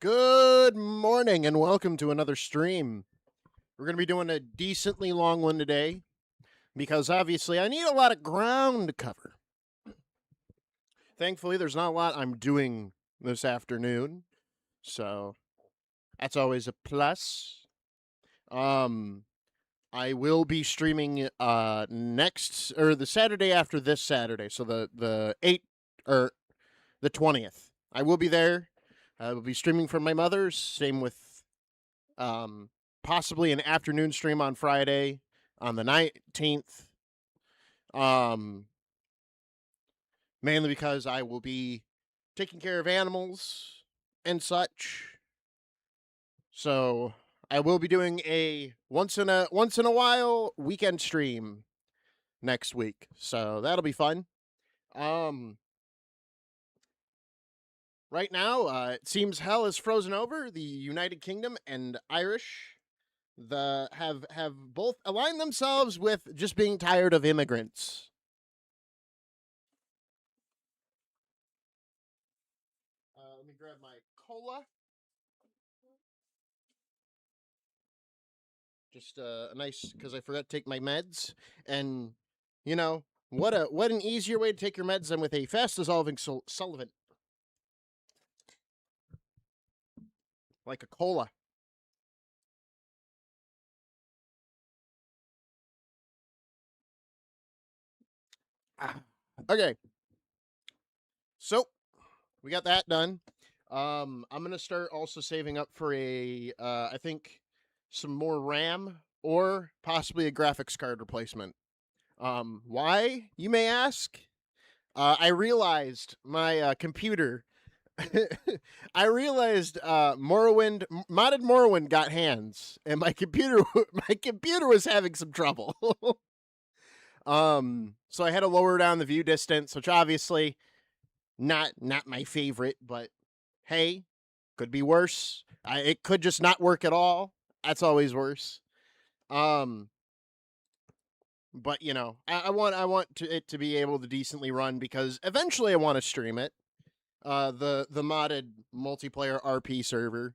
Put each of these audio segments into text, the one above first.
Good morning and welcome to another stream. We're going to be doing a decently long one today because obviously I need a lot of ground to cover. Thankfully, there's not a lot I'm doing this afternoon, so that's always a plus. I will be streaming the Saturday after this Saturday, so the 8th or the 20th. I will be there. I will be streaming from my mother's. Same with possibly an afternoon stream on Friday on the 19th. Mainly because I will be taking care of animals and such. So I will be doing a once in a while weekend stream next week. So that'll be fun. Right now, it seems hell is frozen over. The United Kingdom and Irish have both aligned themselves with just being tired of immigrants. Let me grab my cola. Just a nice, because I forgot to take my meds, and you know what an easier way to take your meds than with a fast dissolving solvent like a cola. Okay, so we got that done. I'm gonna start also saving up for I think some more RAM or possibly a graphics card replacement. Why, you may ask? I realized my computer. I realized modded Morrowind got hands, and my computer was having some trouble. So I had to lower down the view distance, which obviously not my favorite, but hey, could be worse. It could just not work at all. That's always worse. But you know, I want it to be able to decently run because eventually I want to stream it. The modded multiplayer RP server,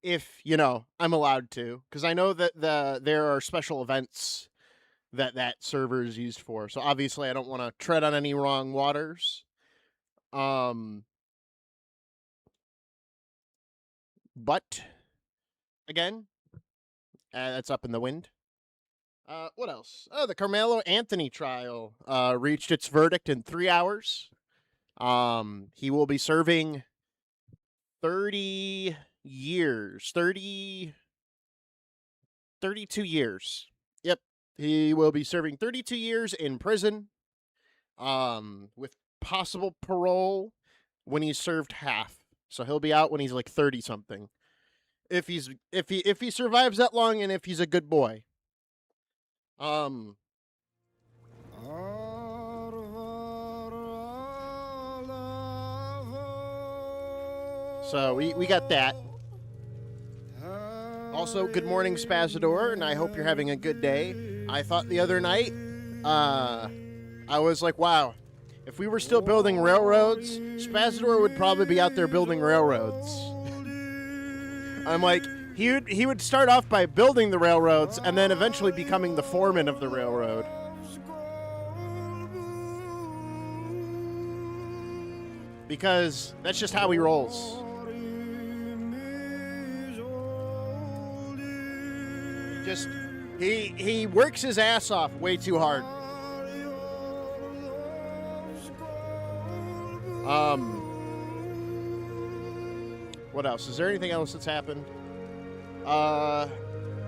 if you know I'm allowed to, because I know that there are special events that server is used for. So obviously I don't want to tread on any wrong waters. But again, that's up in the wind. What else? Oh, the Carmelo Anthony trial reached its verdict in 3 hours. He will be serving 32 years. Yep. He will be serving 32 years in prison, with possible parole when he's served half. So he'll be out when he's like 30 something. If he survives that long and if he's a good boy. So we got that. Also, good morning, Spazador, and I hope you're having a good day. I thought the other night, I was like, wow, if we were still building railroads, Spazador would probably be out there building railroads. I'm like, he would start off by building the railroads and then eventually becoming the foreman of the railroad. Because that's just how he rolls. Just he works his ass off way too hard. What else? Is there anything else that's happened?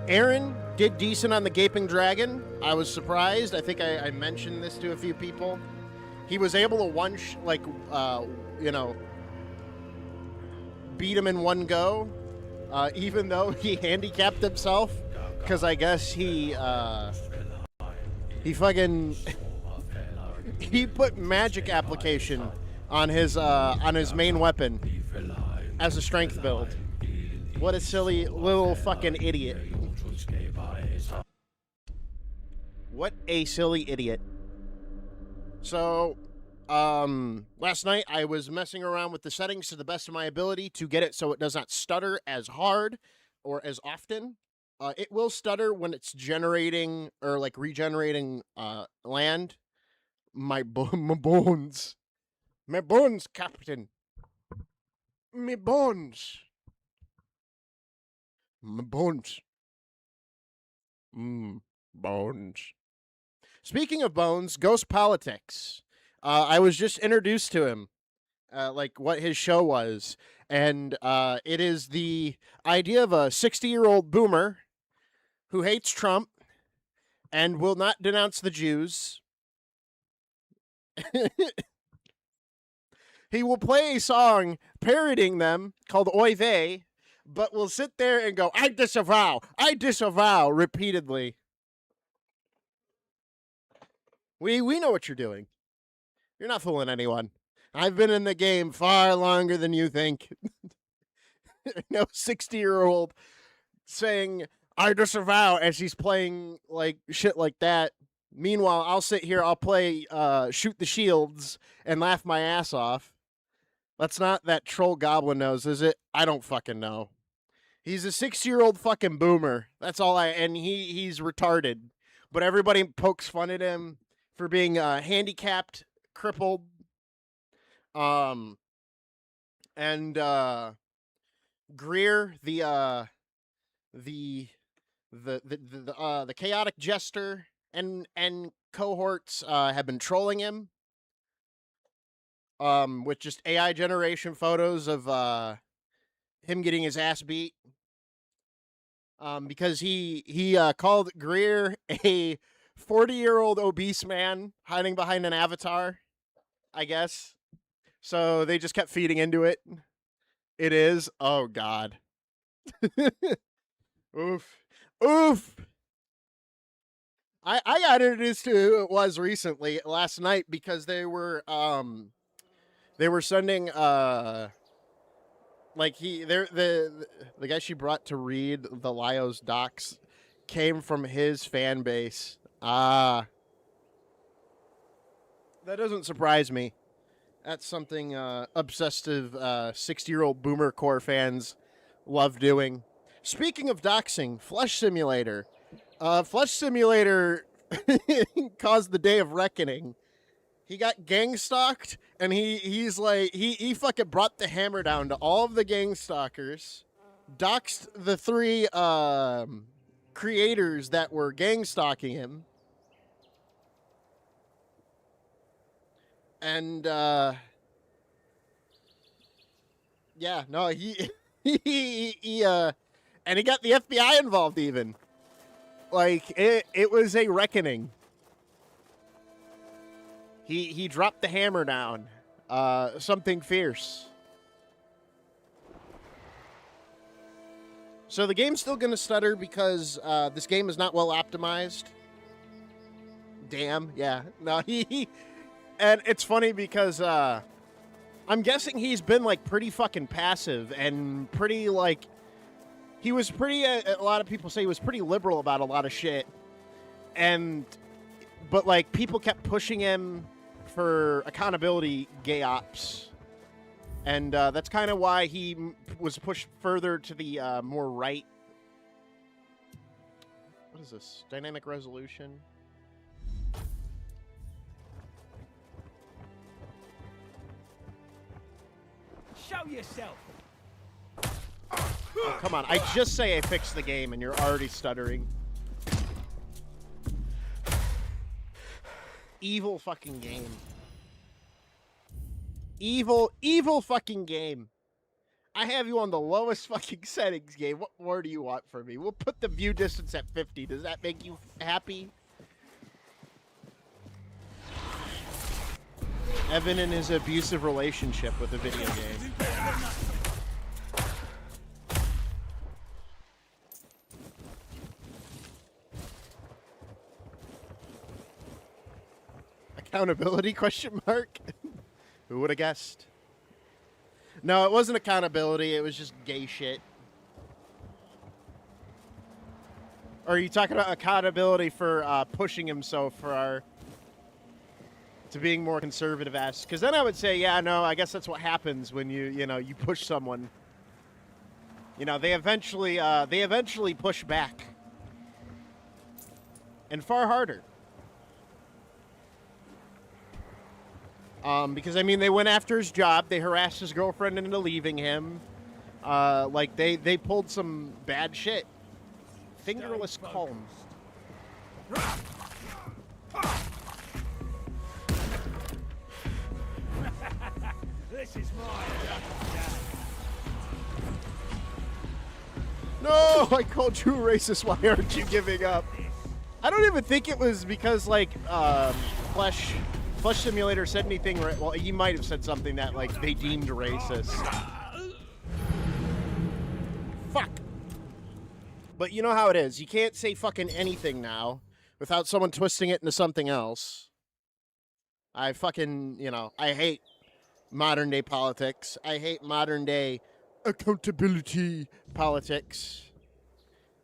Aaron did decent on the Gaping Dragon. I was surprised. I think I mentioned this to a few people. He was able to beat him in one go, even though he handicapped himself. Because I guess he fucking he put magic application on his main weapon as a strength build. What a silly little fucking idiot. What a silly idiot. So Last night I was messing around with the settings to the best of my ability to get it so it does not stutter as hard or as often. It will stutter when it's generating or like regenerating land. My bones. My bones, Captain. My bones. My bones. Bones. Speaking of bones, Ghost Politics. I was just introduced to him, like what his show was, and it is the idea of a 60-year-old boomer who hates Trump and will not denounce the Jews. He will play a song parodying them called Oy Vey, but will sit there and go, I disavow, repeatedly. We know what you're doing. You're not fooling anyone. I've been in the game far longer than you think. No 60-year-old saying, I disavow, as he's playing like shit like that. Meanwhile, I'll sit here, I'll play Shoot the Shields and laugh my ass off. That's not that troll goblin nose, is it? I don't fucking know. He's a 6-year-old fucking boomer. That's all and he's retarded. But everybody pokes fun at him for being handicapped, crippled. And Greer, the chaotic jester and cohorts have been trolling him with just AI generation photos of him getting his ass beat, because he called Greer a 40-year-old obese man hiding behind an avatar, I guess. So they just kept feeding into it. It is. Oh God. Oof. Oof. I got introduced to who it was recently last night because they were sending like the guy she brought to read the Lyos docs came from his fan base. That doesn't surprise me. That's something obsessive 60-year-old boomer core fans love doing. Speaking of doxing, Flesh Simulator. Flesh Simulator caused the day of reckoning. He got gang stalked, and he's like he fucking brought the hammer down to all of the gang stalkers, doxed the 3 creators that were gang stalking him, and yeah, no, he and he got the FBI involved even. Like it was a reckoning. He dropped the hammer down. Something fierce. So the game's still going to stutter because this game is not well optimized. Damn, yeah. No, and it's funny because I'm guessing he's been like pretty fucking passive and pretty like he was pretty. A lot of people say he was pretty liberal about a lot of shit, but like people kept pushing him for accountability gay ops, and that's kind of why he was pushed further to the more right. What is this? Dynamic resolution? Show yourself. Oh, come on. I just say I fixed the game and you're already stuttering. Evil fucking game. Evil fucking game. I have you on the lowest fucking settings, game. What more do you want from me? We'll put the view distance at 50. Does that make you happy? Evan in his abusive relationship with a video game. Accountability, question mark? Who would have guessed? No, it wasn't accountability. It was just gay shit. Or are you talking about accountability for pushing him so for our... to being more conservative-esque. Because then I would say, yeah, no, I guess that's what happens when you push someone. They eventually push back. And far harder. Because, I mean, they went after his job. They harassed his girlfriend into leaving him. They pulled some bad shit. Fingerless calm. This is mine. No, I called you a racist. Why aren't you giving up? I don't even think it was because, like, Flesh Simulator said anything. Well, he might have said something that, like, they deemed racist. Fuck. But you know how it is. You can't say fucking anything now without someone twisting it into something else. I fucking, I hate modern day politics. I hate modern day accountability politics.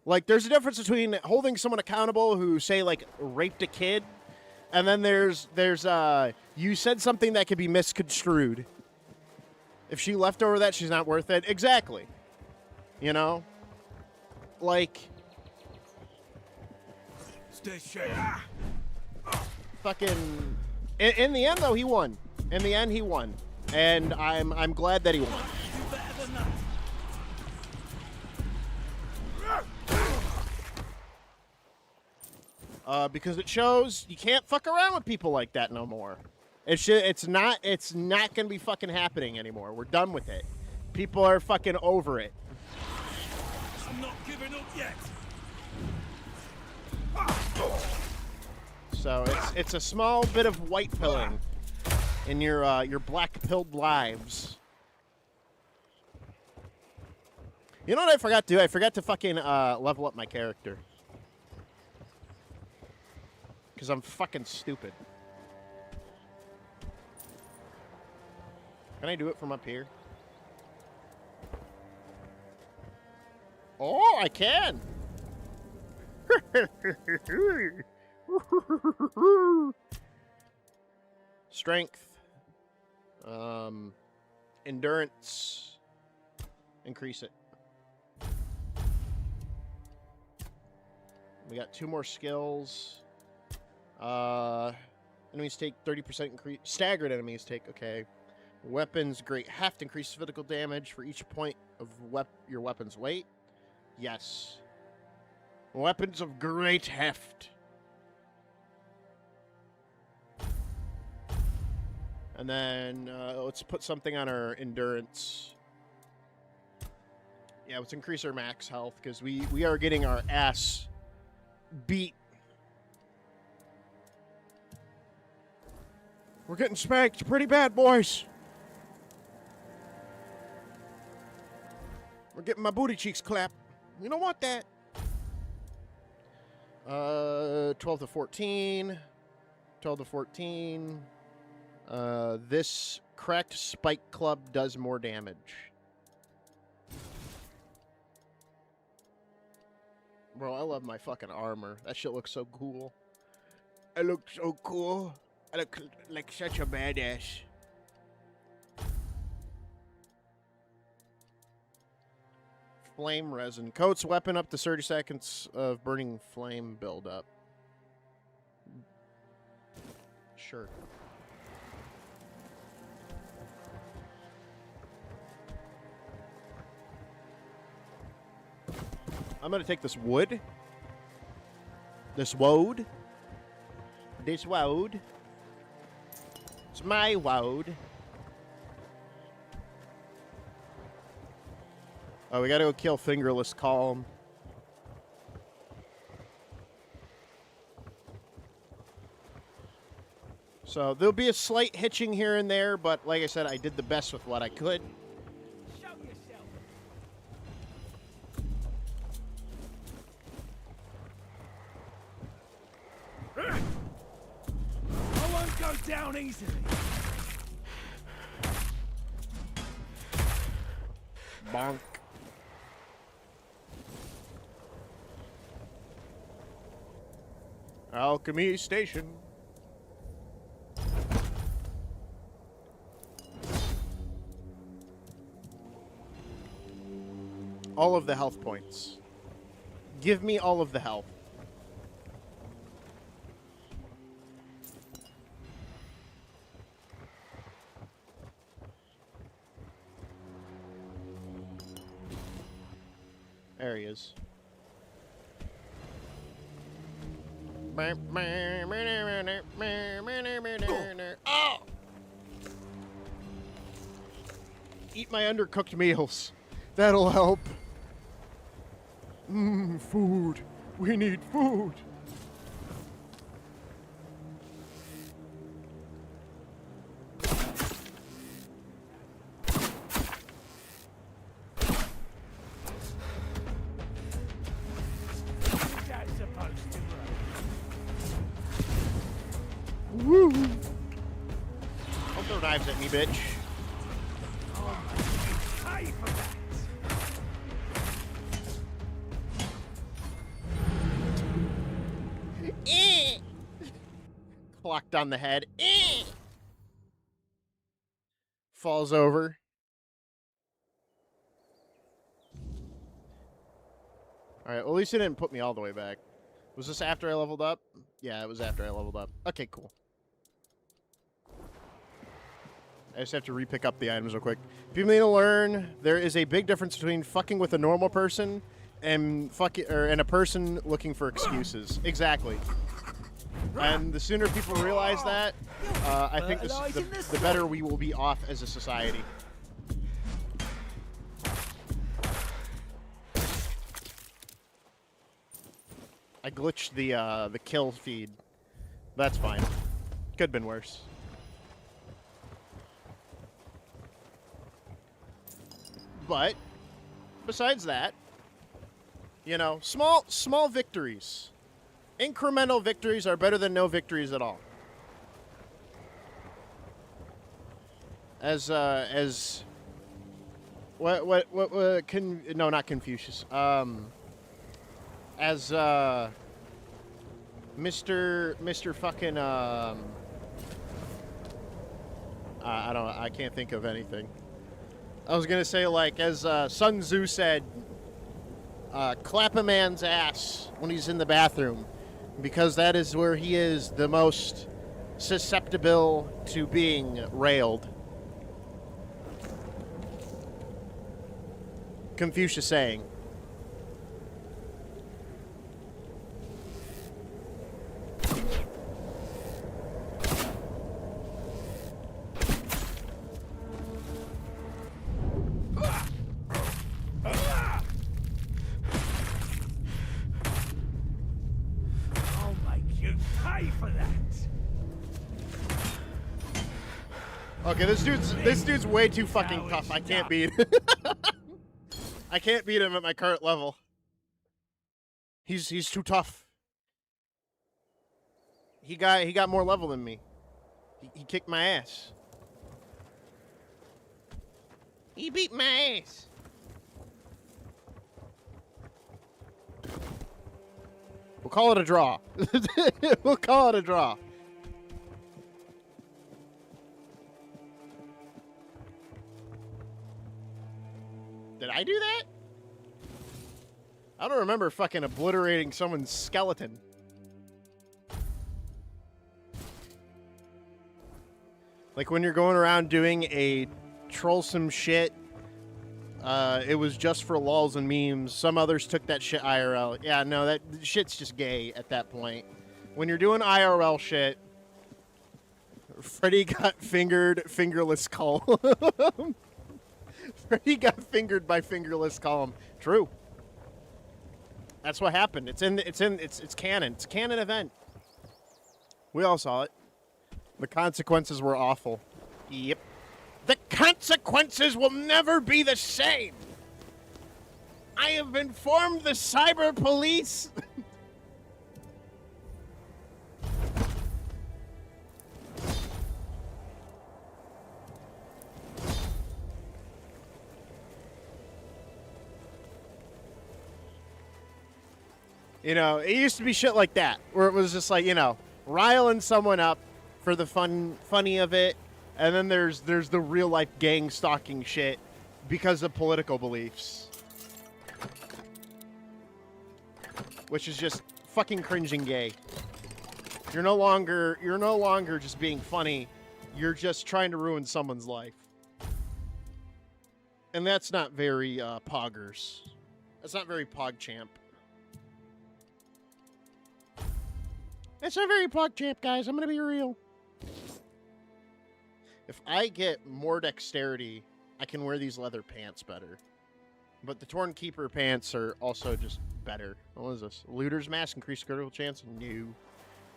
Like, there's a difference between holding someone accountable who, say, like, raped a kid, and then there's you said something that could be misconstrued. If she left over that, she's not worth it. Exactly. Like, Stay safe. fucking. In the end, though, he won. In the end, he won, and I'm glad that he won. You better than that. Because it shows you can't fuck around with people like that no more. It's not gonna be fucking happening anymore. We're done with it. People are fucking over it. I'm not giving up yet. So it's a small bit of white pilling in your black pilled lives. You know what I forgot to do? I forgot to fucking level up my character. Because I'm fucking stupid. Can I do it from up here? Oh, I can! Strength. Endurance. Increase it. We got 2 more skills. Enemies take 30% increase. Staggered enemies take, okay. Weapons, great heft, increases physical damage for each point of your weapon's weight. Yes. Weapons of great heft. And then, let's put something on our endurance. Yeah, let's increase our max health, because we are getting our ass beat. We're getting spanked pretty bad, boys. We're getting my booty cheeks clapped. You don't want that. 12 to 14. 12 to 14. This cracked spike club does more damage. Bro, I love my fucking armor. That shit looks so cool. I look so cool. I look like such a badass. Flame resin. Coats weapon up to 30 seconds of burning flame buildup. Sure. I'm gonna take this wood. This woad. This woad. It's my woad. Oh, we gotta go kill Fingerless Calm. So there'll be a slight hitching here and there, but like I said, I did the best with what I could. Show yourself. I won't go down easily. Bonk. Alchemy Station. All of the health points. Give me all of the health. There he is. Oh! Eat my undercooked meals. That'll help. Food. We need food. Who's that supposed to run? Woo! Don't throw knives at me, bitch. Pay for that. Clocked on the head. Falls over. Alright, well, at least it didn't put me all the way back. Was this after I leveled up? Yeah, it was after I leveled up. Okay, cool. I just have to re-pick up the items real quick. If you need to learn, there is a big difference between fucking with a normal person and and a person looking for excuses. Exactly. And the sooner people realize that, I think the better we will be off as a society. I glitched the kill feed. That's fine. Could have been worse. But besides that, you know, small victories. Incremental victories are better than no victories at all. As what no, not Confucius. As Mr. fucking I can't think of anything. I was gonna say, like, as Sun Tzu said, clap a man's ass when he's in the bathroom, because that is where he is the most susceptible to being railed. Confucius saying. I'll make you pay for that. Okay, this dude's way too fucking tough. I can't beat. I can't beat him at my current level. He's too tough. He got more level than me. He kicked my ass. He beat my ass. We'll call it a draw. We'll call it a draw. Did I do that? I don't remember fucking obliterating someone's skeleton. Like when you're going around doing a trollsome shit, it was just for lulz and memes. Some others took that shit IRL. Yeah, no, that shit's just gay at that point. When you're doing IRL shit, Freddy got fingerless calm. Freddy got fingered by fingerless calm. True. That's what happened. It's canon. It's a canon event. We all saw it. The consequences were awful. Yep. The consequences will never be the same. I have informed the cyber police. You know, it used to be shit like that, where it was just like, you know, riling someone up for the funny of it, and then there's the real life gang stalking shit because of political beliefs. which is just fucking cringing gay. You're no longer just being funny. You're just trying to ruin someone's life. And that's not very poggers. That's not very PogChamp. That's not very PogChamp, guys. I'm gonna be real. If I get more dexterity, I can wear these leather pants better. But the Torn Keeper pants are also just better. What is this? Looter's Mask, increased critical chance? No.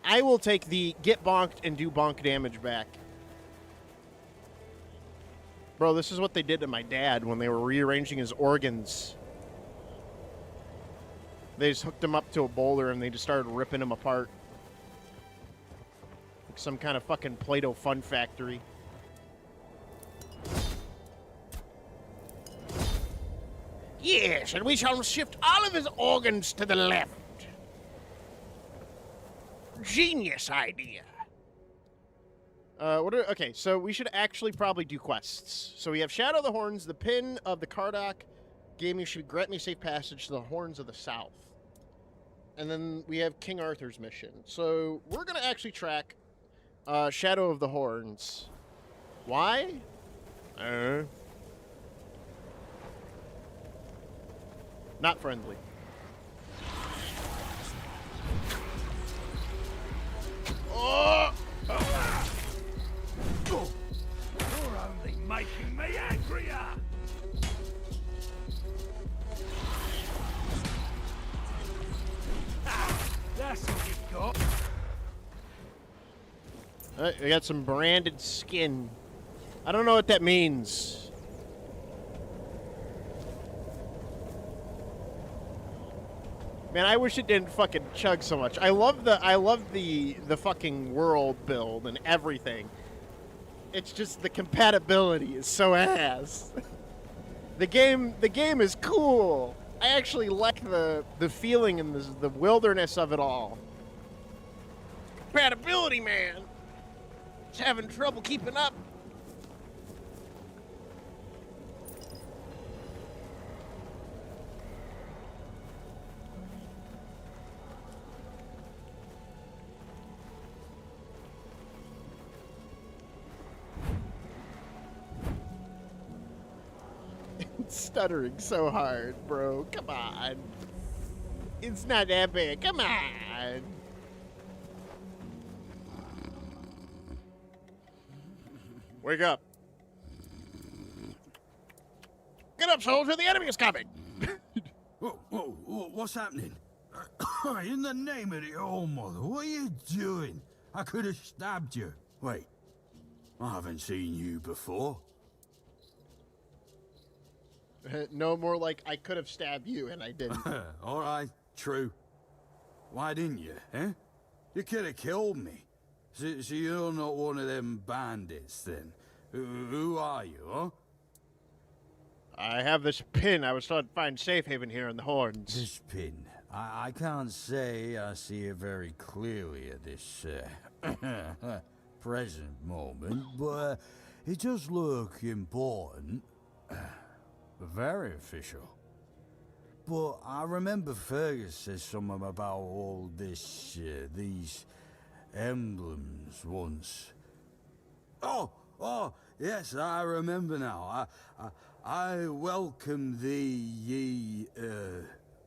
I will take the get bonked and do bonk damage back. Bro, this is what they did to my dad when they were rearranging his organs. They just hooked him up to a boulder and they just started ripping him apart. Like some kind of fucking Play-Doh fun factory. Yes, and we shall shift all of his organs to the left. Genius idea. Okay, so we should actually probably do quests. So we have Shadow of the Horns, the Pin of the Kardak. Game you should grant me safe passage to the Horns of the South. And then we have King Arthur's mission. So we're going to actually track Shadow of the Horns. Why? Not friendly. Oh! You're only making me angrier! That's what you've got. We got some branded skin. I don't know what that means. Man, I wish it didn't fucking chug so much. I love the fucking world build and everything. It's just the compatibility is so ass. The game is cool. I actually like the feeling and the wilderness of it all. Compatibility, man. Just having trouble keeping up. Stuttering so hard, bro. Come on. It's not that bad. Come on. Wake up. Get up, soldier. The enemy is coming. Whoa, what's happening? In the name of the old mother, what are you doing? I could have stabbed you. Wait, I haven't seen you before. No, more like I could have stabbed you and I didn't. All right, true. Why didn't you, eh? You could have killed me. So you're not one of them bandits, then? Who are you, huh? I have this pin. I was trying to find safe haven here in the Horns. This pin. I can't say I see it very clearly at this present moment, but it does look important. Very official. But I remember Fergus said something about all this, these emblems once. Oh, yes, I remember now. I welcome thee, ye,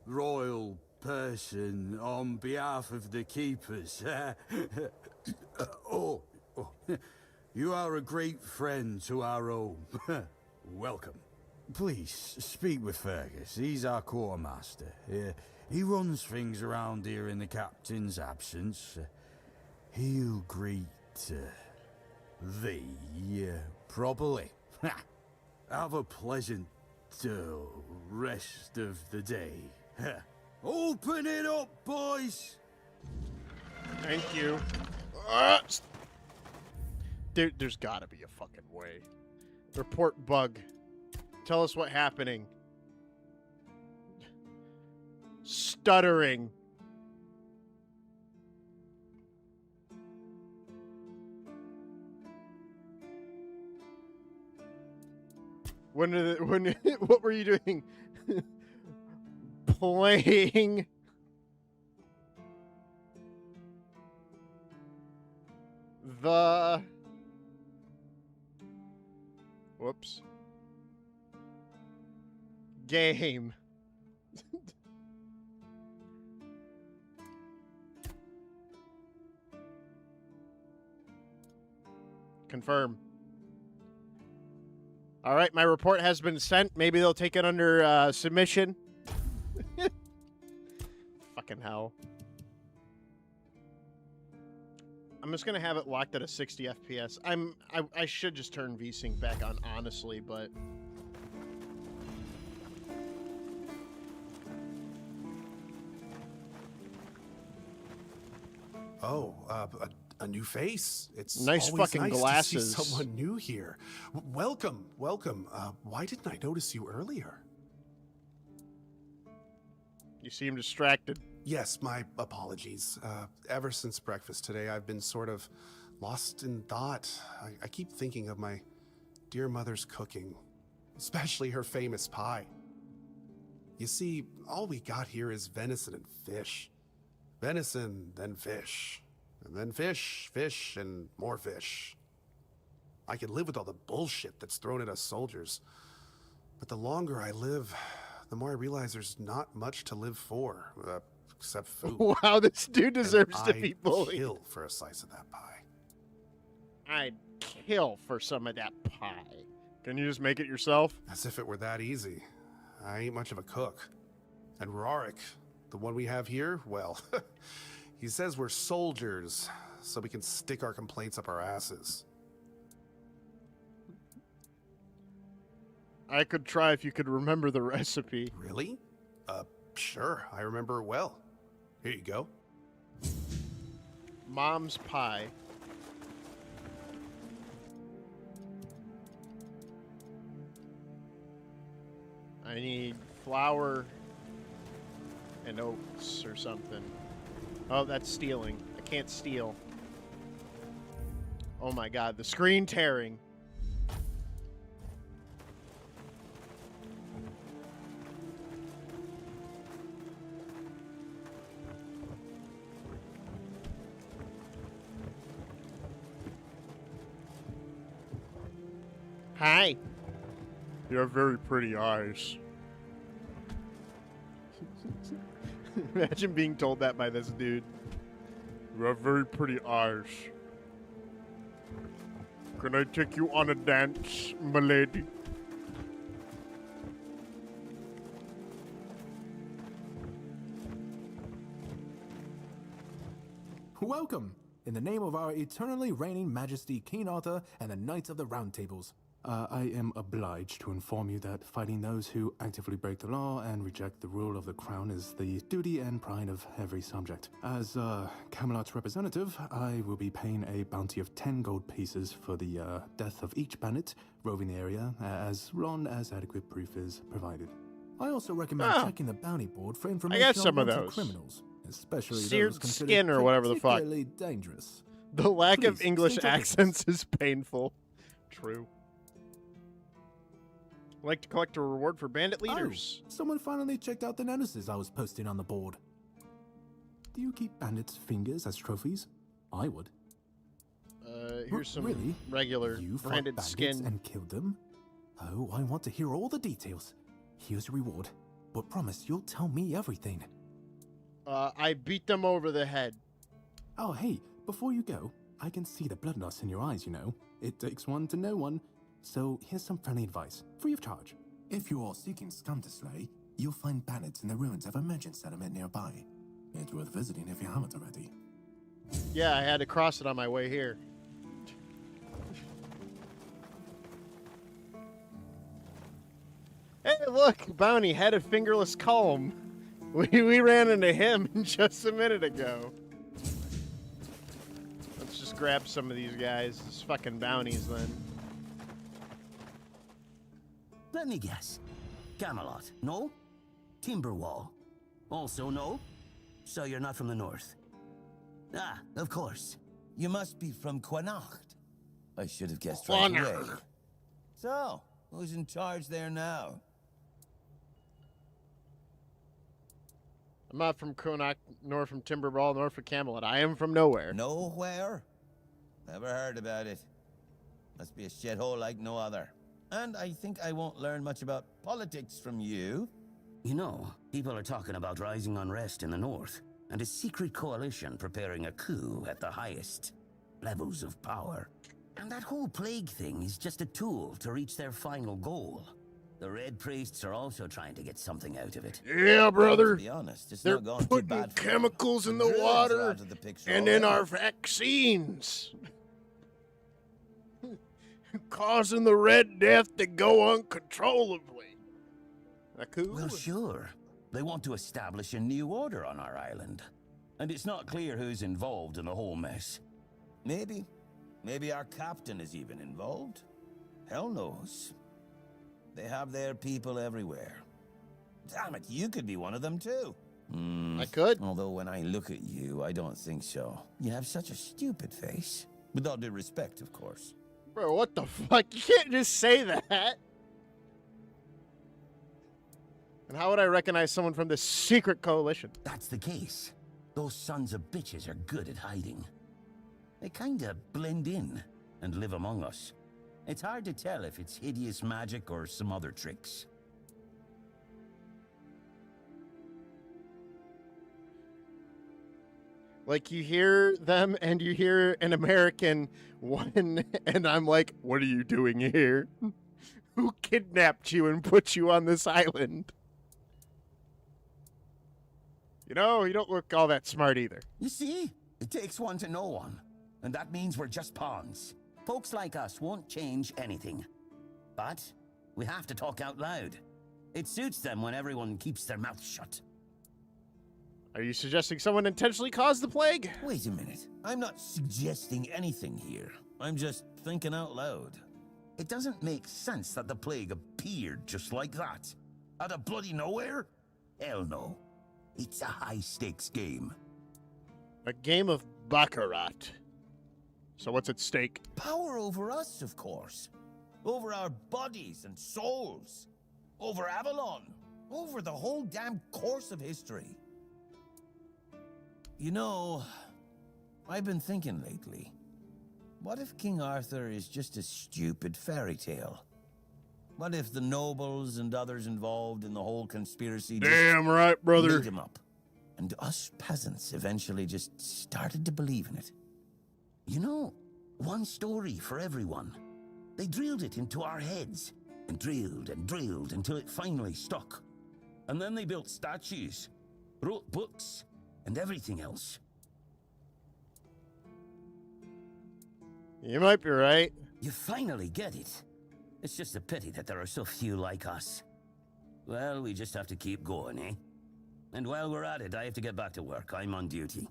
royal person, on behalf of the keepers. You are a great friend to our home. Welcome. Please, speak with Fergus. He's our quartermaster. He runs things around here in the captain's absence. He'll greet thee properly. Have a pleasant rest of the day. Open it up, boys! Thank you. There's gotta be a fucking way. Report bug. Tell us what's happening. Stuttering. When, what were you doing? Playing The... Whoops. Game. Confirm. All right, my report has been sent. Maybe they'll take it under submission. Fucking hell. I'm just gonna have it locked at a 60 FPS. I should just turn VSync back on, honestly, but Oh, a new face. It's Nice always fucking nice glasses. to see someone new here. Welcome, welcome. Why didn't I notice you earlier? you seem distracted. Yes, my apologies. Ever since breakfast today, I've been sort of lost in thought. I keep thinking of my dear mother's cooking, especially her famous pie. You see, all we got here is venison and fish. Venison, then fish. And then fish, fish, and more fish. I could live with all the bullshit that's thrown at us soldiers. But the longer I live, the more I realize there's not much to live for, except food. Wow, this dude deserves And to be bullied. I'd kill for a slice of that pie. I'd kill for some of that pie. Can you just make it yourself? As if it were that easy. I ain't much of a cook. And Rorik, the one we have here, well, he says we're soldiers, so we can stick our complaints up our asses. I could try if you could remember the recipe. Really? Sure, I remember it well. Here you go. Mom's pie. I need flour and oats or something. Oh, that's stealing. I can't steal. Oh my god, the screen tearing. Hi. You have very pretty eyes. Imagine being told that by this dude. You have very pretty eyes. Can I take you on a dance, milady? Welcome, in the name of our eternally reigning Majesty King Arthur and the Knights of the Round Tables. I am obliged to inform you that fighting those who actively break the law and reject the rule of the crown is the duty and pride of every subject. As Camelot's representative, I will be paying a bounty of 10 gold pieces for the death of each bandit roving the area, as long as adequate proof is provided. I also recommend checking the bounty board for information some on of wanted those. criminals, especially Seared those considered skin or whatever the fuck. particularly dangerous. The lack of Please, English state your accents is painful. True. I'd like to collect a reward for bandit leaders. Oh, someone finally checked out the notices I was posting on the board. Do you keep bandits' fingers as trophies? I would. Here's some really? regular You fought branded bandits skin. and killed them? Oh, I want to hear all the details. Here's a reward, but promise you'll tell me everything. I beat them over the head. Oh, hey, before you go, I can see the bloodlust in your eyes, you know. It takes one to know one. So here's some friendly advice, free of charge. If you are seeking scum to slay, you'll find bandits in the ruins of a merchant settlement nearby. It's worth visiting if you haven't already. Yeah, I had to cross it on my way here. Hey, look! Bounty, head of Fingerless Calm. We ran into him just a minute ago. Let's just grab some of these guys. These fucking bounties, then. Let me guess. Camelot, no? Timberwall, also no? So you're not from the north? Ah, of course. You must be from Connacht. I should have guessed right away. Connacht. So, who's in charge there now? I'm not from Connacht, nor from Timberball, nor from Camelot. I am from nowhere. Nowhere? Never heard about it. Must be a shithole like no other. And I think I won't learn much about politics from you. You know, people are talking about rising unrest in the north, and a secret coalition preparing a coup at the highest levels of power. And that whole plague thing is just a tool to reach their final goal. The Red Priests are also trying to get something out of it. Yeah, brother. To be honest, it's They're not going too putting bad for chemicals them. in the Druids are water out of the picture and in already. our vaccines. Causing the Red Death to go uncontrollably. That cool? Well, sure. They want to establish a new order on our island. And it's not clear who's involved in the whole mess. Maybe our captain is even involved. Hell knows. They have their people everywhere. Damn it, you could be one of them too. I could. Although when I look at you, I don't think so. You have such a stupid face. With all due respect, of course. Bro, what the fuck? You can't just say that. And how would I recognize someone from this secret coalition? That's the case. Those sons of bitches are good at hiding. They kinda blend in and live among us. It's hard to tell if it's hideous magic or some other tricks. Like, you hear them and you hear an American one, and I'm like, what are you doing here? Who kidnapped you and put you on this island? You know, you don't look all that smart either. You see? It takes one to know one. And that means we're just pawns. Folks like us won't change anything. But we have to talk out loud. It suits them when everyone keeps their mouth shut. Are you suggesting someone intentionally caused the plague? Wait a minute. I'm not suggesting anything here. I'm just thinking out loud. It doesn't make sense that the plague appeared just like that. Out of bloody nowhere? Hell no. It's a high-stakes game. A game of Baccarat. So what's at stake? Power over us, of course. Over our bodies and souls. Over Avalon. Over the whole damn course of history. You know, I've been thinking lately. What if King Arthur is just a stupid fairy tale? What if the nobles and others involved in the whole conspiracy Damn right, brother. made him up? And us peasants eventually just started to believe in it. You know, one story for everyone. They drilled it into our heads, and drilled until it finally stuck. And then they built statues, wrote books, and everything else. You might be right. You finally get it. It's just a pity that there are so few like us. Well, we just have to keep going, eh? And while we're at it, I have to get back to work. I'm on duty.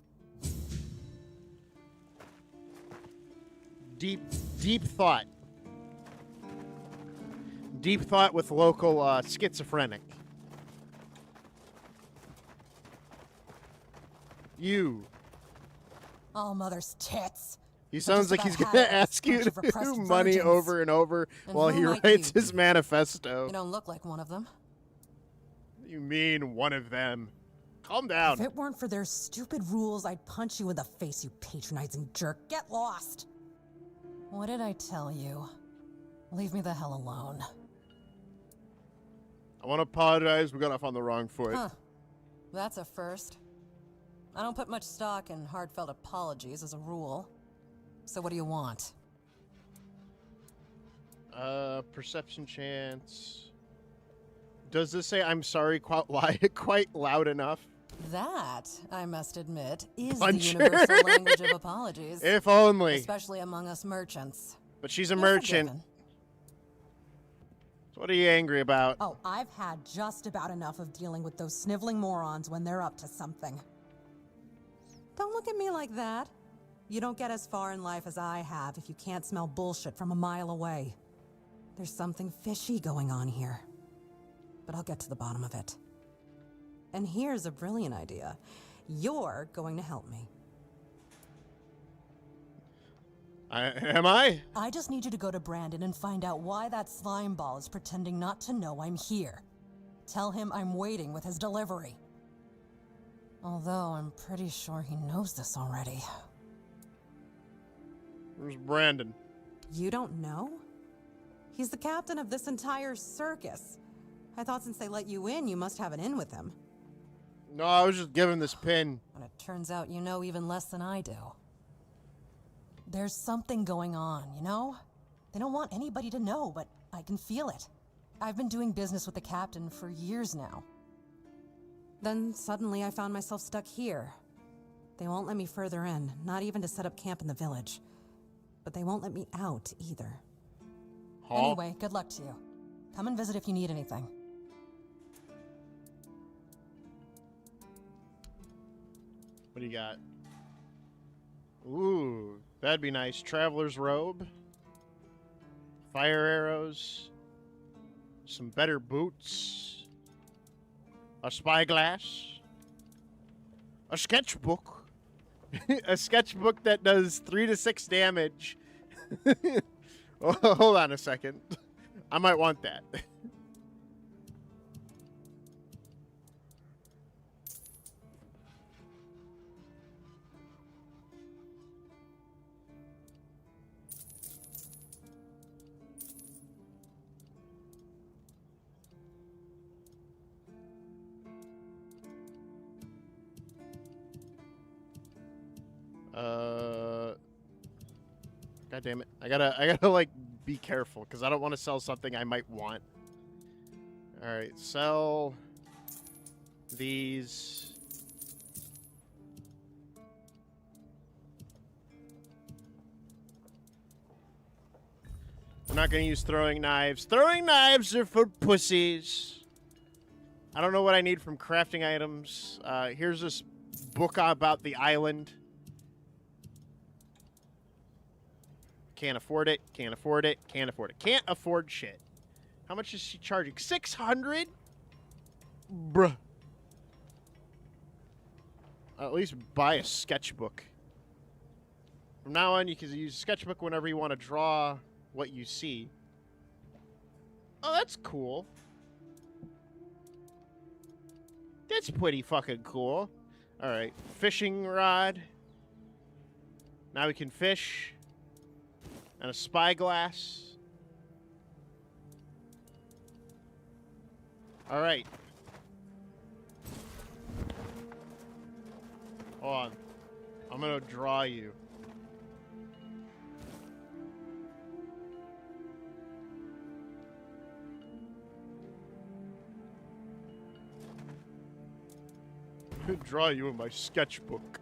Deep thought. Deep thought with local schizophrenic. You. Oh, mother's tits. He sounds like he's about going had to it. ask you Bunch to of repressed do money virgins. over and over And while who he might writes you his be? manifesto. You don't look like one of them. What do you mean, one of them? Calm down. If it weren't for their stupid rules, I'd punch you in the face, you patronizing jerk. Get lost. What did I tell you? Leave me the hell alone. I want to apologize. We got off on the wrong foot. Huh. That's a first. I don't put much stock in heartfelt apologies as a rule. So what do you want? Perception chance. Does this say I'm sorry quite loud enough? That, I must admit, is Punch the her. universal language of apologies. If only. Especially among us merchants. But she's a You're merchant. forgiven. So what are you angry about? Oh, I've had just about enough of dealing with those sniveling morons when they're up to something. Don't look at me like that. You don't get as far in life as I have if you can't smell bullshit from a mile away. There's something fishy going on here. But I'll get to the bottom of it. And here's a brilliant idea. You're going to help me. Am I? I just need you to go to Brandon and find out why that slime ball is pretending not to know I'm here. Tell him I'm waiting with his delivery. Although I'm pretty sure he knows this already. Where's Brandon? You don't know? He's the captain of this entire circus. I thought since they let you in, you must have an in with him. No, I was just giving this pin. But it turns out you know even less than I do. There's something going on, you know? They don't want anybody to know, but I can feel it. I've been doing business with the captain for years now. Then suddenly I found myself stuck here. They won't let me further in, not even to set up camp in the village. But they won't let me out either. Huh? Anyway, good luck to you. Come and visit if you need anything. What do you got? Ooh, that'd be nice. Traveler's robe. Fire arrows. Some better boots. A spyglass. A sketchbook. A sketchbook that does 3 to 6 damage. Oh, hold on a second. I might want that. God damn it. I gotta like be careful because I don't want to sell something I might want. Alright, sell these. We're not gonna use throwing knives. Throwing knives are for pussies. I don't know what I need from crafting items. Here's this book about the island. Can't afford it. Can't afford it. Can't afford it. Can't afford shit. How much is she charging? 600? Bruh. I'll at least buy a sketchbook. From now on, you can use a sketchbook whenever you want to draw what you see. Oh, that's cool. That's pretty fucking cool. Alright, fishing rod. Now we can fish. And a spyglass. Alright. Hold on. I'm gonna draw you. Draw you in my sketchbook.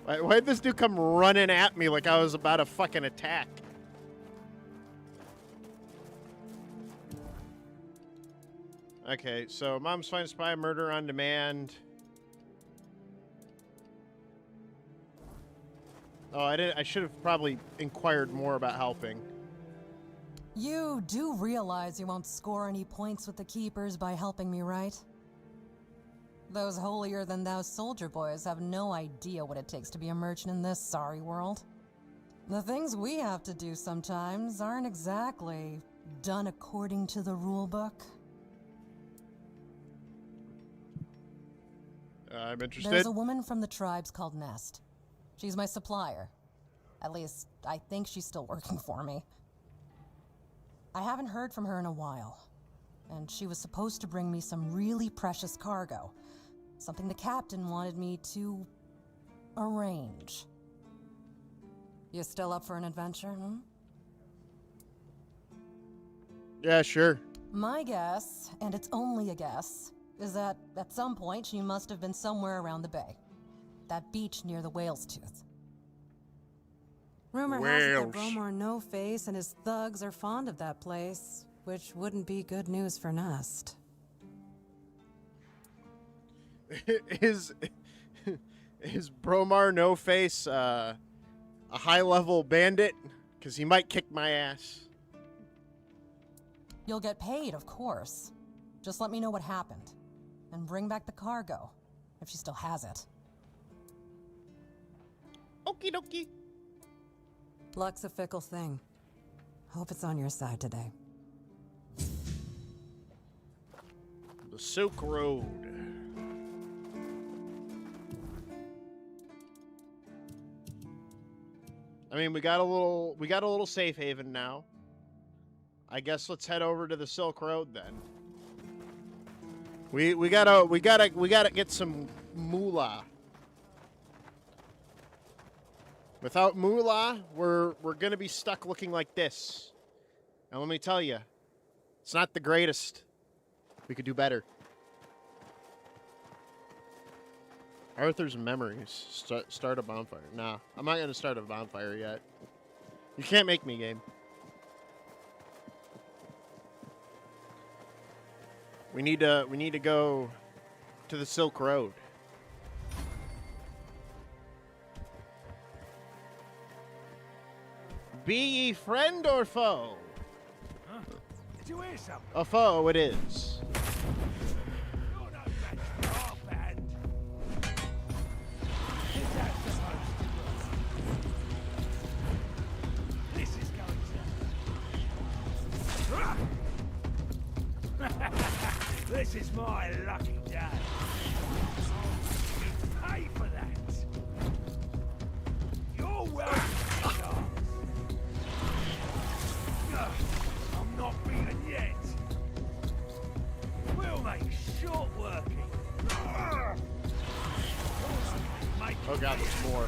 Why'd this dude come running at me like I was about to fucking attack? Okay, so mom's find spy, murder on demand. Oh, I should have probably inquired more about helping. You do realize you won't score any points with the keepers by helping me, right? Those holier-than-thou soldier boys have no idea what it takes to be a merchant in this sorry world. The things we have to do sometimes aren't exactly done according to the rule book. I'm interested. There's a woman from the tribes called Nest. She's my supplier. At least, I think she's still working for me. I haven't heard from her in a while, and she was supposed to bring me some really precious cargo. Something the captain wanted me to arrange. You still up for an adventure, hmm? Yeah, sure. My guess, and it's only a guess, is that at some point she must have been somewhere around the bay. That beach near the whale's tooth. Rumor has it that Bromar No-Face and his thugs are fond of that place, which wouldn't be good news for Nest. Is Bromar No-Face a high-level bandit? Because he might kick my ass. You'll get paid, of course. Just let me know what happened. And bring back the cargo, if she still has it. Okie dokie. Luck's a fickle thing. Hope it's on your side today. The Silk Road. I mean, we got a little safe haven now. I guess let's head over to the Silk Road then. We gotta get some moolah. Without moolah, we're gonna be stuck looking like this. And let me tell you, it's not the greatest. We could do better. Arthur's memories. Start a bonfire. Nah, I'm not gonna start a bonfire yet. You can't make me, game. We need to go to the Silk Road. Be ye friend or foe? Huh? Did you hear something? A foe it is. You're no match for our band. Is that supposed to work? This is going to... This is my lucky day. You pay for that. You're welcome. I'm not beaten yet. We'll make short working. Oh god, there's more.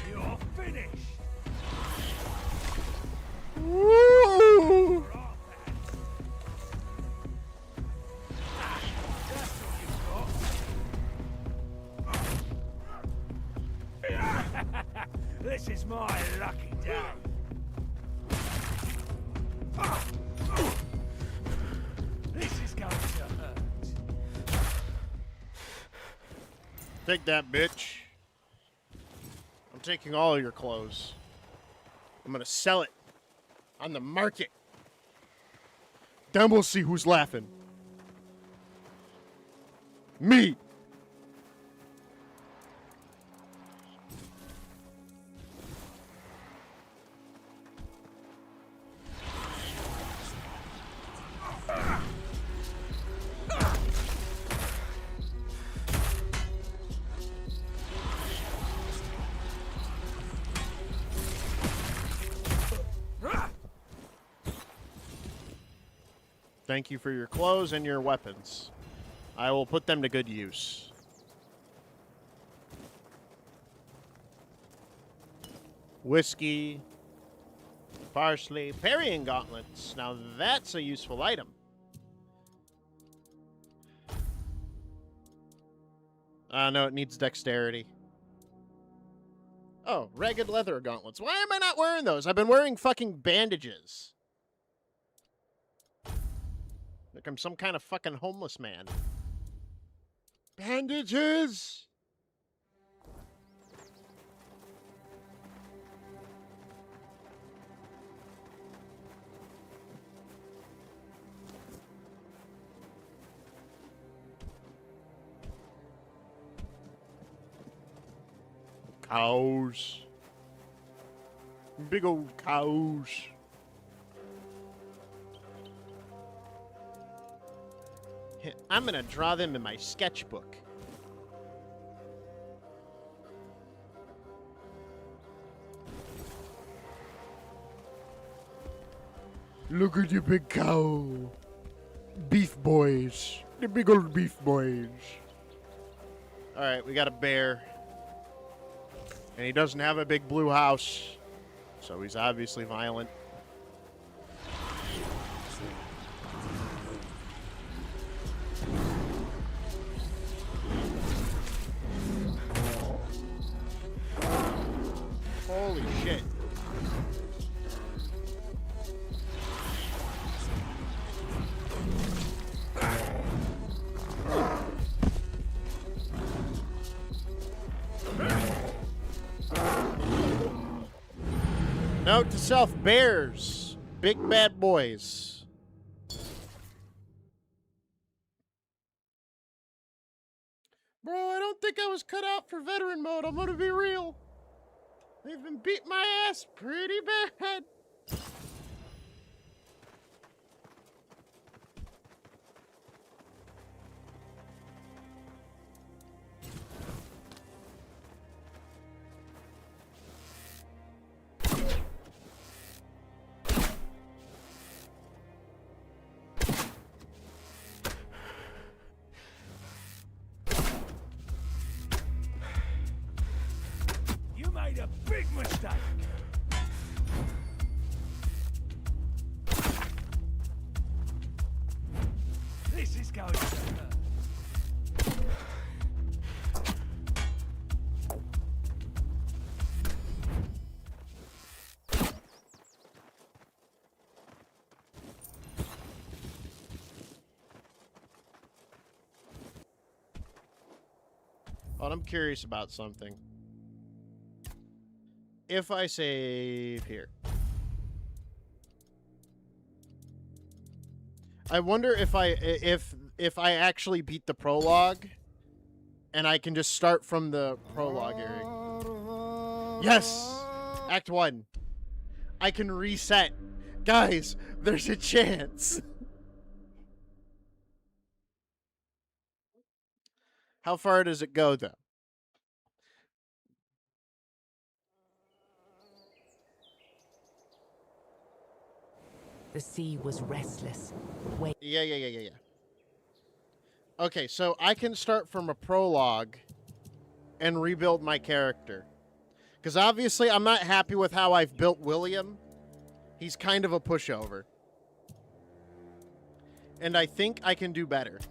You're finished. Woo! This is my lucky day. This is going to hurt. Take that, bitch. I'm taking all your clothes. I'm gonna sell it on the market. Then we'll see who's laughing. Me. Thank you for your clothes and your weapons. I will put them to good use. Whiskey, parsley, parrying gauntlets. Now that's a useful item. No, it needs dexterity. Oh, ragged leather gauntlets. Why am I not wearing those? I've been wearing fucking bandages. Like I'm some kind of fucking homeless man. Bandages! Cows. Big old cows. I'm gonna draw them in my sketchbook. Look at the big cow. Beef boys. The big old beef boys. Alright, we got a bear. And he doesn't have a big blue house. So he's obviously violent. Holy shit. Note to self, bears. Big bad boys. Bro, I don't think I was cut out for veteran mode. I'm gonna be real. They've been beating my ass pretty bad. Big mistake. This is going to hurt. Oh, I'm curious about something. If I save here, I wonder if I actually beat the prologue, and I can just start from the prologue area. Yes, Act 1. I can reset, guys. There's a chance. How far does it go, though? The sea was restless. Yeah. Okay, so I can start from a prologue and rebuild my character. Because obviously I'm not happy with how I've built William. He's kind of a pushover. And I think I can do better.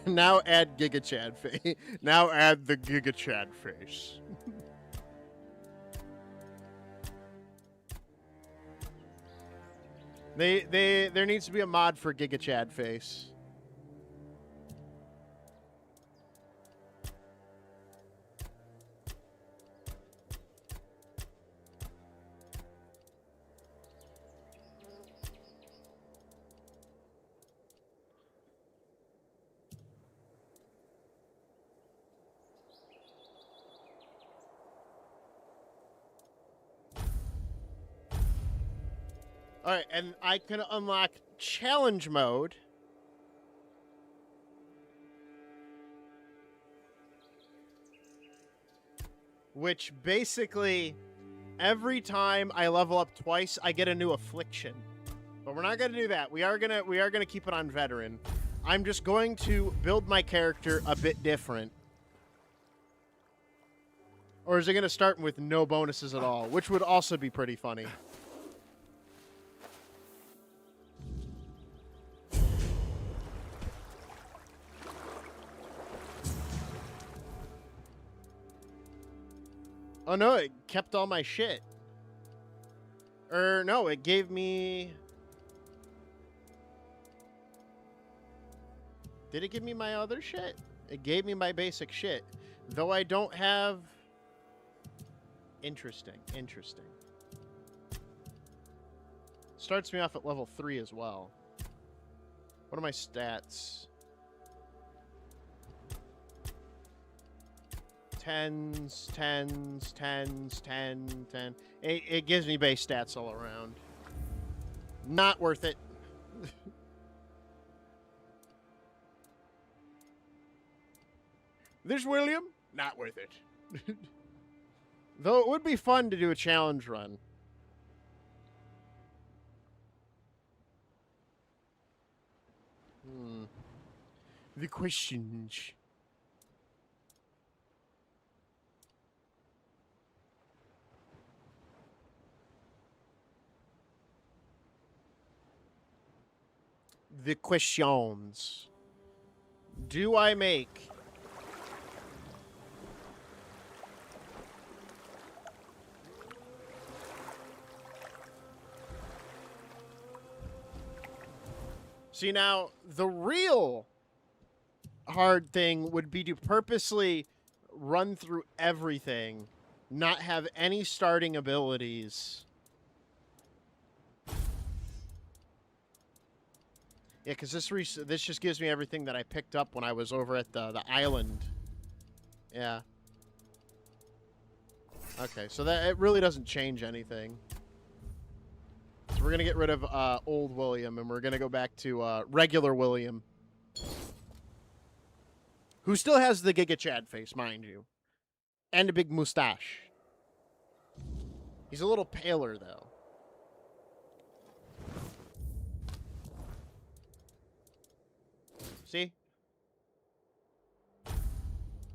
Now add Giga Chad face. Now add the Giga Chad face. There needs to be a mod for Giga Chad face. Alright, and I can unlock challenge mode. Which basically, every time I level up twice, I get a new affliction. But we're not gonna do that. We are gonna keep it on veteran. I'm just going to build my character a bit different. Or is it gonna start with no bonuses at all? Which would also be pretty funny. Oh no, it kept all my shit. No, it gave me... Did it give me my other shit? It gave me my basic shit. Though I don't have... Interesting. Starts me off at level 3 as well. What are my stats? Tens, 10. It gives me base stats all around. Not worth it. There's William. Not worth it. Though it would be fun to do a challenge run. The questions. The questions. Do I make... See, now, the real hard thing would be to purposely run through everything, not have any starting abilities. Yeah, because this just gives me everything that I picked up when I was over at the island. Yeah. Okay, so that it really doesn't change anything. So we're going to get rid of old William, and we're going to go back to regular William. who still has the Giga Chad face, mind you, and a big mustache. He's a little paler, though. See?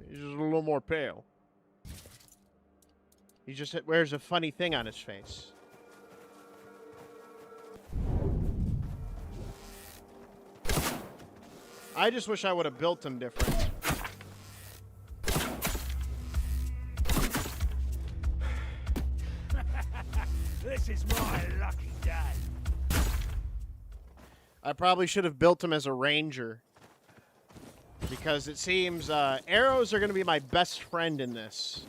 He's just a little more pale. He just wears a funny thing on his face. I just wish I would have built him different. This is my lucky day. I probably should have built him as a ranger. Because it seems arrows are going to be my best friend in this.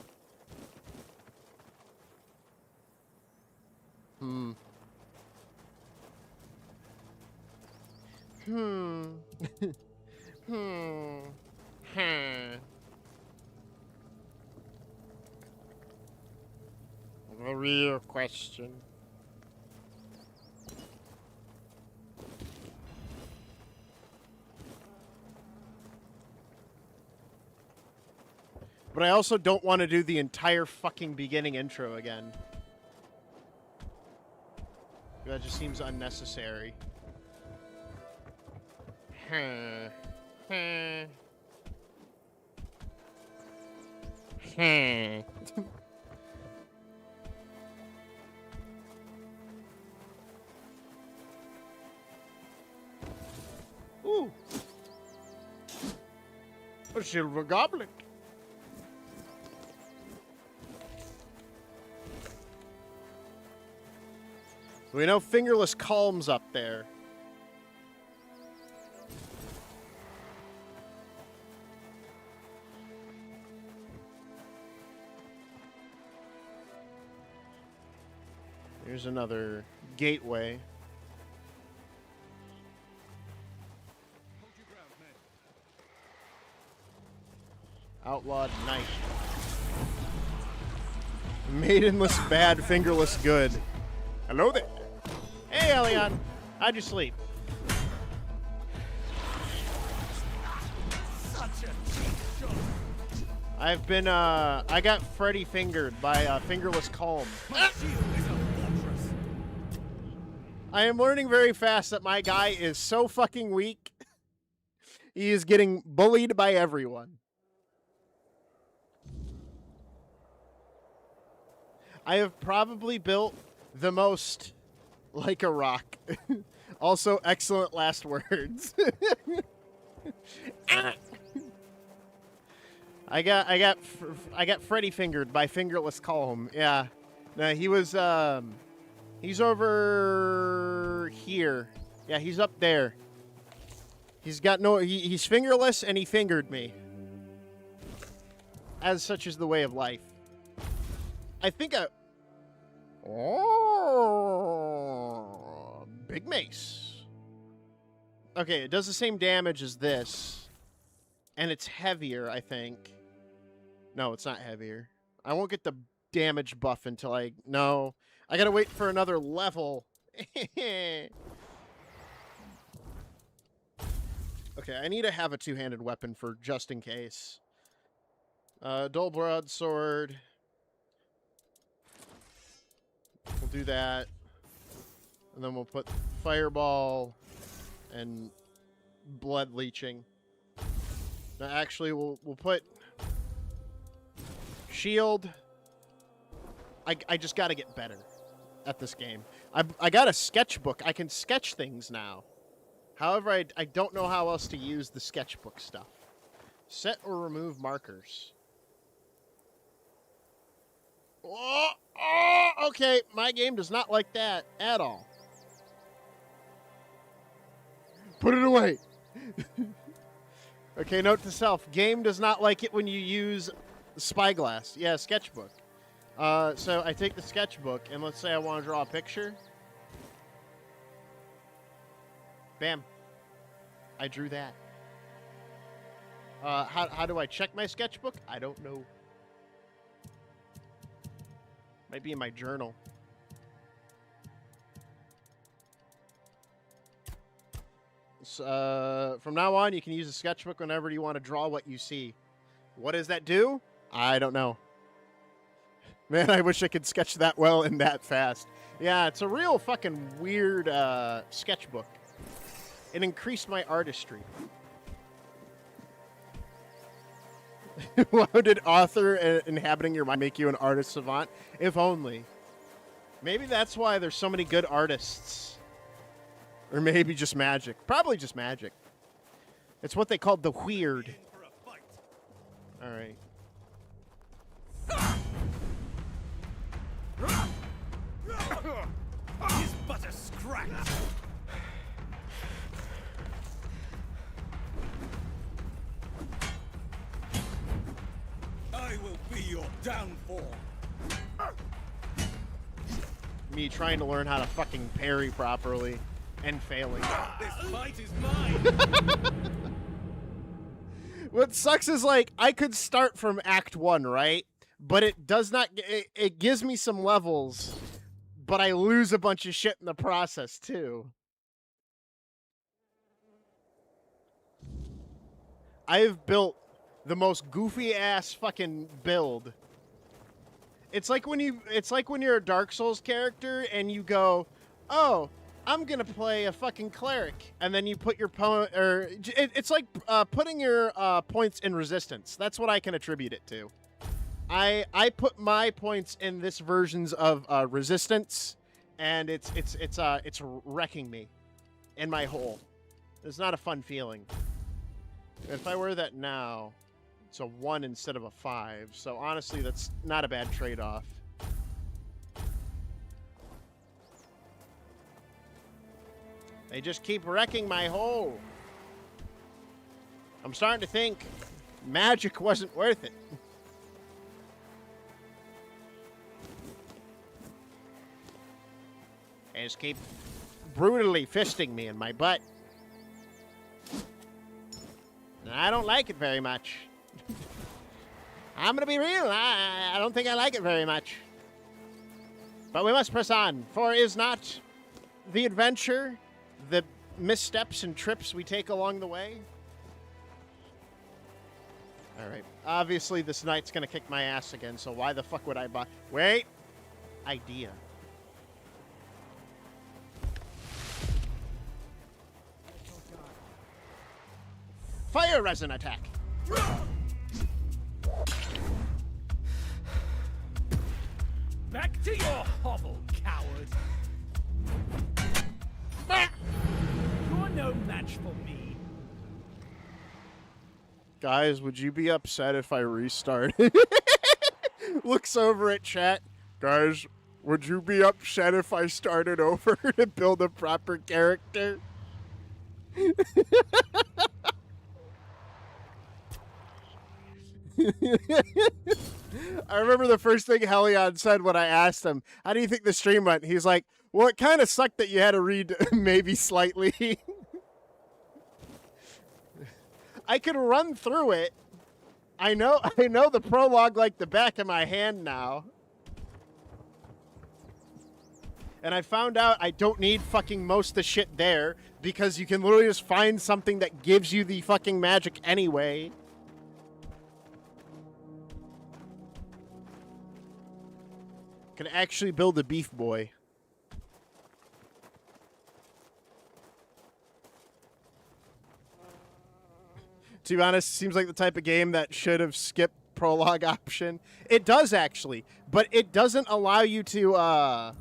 Hmm. Hmm. Hmm. The real question. But I also don't want to do the entire fucking beginning intro again. That just seems unnecessary. Ooh. A silver goblet. We know Fingerless Calm's up there. Here's another gateway. Outlawed Knight. Maidenless bad, fingerless good. Hello there. Hey, Elion. How'd you sleep? Such a cheap shot. I've been, I got Freddy fingered by Fingerless Calm. My shield is a fortress. I am learning very fast that my guy is so fucking weak. He is getting bullied by everyone. I have probably built the most like a rock. Also, excellent last words. I got Freddy fingered by Fingerless Calm. Yeah, no, he was he's over here. Yeah, he's up there. He's got no. He's fingerless and he fingered me. As such is the way of life. I think Oh, big mace. Okay, it does the same damage as this. And it's heavier, I think. No, it's not heavier. I won't get the damage buff until No. I gotta wait for another level. Okay, I need to have a two-handed weapon for just in case. Dull broadsword. We'll do that. And then we'll put fireball and blood leeching. No, actually, we'll put shield. I just got to get better at this game. I got a sketchbook. I can sketch things now. However, I don't know how else to use the sketchbook stuff. Set or remove markers. Oh, okay. My game does not like that at all. Put it away. Okay, note to self. Game does not like it when you use spyglass. Yeah, sketchbook. So I take the sketchbook, and let's say I want to draw a picture. Bam. I drew that. How do I check my sketchbook? I don't know. Might be in my journal. From now on, you can use a sketchbook whenever you want to draw what you see. What does that do? I don't know. Man, I wish I could sketch that well and that fast. Yeah, it's a real fucking weird sketchbook. It increased my artistry. Why did author inhabiting your mind make you an artist savant? If only. Maybe that's why there's so many good artists. Or maybe just magic. Probably just magic. It's what they called the weird. All right. He's but a scratch. I will be your downfall. Me trying to learn how to fucking parry properly and failing. This fight is mine. What sucks is, like, I could start from Act 1, right? But it does not... It gives me some levels, but I lose a bunch of shit in the process, too. I've built the most goofy-ass fucking build. It's like when you're a Dark Souls character and you go, oh... I'm gonna play a fucking cleric, and then you put your it's like putting your points in resistance. That's what I can attribute it to. I put my points in this versions of resistance, and it's wrecking me in my hole. It's not a fun feeling. If I wear that now, it's a 1 instead of a 5. So honestly, that's not a bad trade-off. They just keep wrecking my hole. I'm starting to think magic wasn't worth it. They just keep brutally fisting me in my butt. And I don't like it very much. I'm gonna be real. I don't think I like it very much. But we must press on, for is not the adventure, the missteps and trips we take along the way. All right. Obviously, this knight's going to kick my ass again, so why the fuck would I buy... Wait! Idea. Fire resin attack! Back to your hovel, coward. You're no match for me. Guys, would you be upset if I restart? Looks over at chat. Guys, would you be upset if I started over to build a proper character? I remember the first thing Helion said when I asked him, how do you think the stream went? He's like, well, it kind of sucked that you had to read maybe slightly. I could run through it. I know the prologue like the back of my hand now. And I found out I don't need fucking most of the shit there because you can literally just find something that gives you the fucking magic anyway. Can actually build a beef boy. To be honest, it seems like the type of game that should have skipped prologue option. It does actually, but it doesn't allow you to I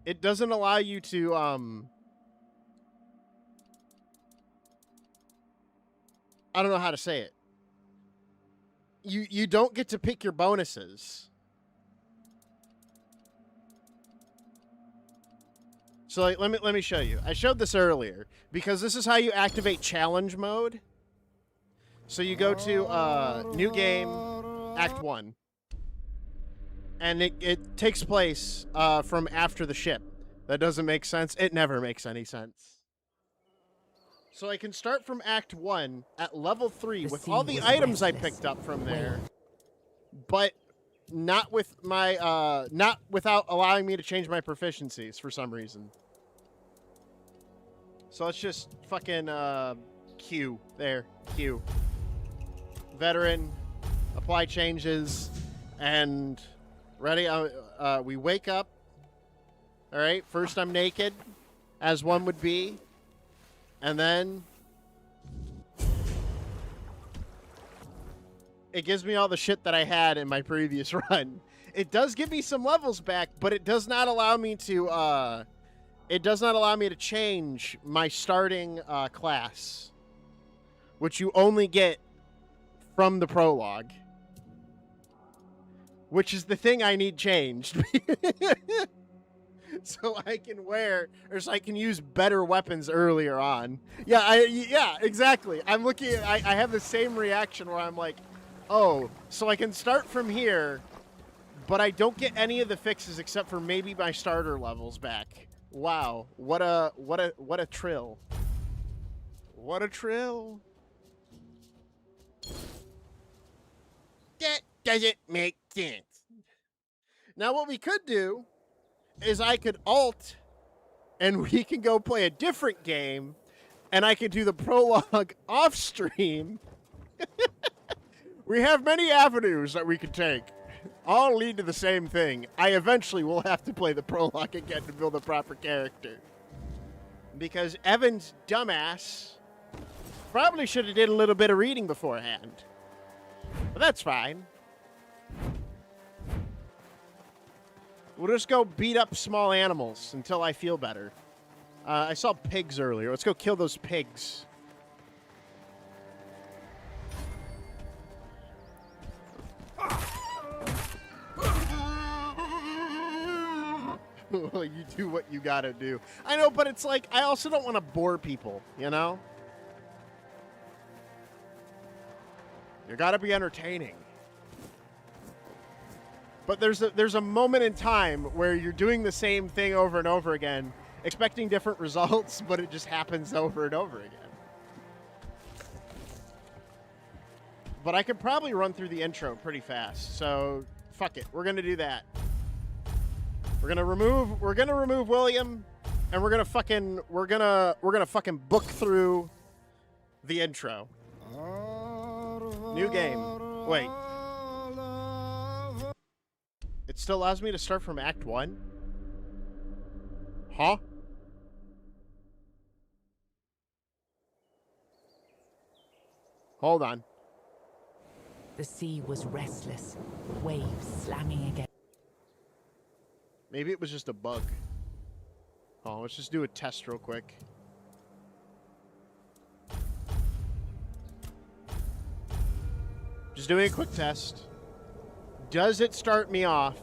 don't know how to say it. You don't get to pick your bonuses. So like, let me show you. I showed this earlier because this is how you activate challenge mode. So you go to new game, Act 1. And it takes place from after the ship. That doesn't make sense. It never makes any sense. So I can start from Act 1 at level 3 with all the items I picked up from there. But not with my not without allowing me to change my proficiencies for some reason. So let's just fucking Q. There. Q. Veteran. Apply changes. And ready? We wake up. All right. First I'm naked, as one would be. And then it gives me all the shit that I had in my previous run. It does give me some levels back, but it does not allow me to change my starting class, which you only get from the prologue, which is the thing I need changed. So I can so I can use better weapons earlier on. Yeah, exactly. I'm looking at, I have the same reaction where I'm like, oh, so I can start from here, but I don't get any of the fixes except for maybe my starter levels back. Wow, what a trill. What a trill. That doesn't make sense. Now what we could do is I could alt and we can go play a different game and I could do the prologue off stream. We have many avenues that we could take. All lead to the same thing. I eventually will have to play the prologue again to build a proper character. Because Evan's dumbass probably should have did a little bit of reading beforehand. But that's fine. We'll just go beat up small animals until I feel better. I saw pigs earlier. Let's go kill those pigs. Well, you do what you gotta do. I know, but it's like, I also don't want to bore people, you know? You gotta be entertaining. But there's a moment in time where you're doing the same thing over and over again, expecting different results, but it just happens over and over again. But I could probably run through the intro pretty fast, so fuck it. We're gonna do that. We're gonna remove William, and we're gonna fucking book through the intro. New game. Wait. It still allows me to start from Act 1? Huh? Hold on. The sea was restless, waves slamming against. Maybe it was just a bug. Oh, let's just do a test real quick. Just doing a quick test. Does it start me off?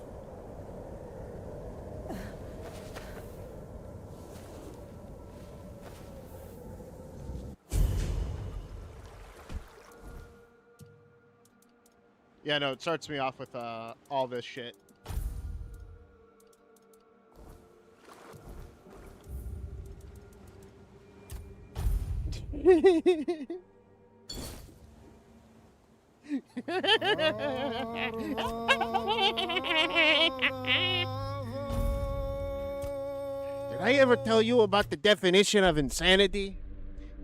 Yeah, no, it starts me off with all this shit. Did I ever tell you about the definition of insanity?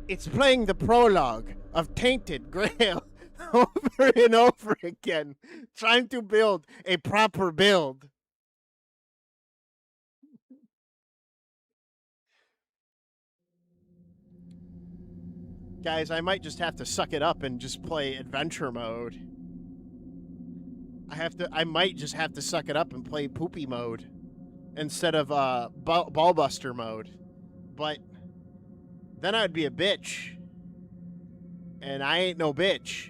It's playing the prologue of Tainted Grail over and over again, trying to build a proper build. Guys, I might just have to suck it up and just play adventure mode. I might just have to suck it up and play poopy mode instead of ballbuster mode. But then I'd be a bitch. And I ain't no bitch.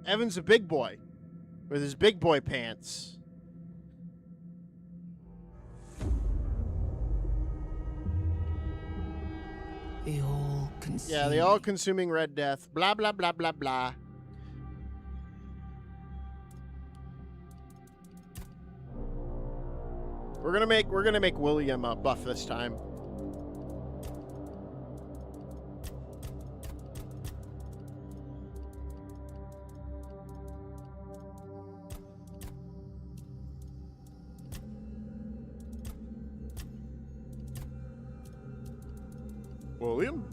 Evan's a big boy with his big boy pants. Yeah, the all-consuming Red Death. Blah blah blah blah blah. We're gonna make William buff this time. William?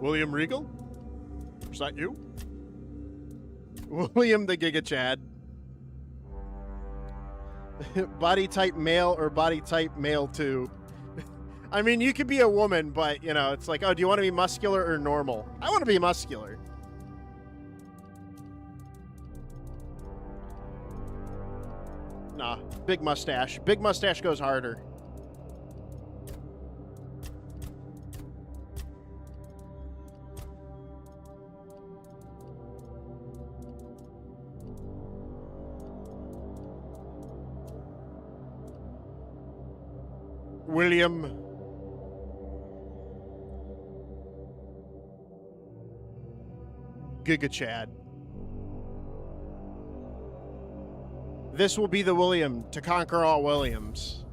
William Regal? Is that you? William the Giga Chad. Body type male or body type male 2? I mean, you could be a woman, but, you know, it's like, oh, do you want to be muscular or normal? I want to be muscular. Nah, big mustache. Big mustache goes harder. William. Giga Chad. This will be the William to conquer all Williams.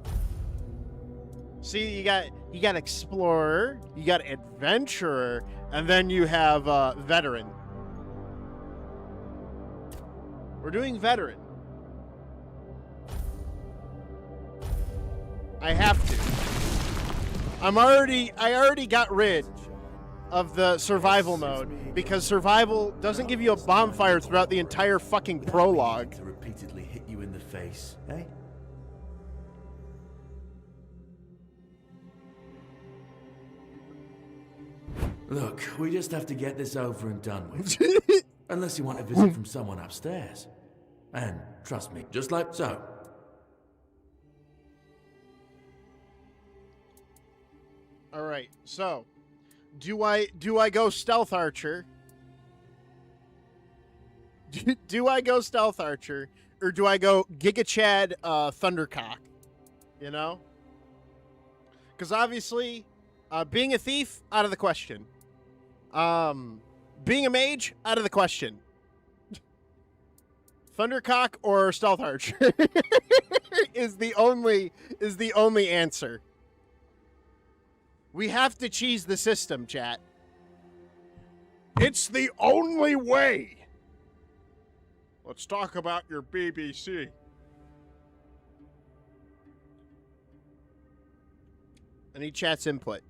See, you got explorer, you got adventurer, and then you have veteran. We're doing veteran. I have to. I already got rid of the survival mode because survival doesn't give you a bonfire throughout the entire fucking prologue. To repeatedly hit you in the face, eh? Look, we just have to get this over and done with. Unless you want a visit from someone upstairs. And trust me, just like so. All right, so do I go stealth archer? Do I go stealth archer, or do I go Giga Chad Thundercock? You know, because obviously, being a thief out of the question. Being a mage out of the question. Thundercock or stealth archer is the only answer. We have to cheese the system, chat. It's the only way. Let's talk about your BBC. I need chat's input.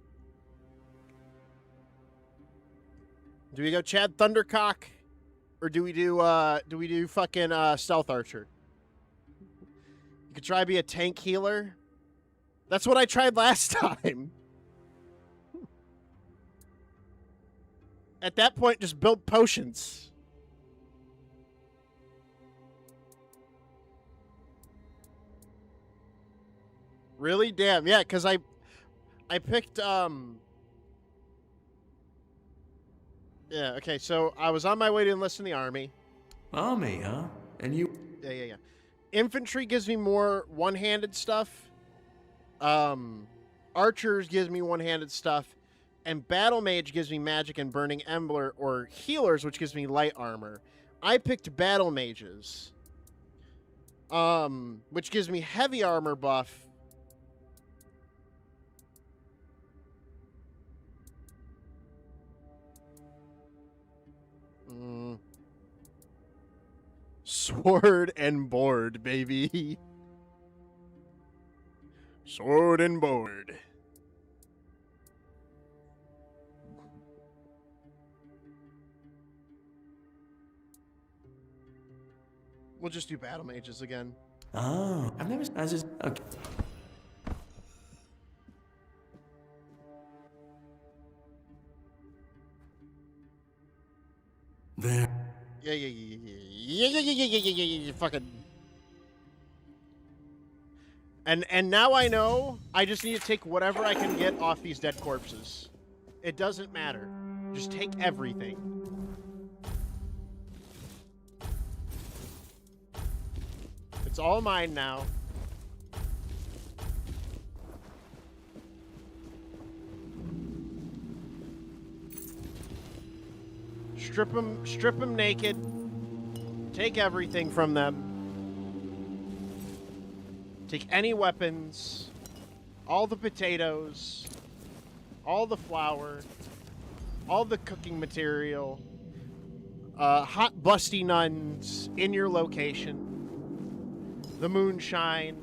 Do we go Chad Thundercock, or do we do fucking Stealth Archer? You could try be a tank healer. That's what I tried last time. At that point, just build potions. Really? Damn. Yeah, because I picked, yeah, okay, so I was on my way to enlist in the army. Army, huh? And you... Yeah. Infantry gives me more one-handed stuff. Archers gives me one-handed stuff. And Battle Mage gives me magic and Burning Ember, or healers, which gives me light armor. I picked Battle Mages, which gives me heavy armor buff. Sword and board, baby. Sword and board. We'll just do Battle Mages again. Oh, I've never... I just... Okay. There. Yeah, fucking. And now I know I just need to take whatever I can get off these dead corpses. It doesn't matter. Just take everything. It's all mine now. Strip them naked. Take everything from them. Take any weapons, all the potatoes, all the flour, all the cooking material, hot busty nuns in your location, the moonshine,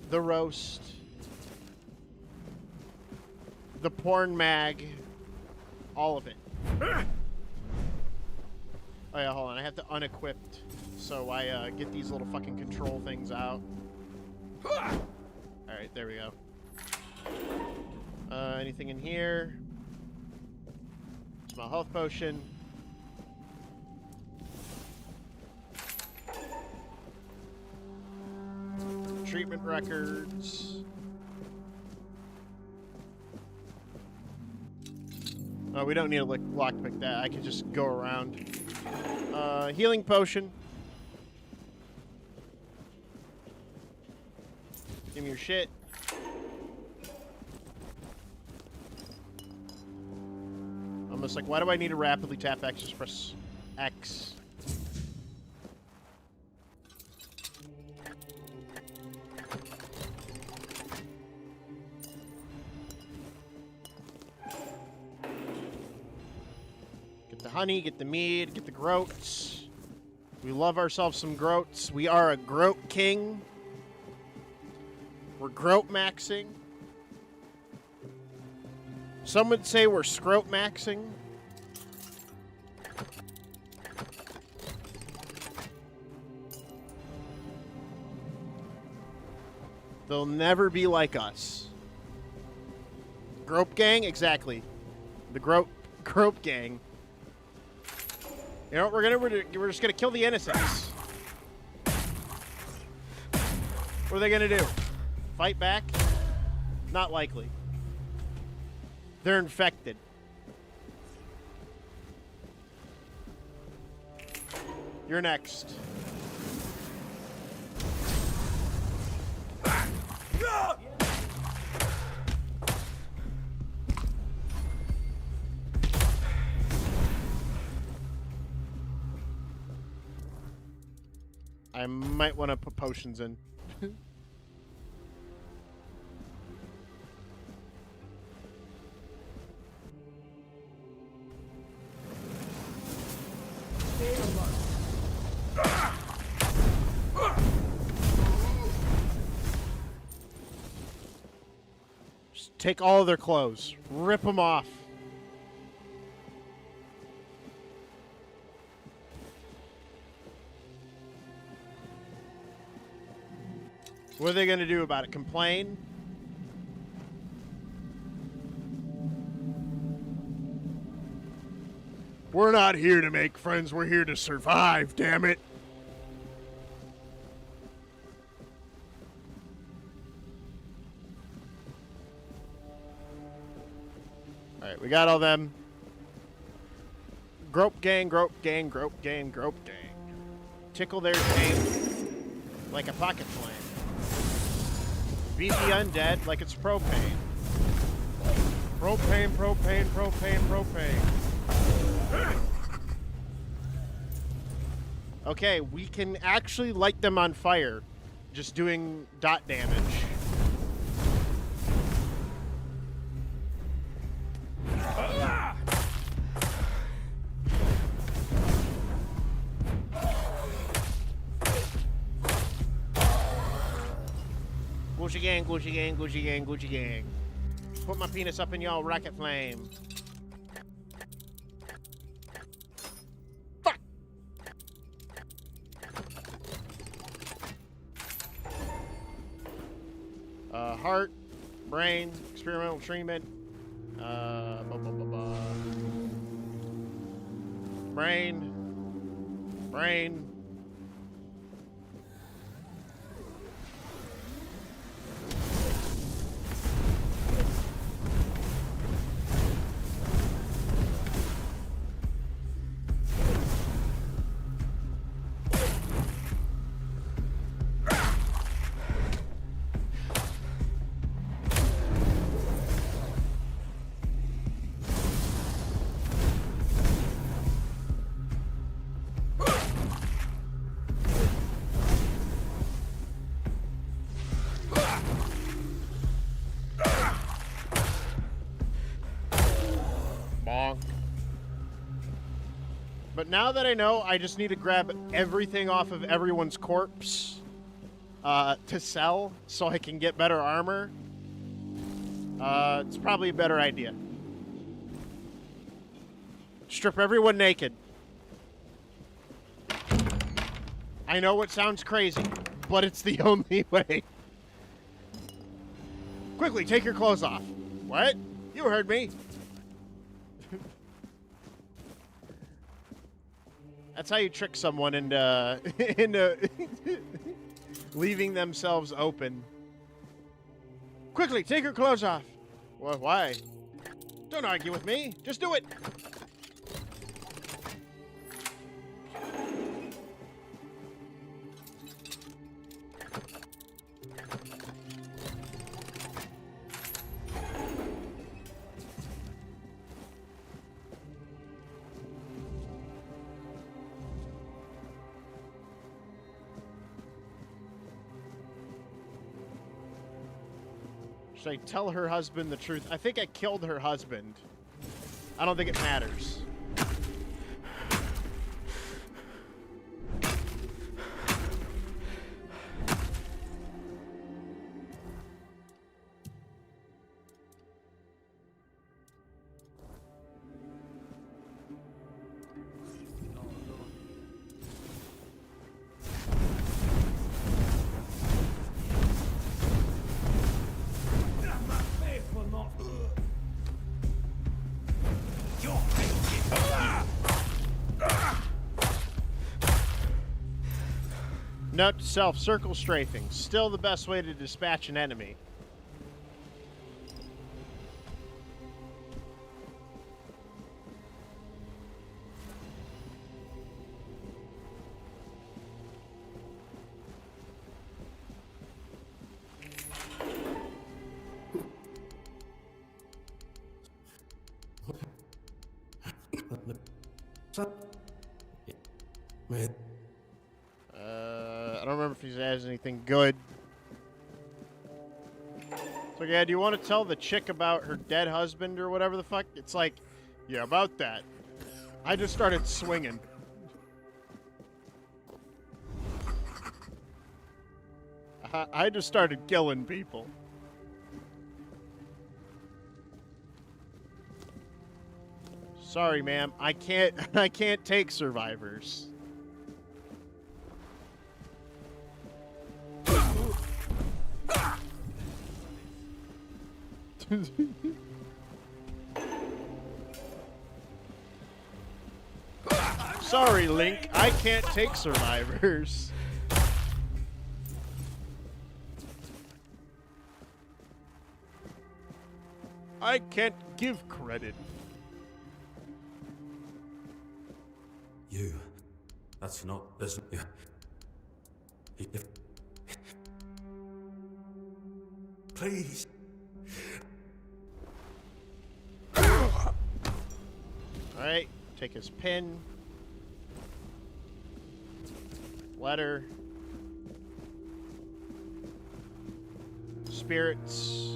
the roast, the porn mag, All of it. Oh yeah, hold on. I have to unequip so I get these little fucking control things out. Alright, there we go. Anything in here? Small health potion. Treatment records. Oh, we don't need to lockpick that. I can just go around. Healing potion. Give me your shit. I'm just like, why do I need to rapidly tap X? Just press X. Get the honey, get the mead, get the groats. We love ourselves some groats. We are a groat king. We're groat maxing. Some would say we're scrote maxing. They'll never be like us. Grope gang? Exactly. The grope gang. You know what we're just gonna kill the innocents. What are they gonna do? Fight back? Not likely. They're infected. You're next. I might want to put potions in. Just take all of their clothes. Rip them off. What are they going to do about it? Complain? We're not here to make friends. We're here to survive, damn it. All right, we got all them. Grope gang, grope gang, grope gang, grope gang. Tickle their pain like a pocket flame. Beat the undead like it's propane. Propane, propane, propane, propane. Okay, we can actually light them on fire, just doing dot damage. Gucci gang, Gucci gang, Gucci gang, Gucci gang. Put my penis up in y'all rocket flame. Fuck! Heart, brain, experimental treatment. Brain. Bonk. But now that I know, I just need to grab everything off of everyone's corpse to sell so I can get better armor. It's probably a better idea. Strip everyone naked. I know it sounds crazy, but it's the only way. Quickly, take your clothes off. What? You heard me. That's how you trick someone into, into leaving themselves open. Quickly, take your clothes off. Well, why? Don't argue with me. Just do it. Should I tell her husband the truth? I think I killed her husband. I don't think it matters. Note to self, circle strafing. Still the best way to dispatch an enemy. I don't remember if he has anything good. So yeah, do you want to tell the chick about her dead husband or whatever the fuck? It's like, yeah, about that. I just started swinging. I just started killing people. Sorry, ma'am. I can't take survivors. Sorry, Link. I can't take survivors. I can't give credit. You. That's not. There's. Please. Alright, take his pin. Letter. Spirits.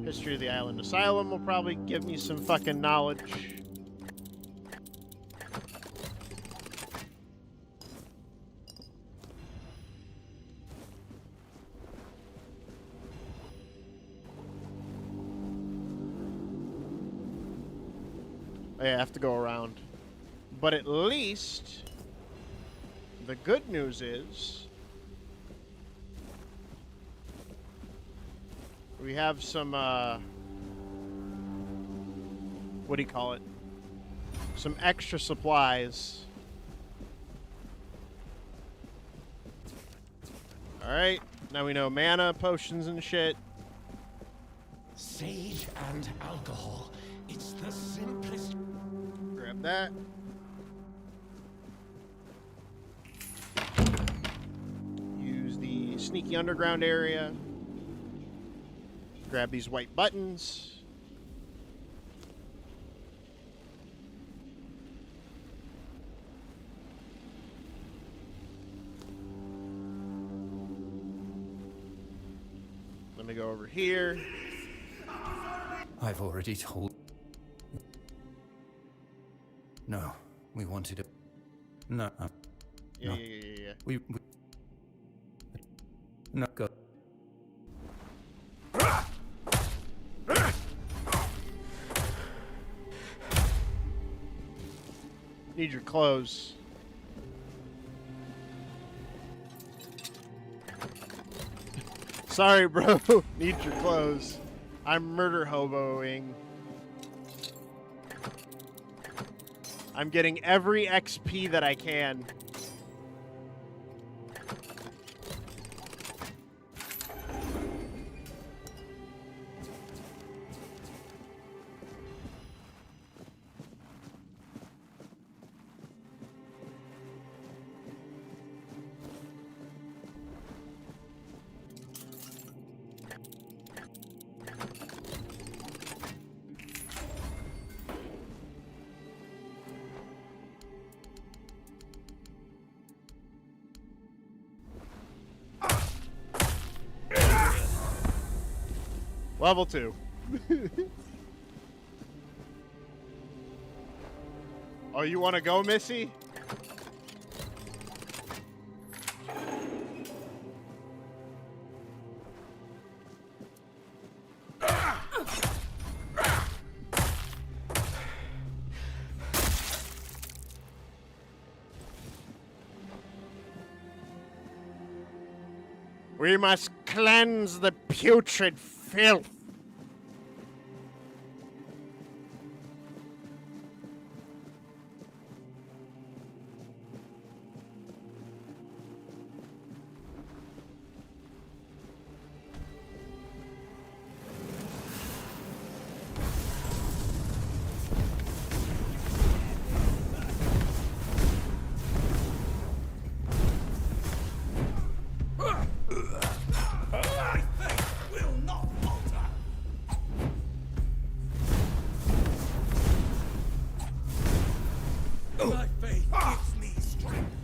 History of the Island Asylum will probably give me some fucking knowledge. Oh, yeah, I have to go around. But at least the good news is we have some what do you call it? Some extra supplies. Alright, now we know mana, potions and shit. Sage and alcohol. It's the simplest. Grab that. Use the sneaky underground area. Grab these white buttons. Let me go over here. I've already told. No, we wanted it. No. Yeah, No. yeah. We. No, go. Need your clothes. Sorry, bro. Need your clothes. I'm murder hoboing. I'm getting every XP that I can. Level 2. Oh, you want to go, Missy? We must cleanse the putrid filth. My faith gives me strength.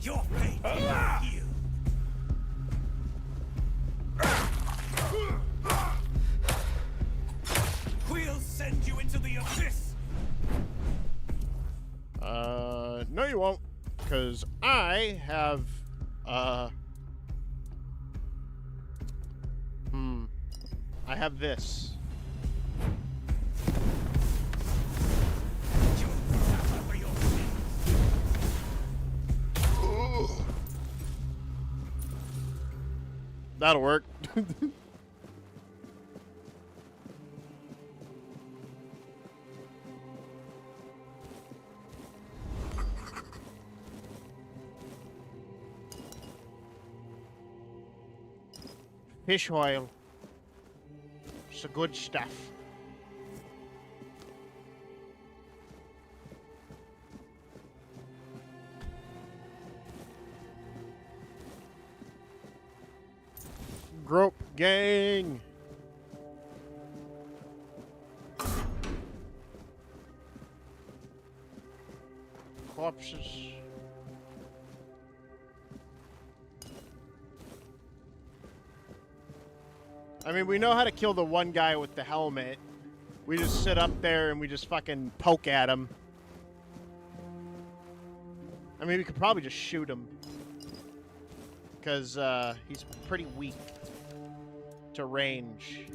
Your fate is healed. We'll send you into the abyss. No you won't, because I have, I have this. You'll suffer for your sins. That'll work. Fish oil. It's the good stuff. Grope gang. Corpses. I mean, we know how to kill the one guy with the helmet. We just sit up there and we just fucking poke at him. I mean, we could probably just shoot him. Because he's pretty weak to range.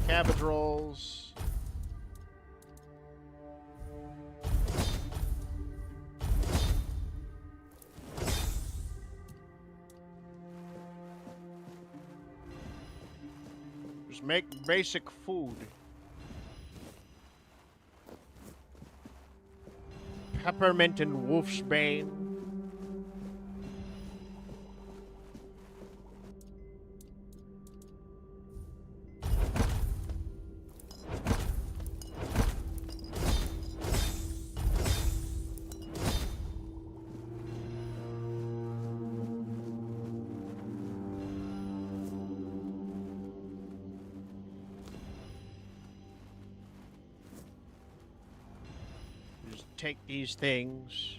Cabbage rolls. Just make basic food. Peppermint and wolfsbane. Just take these things.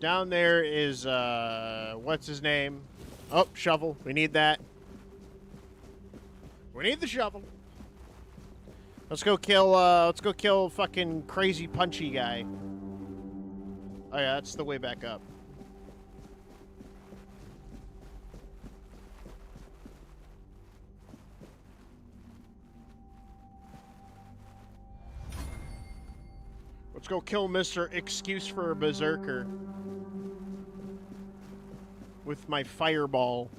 Down there is, what's his name? Oh, shovel. We need that. We need the shovel. Let's go kill fucking crazy punchy guy. Oh yeah, that's the way back up. Let's go kill Mr. Excuse for a Berserker. With my fireball.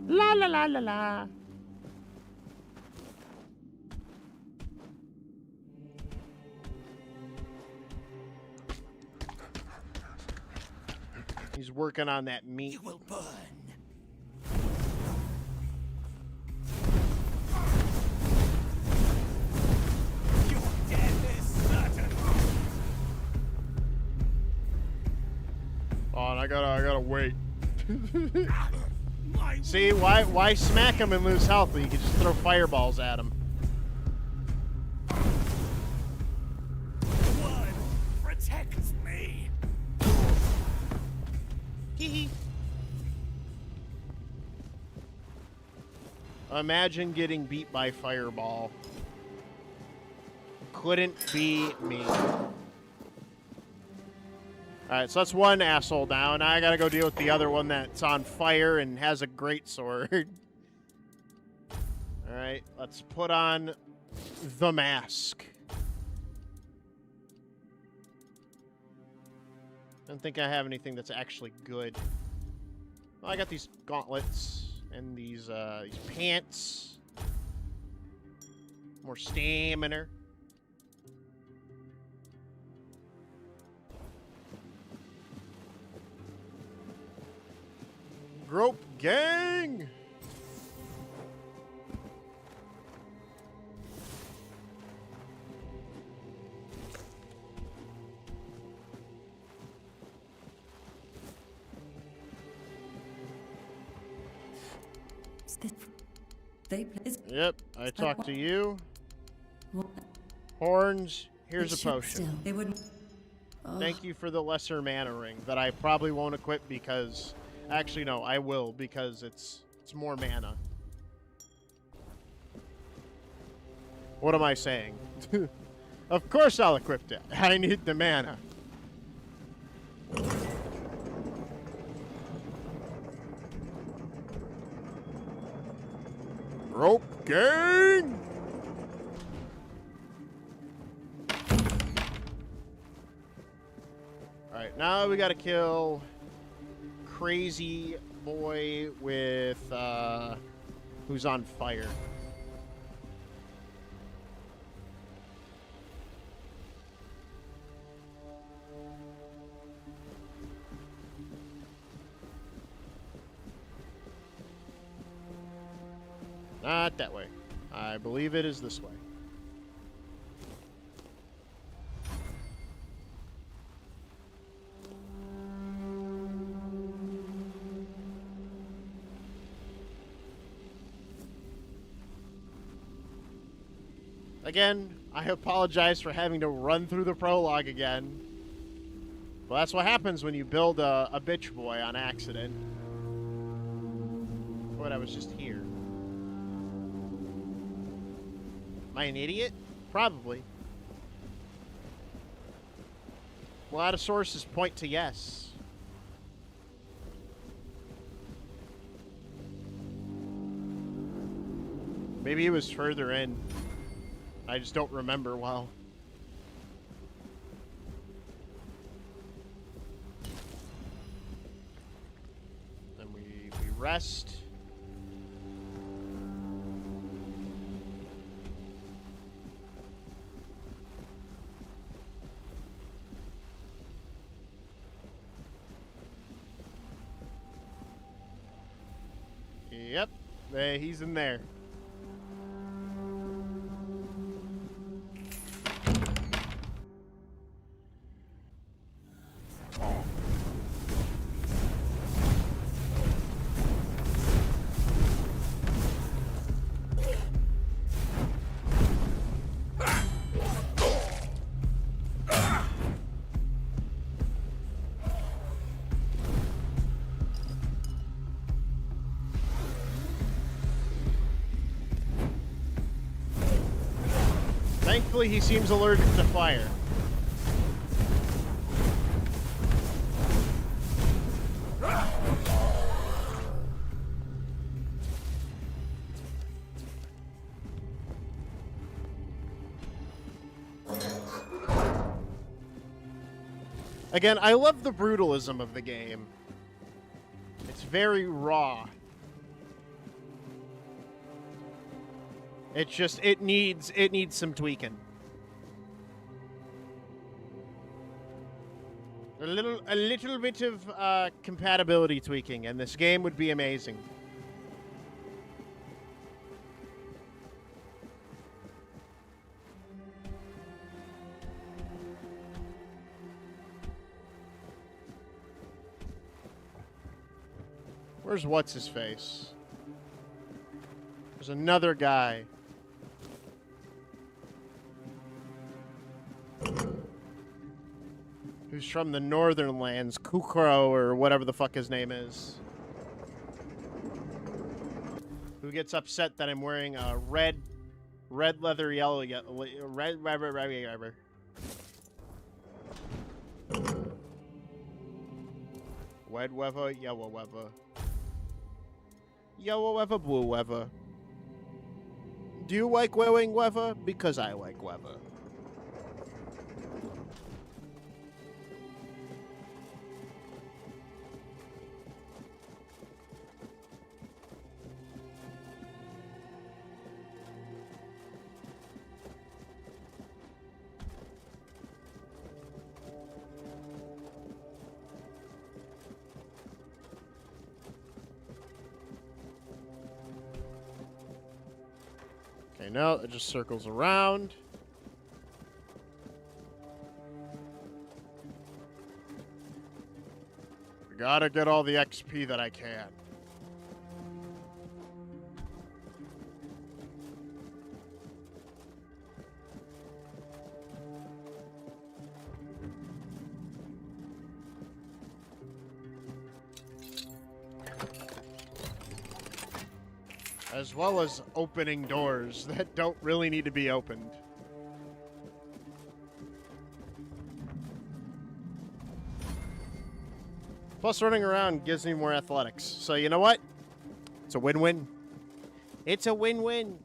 La la la la la. He's working on that meat. You will burn. Your death is certain. Oh, and I gotta wait. See, why smack him and lose health when you can just throw fireballs at him? Blood protects me. Hee. Imagine getting beat by fireball. Couldn't be me. Alright, so that's one asshole down. Now I gotta go deal with the other one that's on fire and has a great sword. Alright, let's put on the mask. I don't think I have anything that's actually good. Well, I got these gauntlets and these pants. More stamina. Grope gang! Yep, I talked to you. Horns, here's a potion. They wouldn't. Thank you for the lesser mana ring that I probably won't equip because... Actually, no, I will because it's more mana. What am I saying? Of course I'll equip it. I need the mana. Rope gang! Alright, now we gotta kill crazy boy with who's on fire. Not that way. I believe it is this way. Again, I apologize for having to run through the prologue again. Well, that's what happens when you build a bitch boy on accident. What, I was just here. Am I an idiot? Probably. A lot of sources point to yes. Maybe it was further in. I just don't remember well. Then we rest. Yep, he's in there. Thankfully, he seems allergic to fire. Again, I love the brutalism of the game. It's very raw. It's just it needs some tweaking. A little bit of compatibility tweaking, and this game would be amazing. Where's what's-his-face? There's another guy. Who's from the northern lands, Kukro, or whatever the fuck his name is. Who gets upset that I'm wearing a red leather, yellow, red. Red weather, yellow weather. Yellow weather, blue weather. Do you like wearing weather? Because I like weather. Okay, no, it just circles around. Gotta get all the XP that I can. As well as opening doors that don't really need to be opened. Plus, running around gives me more athletics. So, you know what? It's a win-win. It's a win-win.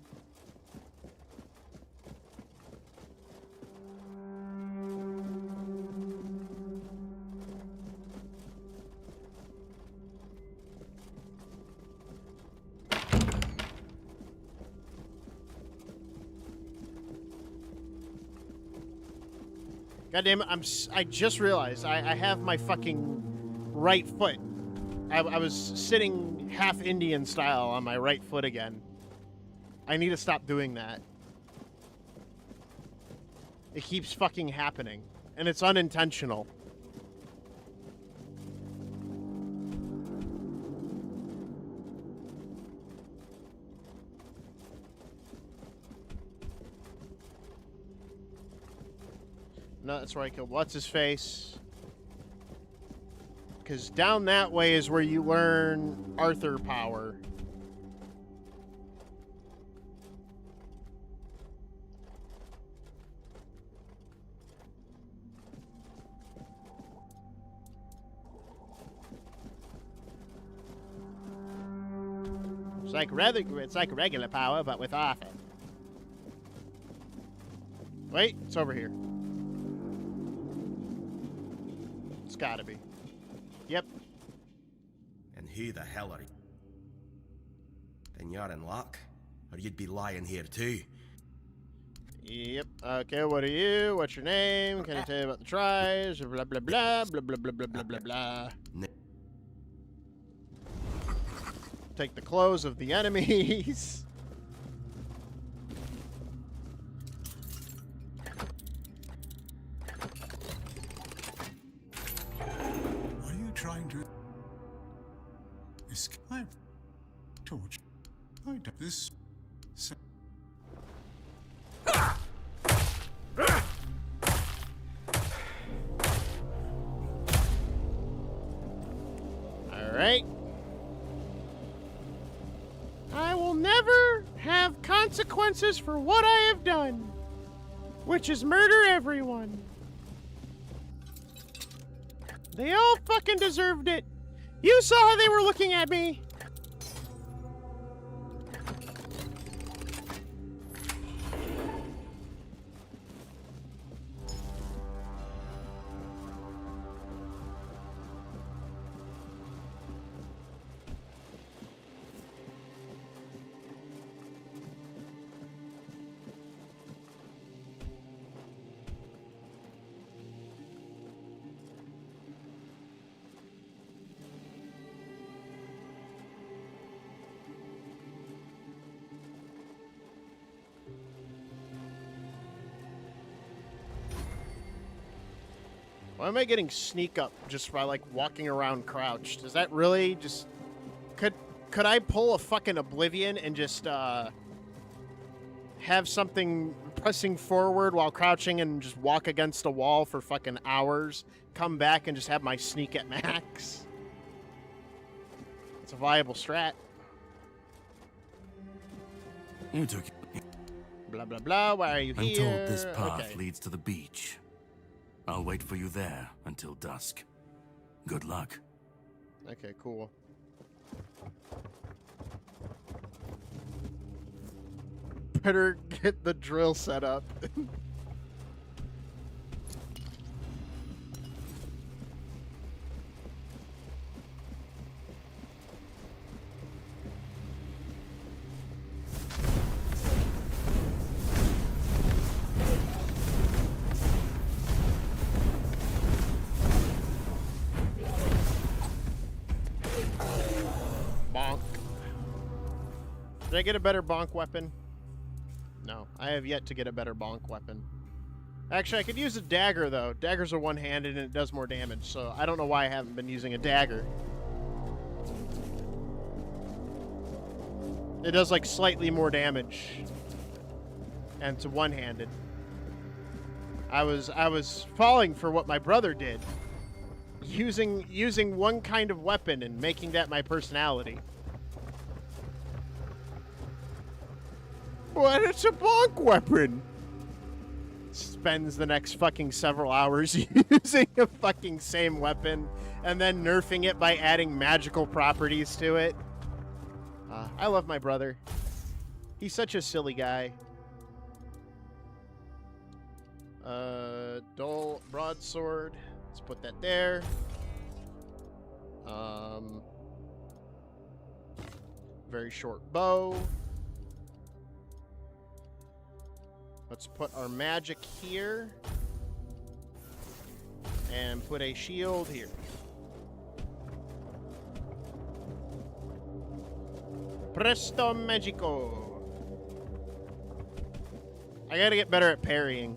God damn it, I just realized I have my fucking right foot. I was sitting half Indian style on my right foot again. I need to stop doing that. It keeps fucking happening. And it's unintentional. No, that's where I killed what's-his-face. Because down that way is where you learn Arthur power. It's like regular power, but with Arthur. Wait, it's over here. It's gotta be. Yep. And who the hell are you? Then you're in luck, or you'd be lying here too. Yep. Okay, what are you? What's your name? Can I tell you about the tribes? Blah, blah, blah, blah, blah, blah, blah, blah, blah, blah. Take the clothes of the enemies. Are you trying to escape? I've told you. I did this. All right. I will never have consequences for what I have done. which is murder everyone. They all fucking deserved it. You saw how they were looking at me. Why am I getting sneak up just by like walking around crouched? Is that really just could I pull a fucking Oblivion and just have something pressing forward while crouching and just walk against a wall for fucking hours, come back and just have my sneak at max? It's a viable strat. You took. Blah blah blah. Why are you I'm here? told this path Okay. leads to the beach. I'll wait for you there until dusk. Good luck. Okay, cool. Better get the drill set up. Bonk. Did I get a better bonk weapon? No, I have yet to get a better bonk weapon. Actually, I could use a dagger, though. Daggers are one-handed and it does more damage, so I don't know why I haven't been using a dagger. It does, like, slightly more damage. And it's one-handed. I was falling for what my brother did. Using one kind of weapon and making that my personality. What? It's a bonk weapon. Spends the next fucking several hours using a fucking same weapon and then nerfing it by adding magical properties to it. I love my brother. He's such a silly guy. Dull broadsword. Let's put that there. Very short bow. Let's put our magic here. And put a shield here. Presto Magico. I gotta get better at parrying.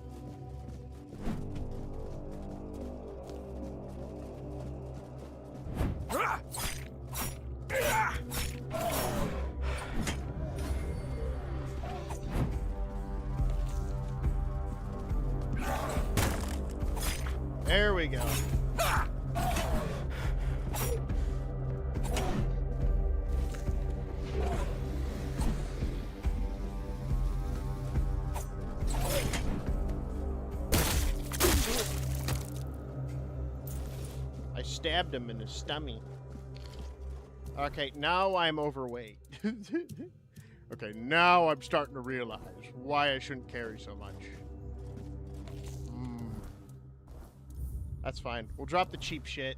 There we go. I stabbed him in his stomach. Okay, now I'm overweight. Okay, now I'm starting to realize why I shouldn't carry so much. That's fine. We'll drop the cheap shit.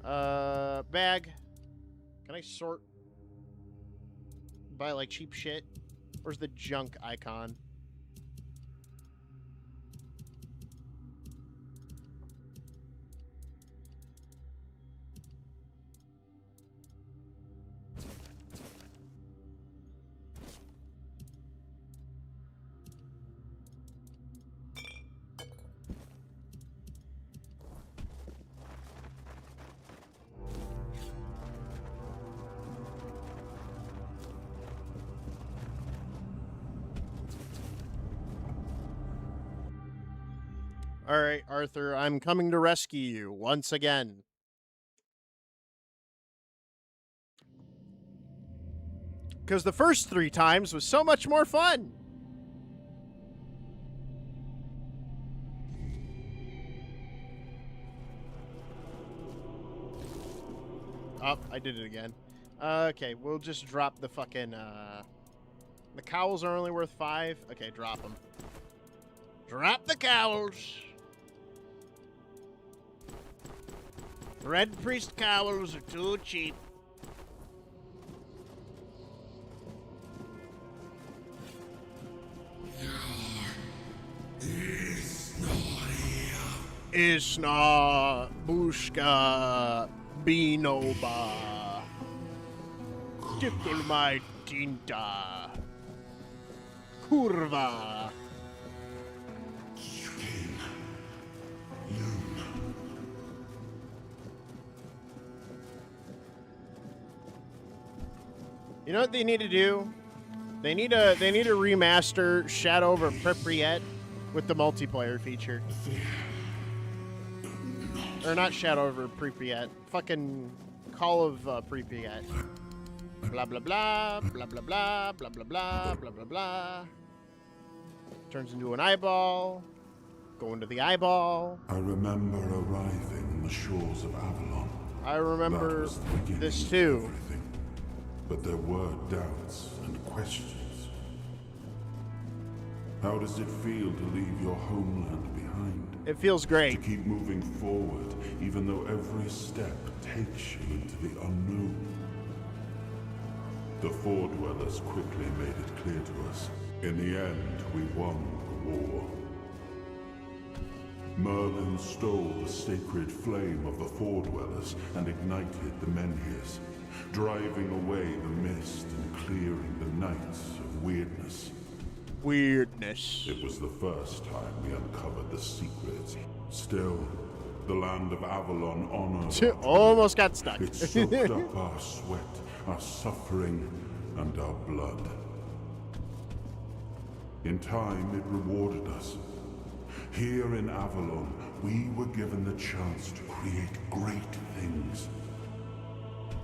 Bag. Can I sort by, like, cheap shit? Where's the junk icon? All right, Arthur, I'm coming to rescue you once again. Because the first 3 times was so much more fun. Oh, I did it again. Okay, we'll just drop the fucking, the cowls are only worth 5. Okay, drop them. Drop the cowls. Red Priest cowls are too cheap. Isna Bushka Binoba Tickle my tinta Curva. You know what they need to do? They need to remaster Shadow over Pripyat with the multiplayer feature. Or not Shadow over Pripyat. Fucking Call of Pripyat. Blah blah blah blah blah blah blah blah blah blah blah blah. Turns into an eyeball. Go into the eyeball. I remember arriving on the shores of Avalon. I remember this too. But there were doubts and questions. How does it feel to leave your homeland behind? It feels great. To keep moving forward, even though every step takes you into the unknown. The Four Dwellers quickly made it clear to us. In the end, we won the war. Merlin stole the sacred flame of the Four Dwellers and ignited the Menhirs, driving away the mist and clearing the nights of weirdness. It was the first time we uncovered the secrets. Still, the land of Avalon honored. Almost got stuck. It soaked up our sweat, our suffering, and our blood. In time, it rewarded us. Here in Avalon, we were given the chance to create great things.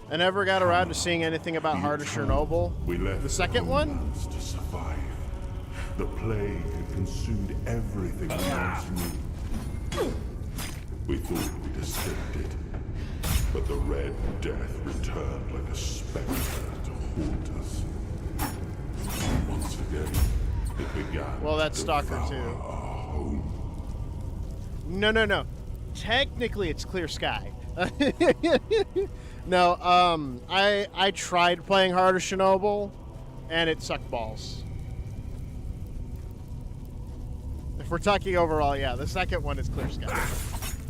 I never got around to seeing anything about Heart of Chernobyl. We left The second one? To survive. The plague had consumed everything we once knew. We thought we'd escaped it, but the Red Death returned like a spectre to haunt us. Once again, it began. Well, that's Stalker too. Our home. No. Technically, it's Clear Sky. No, I tried playing Heart of Chernobyl, and it sucked balls. If we're talking overall, yeah, the second one is Clear Sky.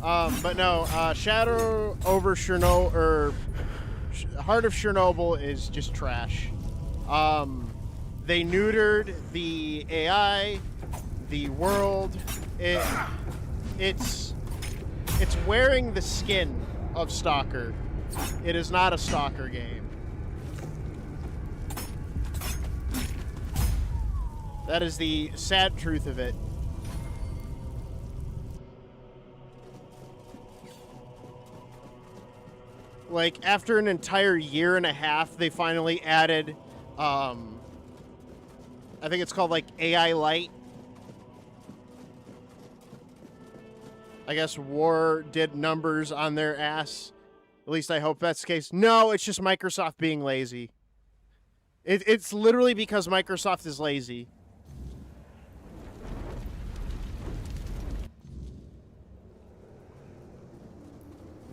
But no, Shadow over Chernobyl, or Heart of Chernobyl is just trash. They neutered the AI, the world. It's wearing the skin of Stalker. It is not a Stalker game. That is the sad truth of it. Like, after an entire year and a half, they finally added, I think it's called, like, AI Lite. I guess War did numbers on their ass. At least I hope that's the case. No, it's just Microsoft being lazy. It's literally because Microsoft is lazy.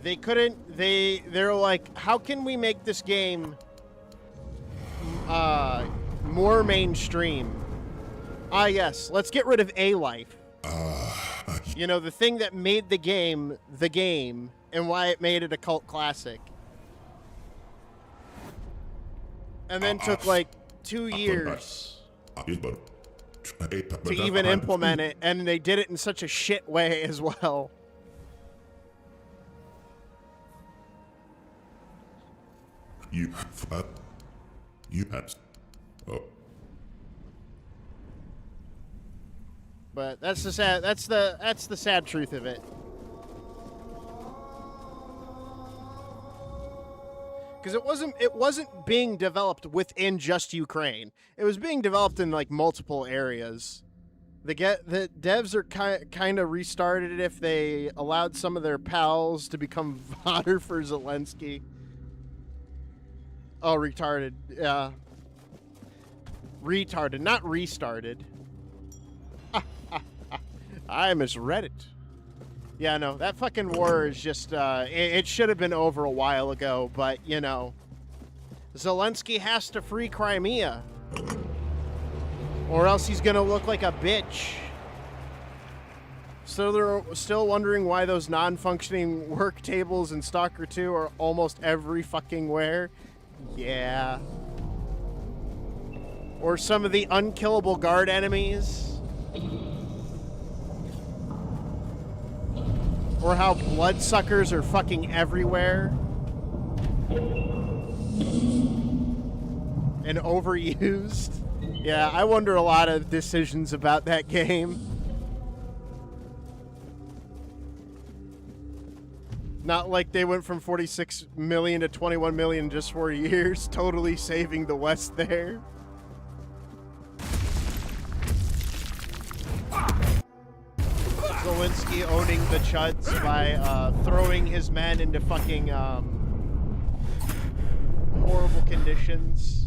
They couldn't, they're like, how can we make this game more mainstream? Yes, let's get rid of A-Life. You know, the thing that made the game, and why it made it a cult classic. And then took like 2 years to even implement it, and they did it in such a shit way as well. You had. Oh. But that's the sad. That's the sad truth of it. Because it wasn't being developed within just Ukraine. It was being developed in like multiple areas. The devs are kind of restarted it if they allowed some of their pals to become fodder for Zelensky. Oh, retarded. Yeah. Retarded, not restarted. I misread it. Yeah, no, that fucking war is just, it should have been over a while ago, but, you know, Zelensky has to free Crimea. Or else he's gonna look like a bitch. So they're still wondering why those non-functioning work tables in Stalker 2 are almost every fucking where. Yeah. Or some of the unkillable guard enemies. Or how bloodsuckers are fucking everywhere. And overused. Yeah, I wonder a lot of decisions about that game. Not like they went from 46 million to 21 million in just 4 years, totally saving the West there. Zelensky owning the Chuds by throwing his men into fucking horrible conditions.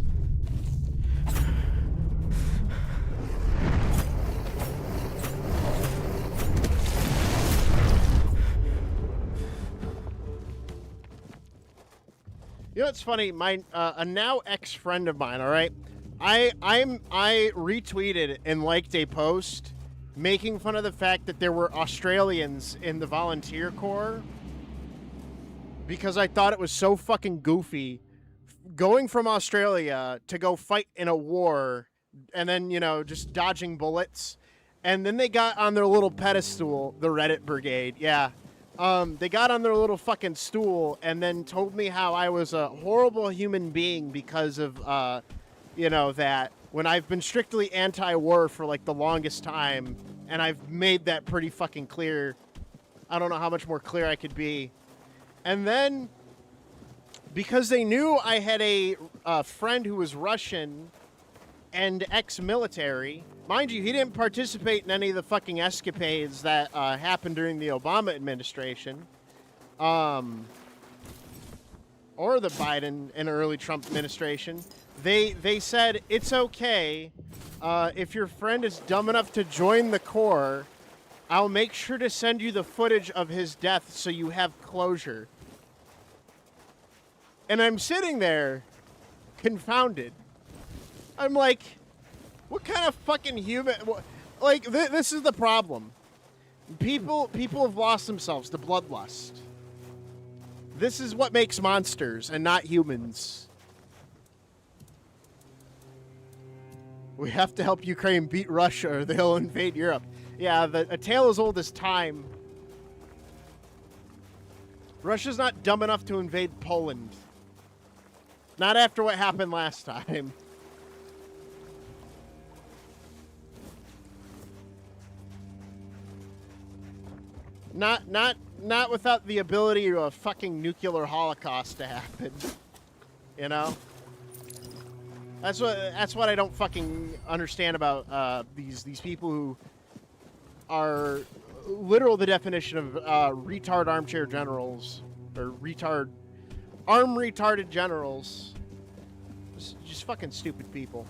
You know what's funny? My a now ex-friend of mine, all right? I retweeted and liked a post making fun of the fact that there were Australians in the volunteer corps because I thought it was so fucking goofy going from Australia to go fight in a war and then, you know, just dodging bullets. And then they got on their little pedestal, the Reddit brigade. Yeah. They got on their little fucking stool and then told me how I was a horrible human being because of, you know, that when I've been strictly anti-war for like the longest time, and I've made that pretty fucking clear. I don't know how much more clear I could be. And then, because they knew I had a friend who was Russian and ex-military, mind you, he didn't participate in any of the fucking escapades that happened during the Obama administration, or the Biden and early Trump administration. They said, it's okay if your friend is dumb enough to join the Corps, I'll make sure to send you the footage of his death so you have closure. And I'm sitting there, confounded. I'm like, what kind of fucking human... Like, this is the problem. People have lost themselves to bloodlust. This is what makes monsters and not humans. We have to help Ukraine beat Russia or they'll invade Europe. Yeah, a tale as old as time. Russia's not dumb enough to invade Poland. Not after what happened last time. Not without the ability of a fucking nuclear holocaust to happen. You know? That's what I don't fucking understand about these people who are literal the definition of retard armchair generals or retarded generals. Just fucking stupid people.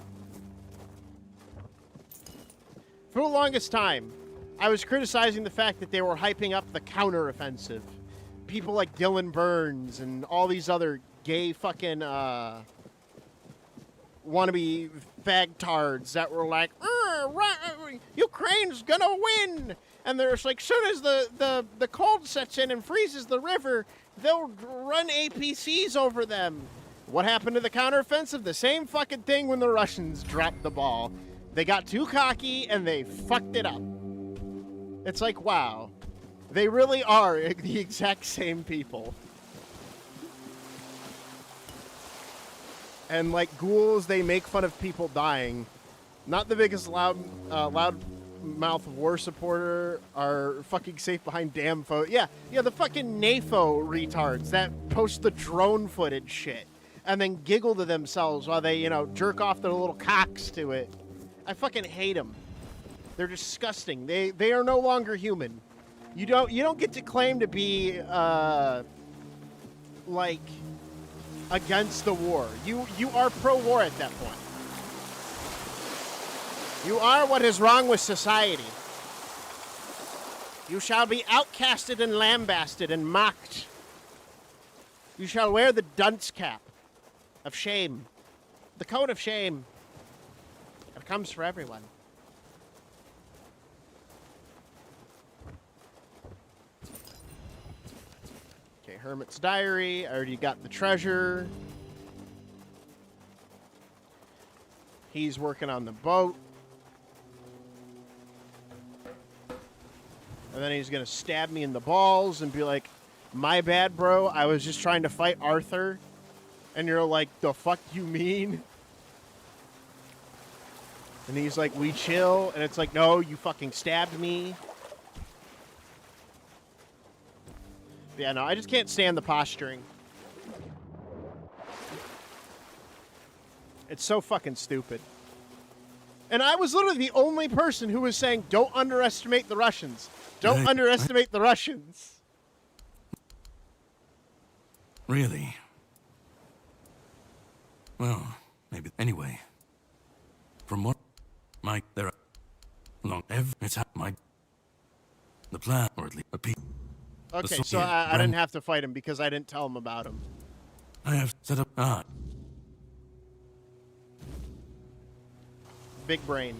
For the longest time, I was criticizing the fact that they were hyping up the counteroffensive. People like Dylan Burns and all these other gay fucking wannabe fagtards that were like, Ukraine's gonna win! And there's like, soon as the cold sets in and freezes the river, they'll run APCs over them. What happened to the counteroffensive? The same fucking thing when the Russians dropped the ball. They got too cocky and they fucked it up. It's like, wow. They really are the exact same people. And like ghouls, they make fun of people dying. Not the biggest loud mouth war supporter are fucking safe behind damn Yeah, the fucking NAFO retards that post the drone footage shit and then giggle to themselves while they, you know, jerk off their little cocks to it. I fucking hate them. They're disgusting. They are no longer human. You don't get to claim to be like against the war. You are pro-war at that point. You are what is wrong with society. You shall be outcasted and lambasted and mocked. You shall wear the dunce cap of shame. The coat of shame. It comes for everyone. Okay, Hermit's Diary. I already got the treasure. He's working on the boat. And then he's going to stab me in the balls and be like, my bad, bro. I was just trying to fight Arthur. And you're like, the fuck you mean? And he's like, we chill. And it's like, no, you fucking stabbed me. Yeah, no, I just can't stand the posturing. It's so fucking stupid. And I was literally the only person who was saying, don't underestimate the Russians. Don't underestimate the Russians. Really? Well, maybe. Anyway. From what Mike, there are long it's my the plan, or at least a piece. Okay, so I didn't have to fight him because I didn't tell him about him. I have set up Big brain.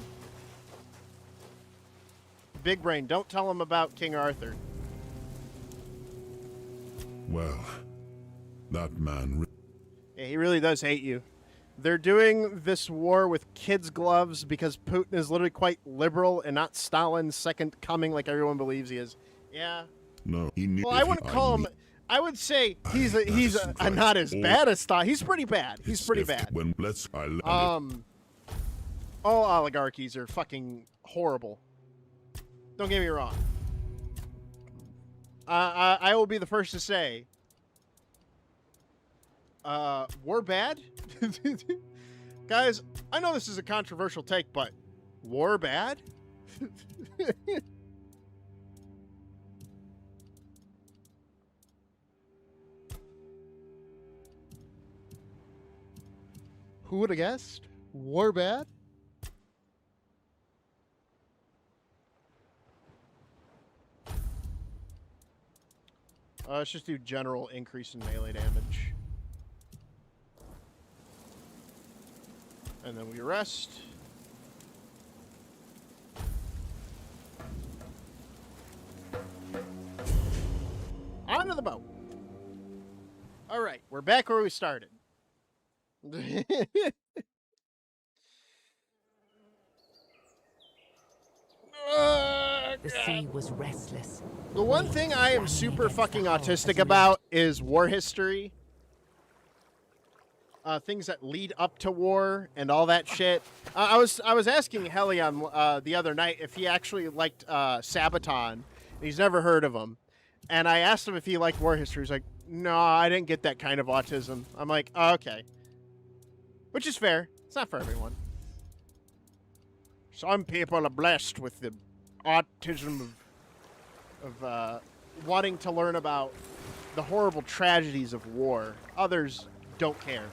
Big brain. Don't tell him about King Arthur. Well, that man... Yeah, he really does hate you. They're doing this war with kids' gloves because Putin is literally quite liberal and not Stalin's second coming like everyone believes he is. Yeah. No, he needs... Well, I wouldn't call him... I would say he's not as bad as Stalin. He's pretty bad. He's pretty bad. All oligarchies are fucking horrible. Don't get me wrong. I will be the first to say, war bad? Guys, I know this is a controversial take, but war bad? Who would have guessed? War bad? Let's just do general increase in melee damage. And then we rest. Onto the boat. All right, we're back where we started. The sea was restless. The one thing I am super fucking autistic about is war history. Things that lead up to war and all that shit. I was asking Helion the other night if he actually liked Sabaton. He's never heard of him. And I asked him if he liked war history. He's like, no, I didn't get that kind of autism. I'm like, oh, okay. Which is fair. It's not for everyone. Some people are blessed with the autism of wanting to learn about the horrible tragedies of war. Others don't care.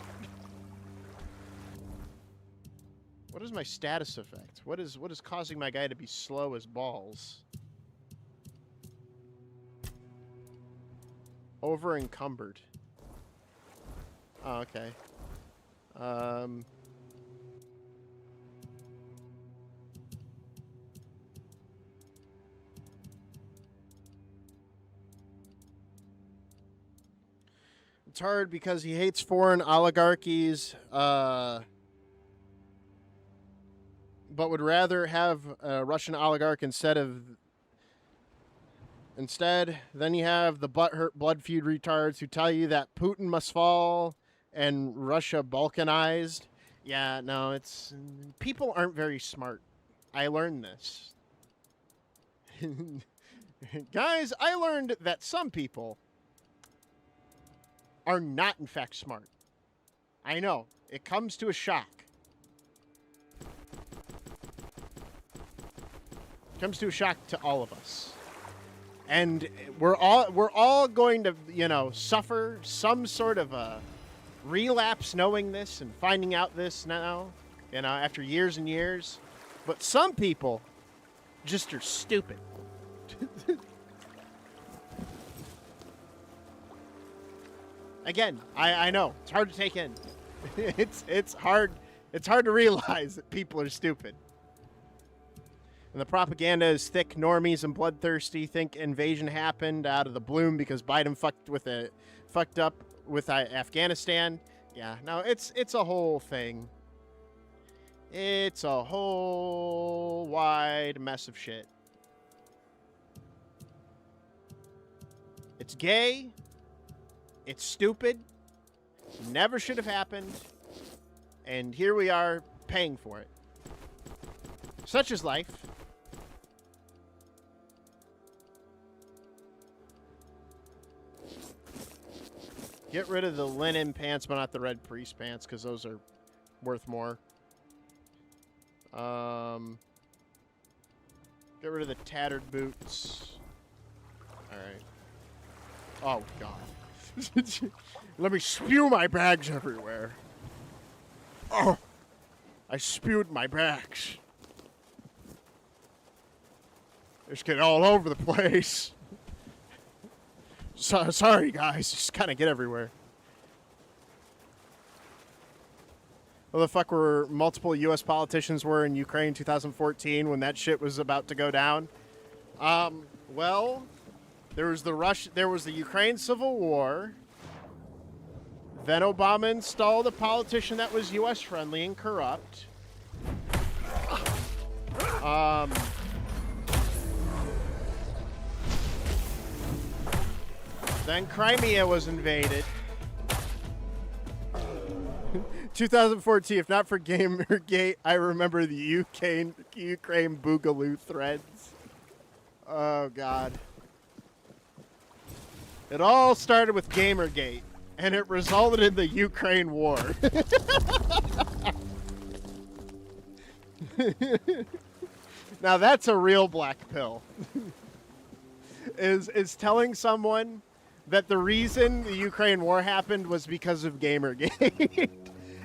What is my status effect? What is causing my guy to be slow as balls? Over encumbered. Oh, okay. It's hard because he hates foreign oligarchies, but would rather have a Russian oligarch instead. Then you have the butthurt blood feud retards who tell you that Putin must fall and Russia balkanized. Yeah, no, it's... People aren't very smart. I learned this. Guys, I learned that some people are not, in fact, smart. I know. It comes to a shock. It comes to a shock to all of us. And we're all going to, suffer some sort of a relapse knowing this and finding out this now, you know, after years and years. But some people just are stupid. Again, I know it's hard to take in. it's hard to realize that people are stupid. And the propaganda is thick. Normies and bloodthirsty think invasion happened out of the bloom because Biden fucked up with Afghanistan. Yeah, no, it's a whole thing. It's a whole wide mess of shit. It's gay. It's stupid. Never should have happened. And here we are paying for it. Such is life. Get rid of the linen pants, but not the red priest pants, because those are worth more. Get rid of the tattered boots. Alright. Oh, God. Let me spew my bags everywhere. Oh! I spewed my bags. Just get all over the place. Sorry, guys. Just kind of get everywhere. Well, the fuck were multiple U.S. politicians were in Ukraine 2014 when that shit was about to go down? Well, there was the Ukraine Civil War. Then Obama installed a politician that was U.S. friendly and corrupt. Then Crimea was invaded. 2014, if not for Gamergate, I remember the Ukraine Boogaloo threads. Oh, God. It all started with Gamergate, and it resulted in the Ukraine war. Now that's a real black pill. is telling someone that the reason the Ukraine war happened was because of Gamergate.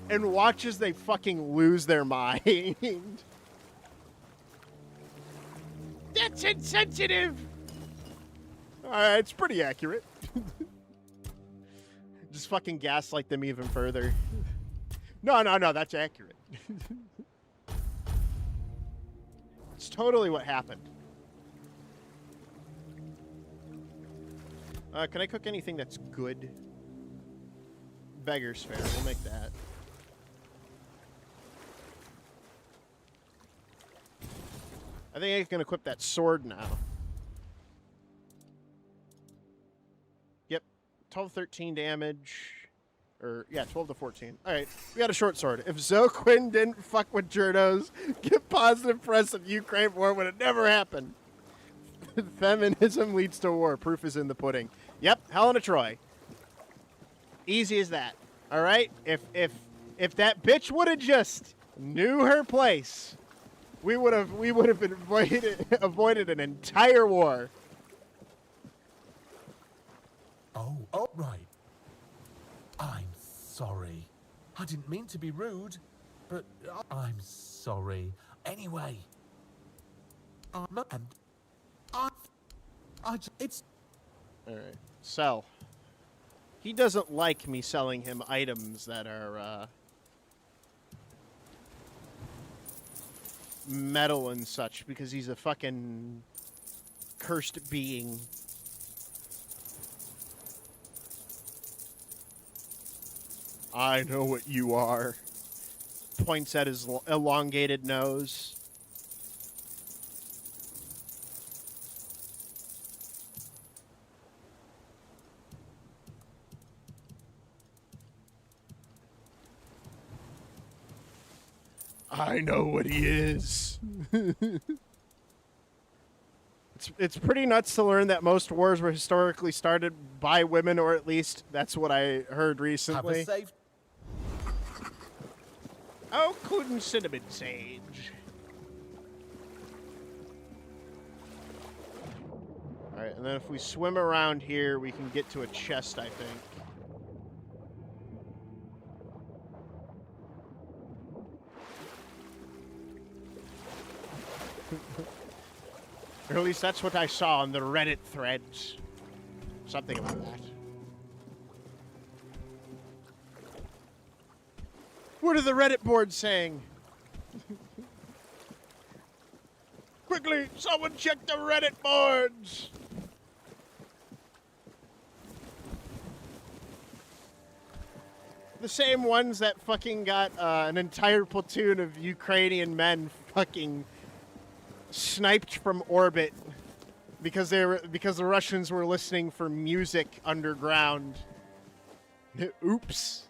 And watch as they fucking lose their mind. That's insensitive. It's pretty accurate. Just fucking gaslight them even further. No, that's accurate. It's totally what happened. Can I cook anything that's good? Beggar's fare. We'll make that. I think I can equip that sword now. Yep. 12, 13 damage. Or, yeah, 12 to 14. Alright, we got a short sword. If Zoquin didn't fuck with Journos, get positive press of Ukraine war when it never happened. Feminism leads to war. Proof is in the pudding. Yep, Helena Troy. Easy as that. Alright? If that bitch would have just knew her place, we would have avoided an entire war. Oh, right. I'm sorry. I didn't mean to be rude, but I'm sorry. Anyway, it's... Alright, sell. He doesn't like me selling him items that are, metal and such, because he's a fucking cursed being. I know what you are. Points at his elongated nose. I know what he is. It's pretty nuts to learn that most wars were historically started by women, or at least that's what I heard recently. Have a safe... Oh, Cluden Cinnamon Sage. Alright, and then if we swim around here, we can get to a chest, I think. Or at least that's what I saw on the Reddit threads. Something about that. What are the Reddit boards saying? Quickly, someone check the Reddit boards! The same ones that fucking got an entire platoon of Ukrainian men fucking sniped from orbit because the Russians were listening for music underground. Oops.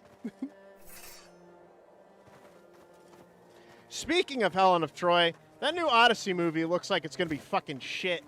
Speaking of Helen of Troy, that new Odyssey movie looks like it's gonna be fucking shit.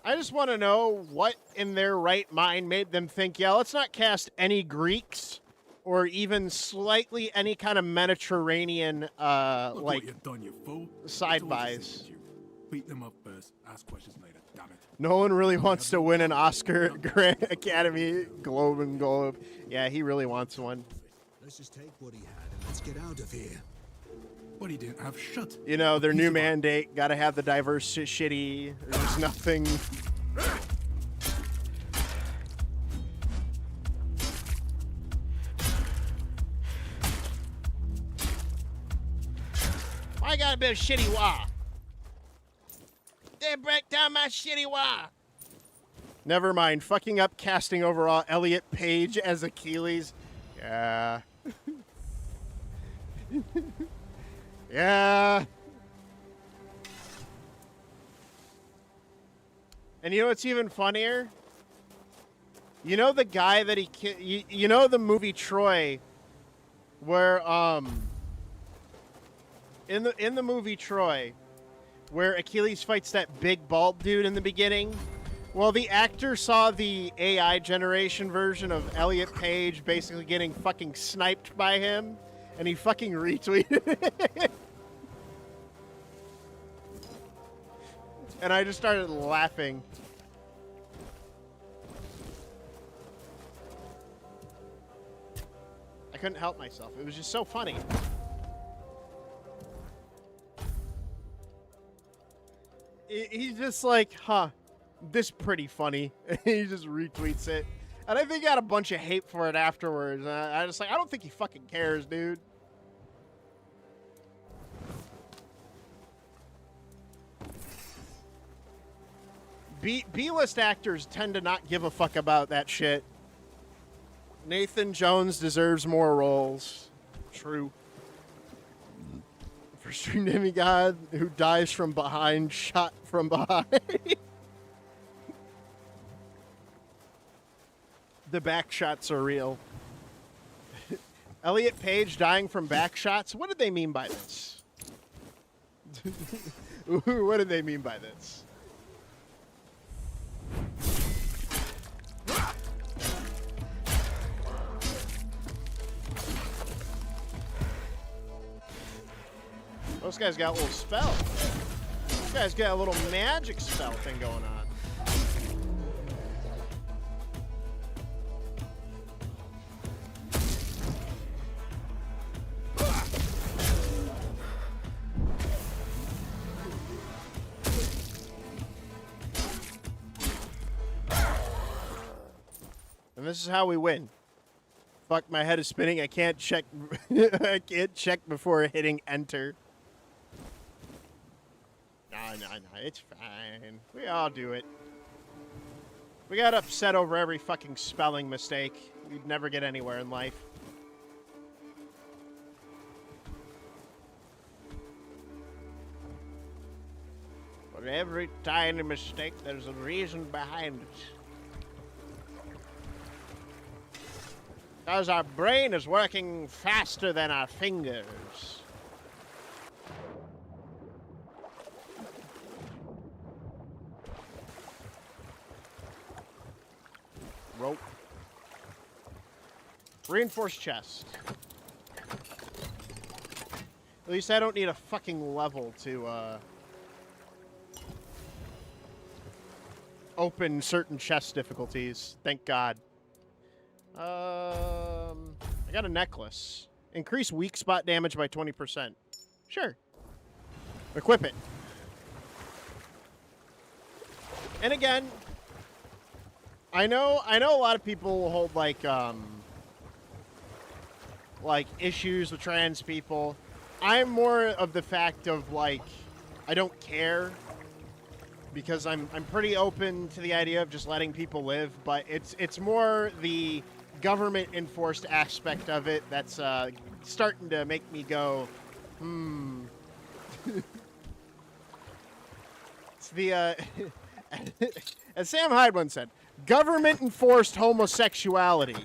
I just want to know what in their right mind made them think, yeah, let's not cast any Greeks or even slightly any kind of Mediterranean, like, you've done, you fool. side buys. Beat them up first, ask questions later, damn it. No one really wants to win an Oscar, Grand Academy, Globe. Yeah, he really wants one. Let's just take what he had and let's get out of here. What he didn't have shut. You know, their new mandate, gotta have the diverse shitty. There's nothing. I got a bit of shitty wah. They break down my shitty wah. Never mind. Fucking up casting overall Elliot Page as Achilles. Yeah. Yeah. And you know what's even funnier? You know the guy that you know the movie Troy, where in the movie Troy, where Achilles fights that big bald dude in the beginning. Well, the actor saw the AI generation version of Elliot Page basically getting fucking sniped by him, and he fucking retweeted it. And I just started laughing. I couldn't help myself. It was just so funny. He's just like, huh, this pretty funny. He just retweets it. And I think he got a bunch of hate for it afterwards. I just like, I don't think he fucking cares, dude. B-list actors tend to not give a fuck about that shit. Nathan Jones deserves more roles. True. For Stream Demigod, who dies from behind, shot from behind. The back shots are real. Elliot Page dying from back shots? What did they mean by this? What did they mean by this? Those guys got a little spell. Those guys got a little magic spell thing going on. And this is how we win. Fuck, my head is spinning. I can't check. I can't check before hitting enter. No, it's fine. We all do it. We got upset over every fucking spelling mistake. We'd never get anywhere in life. For every tiny mistake, there's a reason behind it. Because our brain is working faster than our fingers. Rope. Reinforced chest. At least I don't need a fucking level to, open certain chest difficulties. Thank God. I got a necklace. Increase weak spot damage by 20%. Sure. Equip it. And again, I know a lot of people hold like issues with trans people. I'm more of the fact of like I don't care because I'm pretty open to the idea of just letting people live, but it's more the government enforced aspect of it that's starting to make me go, It's the as Sam Hyde once said, government enforced homosexuality.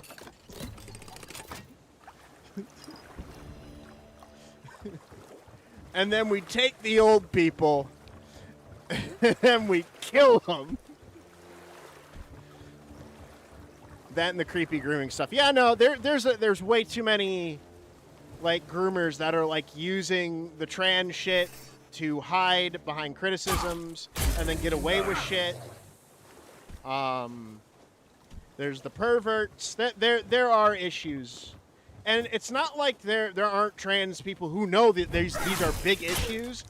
And then we take the old people and we kill them. That and the creepy grooming stuff. Yeah, no, there's way too many like groomers that are like using the trans shit to hide behind criticisms and then get away with shit. There's the perverts. There are issues. And it's not like there aren't trans people who know that these are big issues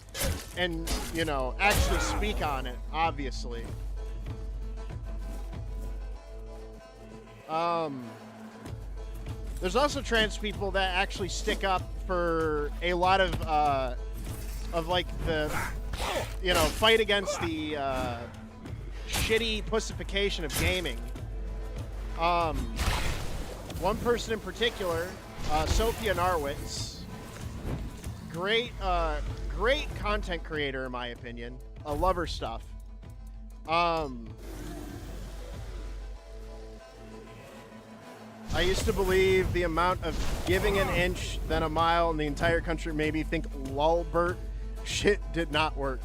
and, you know, actually speak on it, obviously. There's also trans people that actually stick up for a lot of like the, you know, fight against the shitty pussification of gaming. One person in particular, Sophia Narwitz, great content creator in my opinion. I love her stuff. I used to believe the amount of giving an inch then a mile in the entire country made me think Lulbert shit did not work.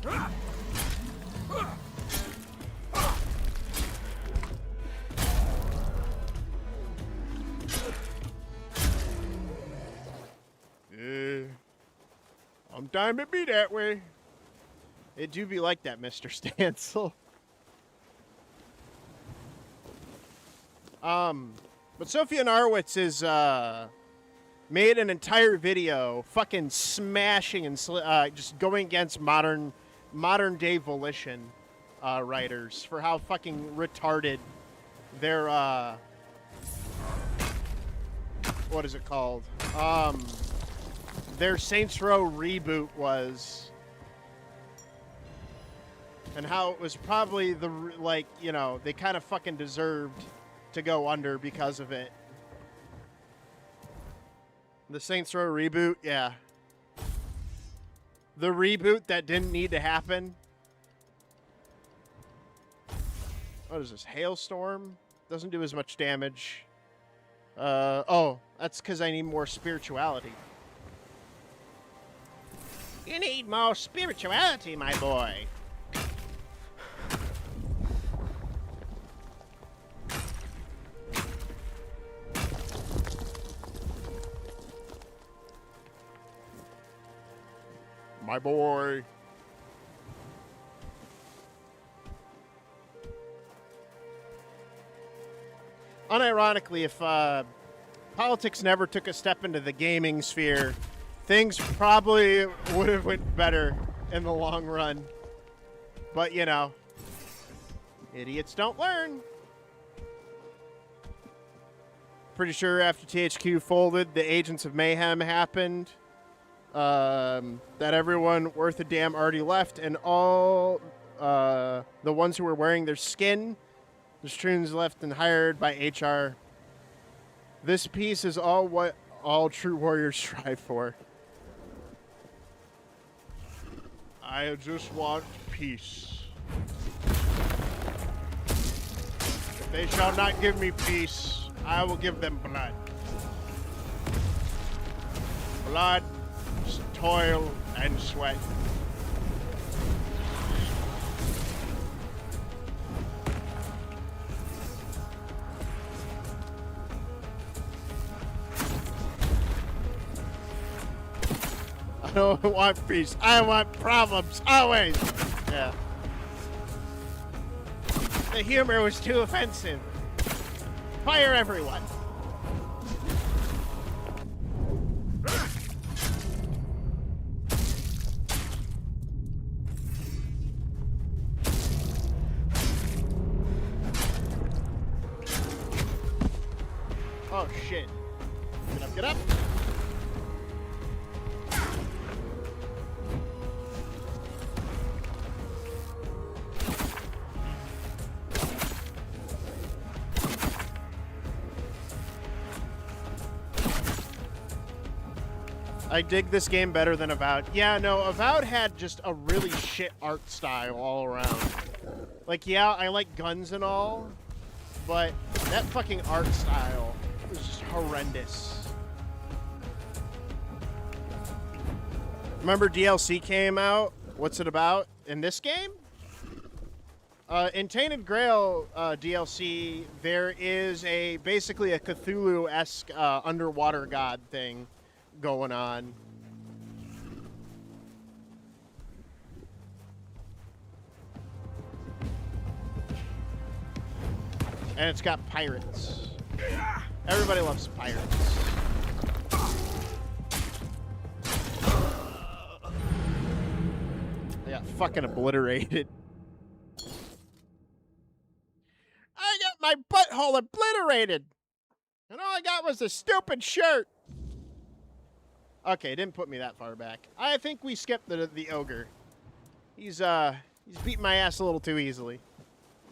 Sometimes it be that way. It do be like that, Mr. Stancil. But Sophia Narwitz is made an entire video fucking smashing and just going against modern day Volition writers for how fucking retarded their what is it called? Their Saints Row reboot was, and how it was probably the, like, you know, they kind of fucking deserved to go under because of it. The Saints Row reboot, yeah. The reboot that didn't need to happen. What is this, Hailstorm? Doesn't do as much damage. Oh, that's because I need more spirituality. You need more spirituality, my boy. My boy. Unironically, if politics never took a step into the gaming sphere, things probably would have went better in the long run. But, you know, idiots don't learn. Pretty sure after THQ folded, the Agents of Mayhem happened. That everyone worth a damn already left, and all the ones who were wearing their skin, the Stroons left and hired by HR. This piece is all what all true warriors strive for. I just want peace. If they shall not give me peace, I will give them blood. Blood, toil, and sweat. I don't want peace. I want problems, always. Yeah. The humor was too offensive. Fire everyone. Oh, shit. Get up, get up. I dig this game better than Avowed. Yeah, no, Avowed had just a really shit art style all around. Like, yeah, I like guns and all, but that fucking art style was just horrendous. Remember DLC came out? What's it about? In this game? In Tainted Grail DLC, there is basically a Cthulhu-esque underwater god thing going on. And it's got pirates. Everybody loves pirates. I got fucking obliterated. I got my butthole obliterated. And all I got was a stupid shirt. Okay, it didn't put me that far back. I think we skipped the ogre. He's beating my ass a little too easily.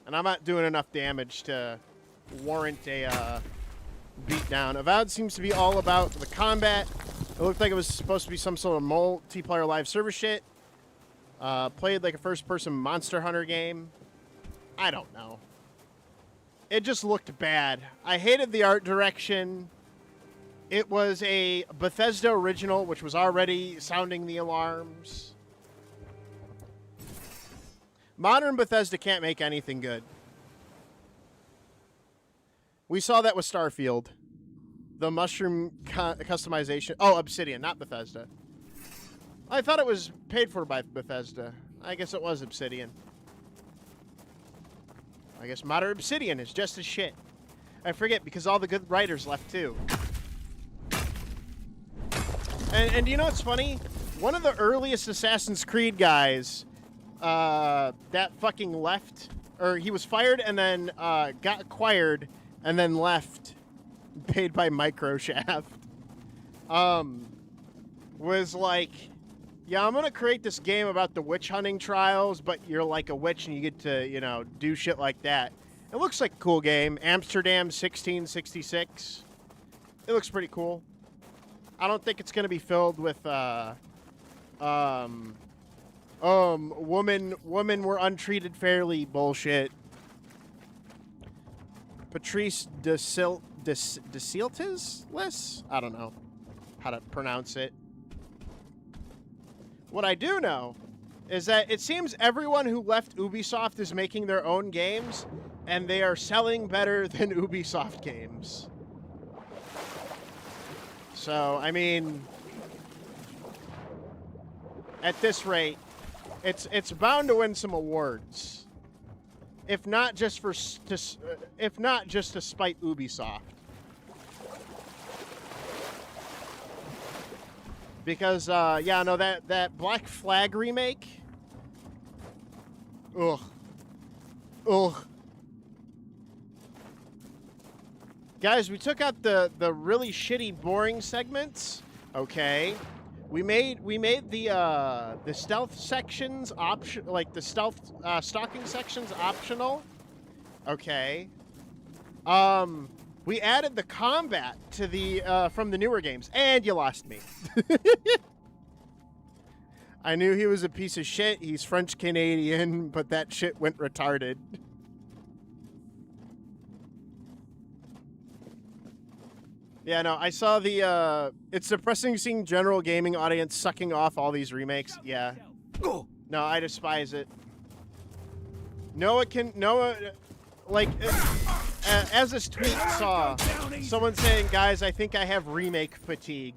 And I'm not doing enough damage to warrant a beatdown. Avowed seems to be all about the combat. It looked like it was supposed to be some sort of multiplayer live server shit. Played like a first-person Monster Hunter game. I don't know. It just looked bad. I hated the art direction. It was a Bethesda original, which was already sounding the alarms. Modern Bethesda can't make anything good. We saw that with Starfield. The mushroom customization. Oh, Obsidian, not Bethesda. I thought it was paid for by Bethesda. I guess it was Obsidian. I guess Modern Obsidian is just as shit. I forget because all the good writers left too. And you know what's funny? One of the earliest Assassin's Creed guys that fucking left, or he was fired and then got acquired and then left, paid by Microshaft, was like, yeah, I'm going to create this game about the witch hunting trials, but you're like a witch and you get to, you know, do shit like that. It looks like a cool game. Amsterdam 1666. It looks pretty cool. I don't think it's going to be filled with, women were untreated fairly bullshit. Patrice Desiltis? I don't know how to pronounce it. What I do know is that it seems everyone who left Ubisoft is making their own games, and they are selling better than Ubisoft games. So, I mean, at this rate, it's bound to win some awards, if not just to spite Ubisoft. Because yeah, no, that Black Flag remake. Ugh. Guys, we took out the really shitty, boring segments. Okay. We made the stealth sections option, like the stealth stalking sections optional. Okay. We added the combat to the from the newer games, and you lost me. I knew he was a piece of shit. He's French Canadian, but that shit went retarded. Yeah, no, I saw the, it's depressing seeing general gaming audience sucking off all these remakes. Yeah. No, I despise it. Noah, like, as this tweet saw, someone saying, guys, I think I have remake fatigue.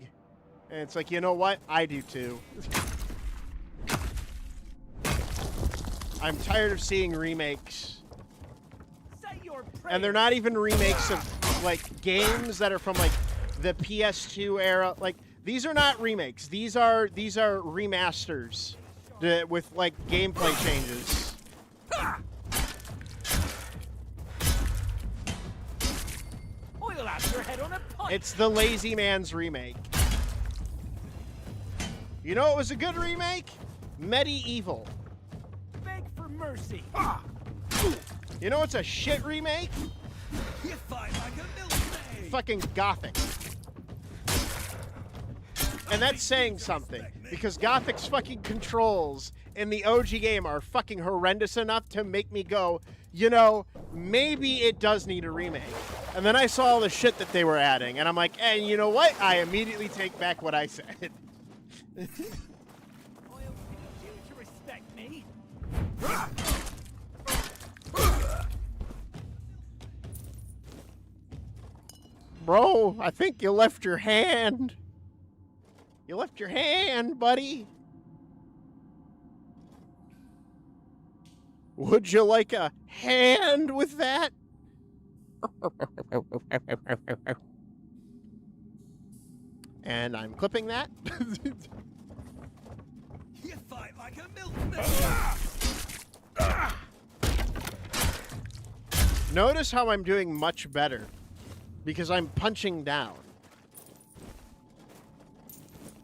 And it's like, you know what? I do too. I'm tired of seeing remakes. And they're not even remakes of, like, games that are from, like, the PS2 era. Like, these are not remakes. These are remasters with, like, gameplay changes. Oil out your head on a It's the Lazy Man's remake. You know what was a good remake? Medieval. Beg for mercy. You know what's a shit remake? You fight like a milkmaid. Fucking Gothic. And that's saying something, because Gothic's fucking controls in the OG game are fucking horrendous enough to make me go, you know, maybe it does need a remake. And then I saw all the shit that they were adding, and I'm like, hey, you know what? I immediately take back what I said. Respect me. Bro, I think you left your hand. You left your hand, buddy. Would you like a hand with that? And I'm clipping that. You fight like a milkmaid. Notice how I'm doing much better because I'm punching down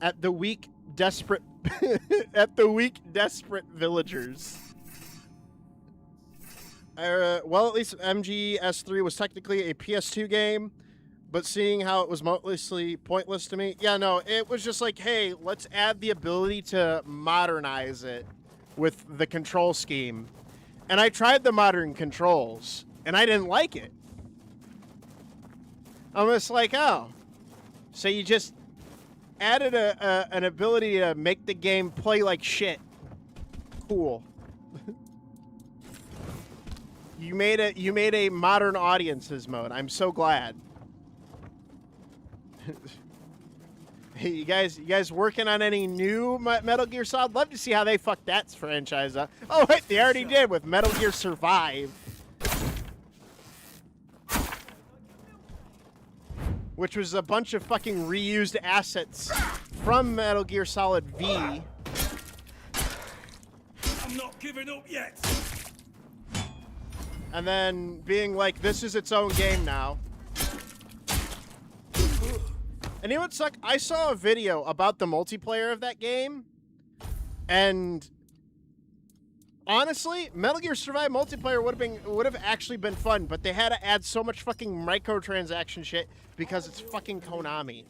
at the weak, desperate desperate villagers. Well, at least MGS3 was technically a PS2 game, but seeing how it was mostly pointless to me, yeah, no, it was just like, hey, let's add the ability to modernize it with the control scheme. And I tried the modern controls, and I didn't like it. I'm just like, oh, so you just added an ability to make the game play like shit. Cool. You made a modern audiences mode. I'm so glad. Hey, you guys working on any new Metal Gear Solid? Love to see how they fucked that franchise up. Oh wait, they already did with Metal Gear Survive, which was a bunch of fucking reused assets from Metal Gear Solid V. I'm not giving up yet. And then being like, this is its own game now. And you know what sucked? I saw a video about the multiplayer of that game, and honestly, Metal Gear Survive multiplayer would have actually been fun, but they had to add so much fucking microtransaction shit because it's fucking Konami.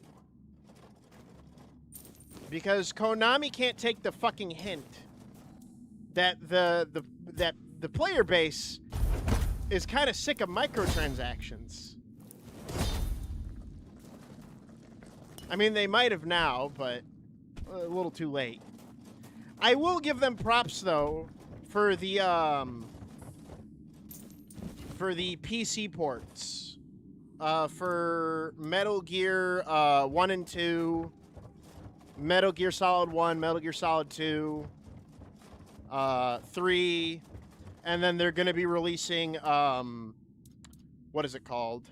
Because Konami can't take the fucking hint that the player base is kind of sick of microtransactions. I mean, they might have now, but a little too late. I will give them props though for the PC ports, for Metal Gear 1 and 2, Metal Gear Solid 1, Metal Gear Solid 2, 3, and then they're going to be releasing what is it called?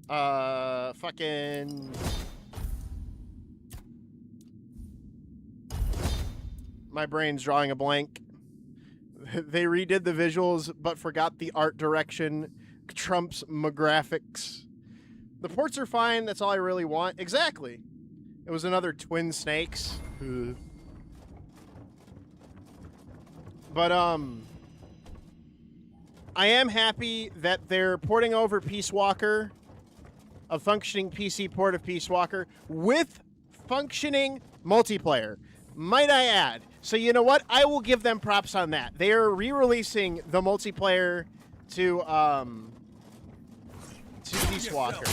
Fucking my brain's drawing a blank. They redid the visuals but forgot the art direction trumps my graphics. The ports are fine, that's all I really want. Exactly. It was another Twin Snakes. But I am happy that they're porting over Peace Walker, a functioning PC port of Peace Walker, with functioning multiplayer, might I add. So you know what? I will give them props on that. They are re-releasing the multiplayer to Peace Walker.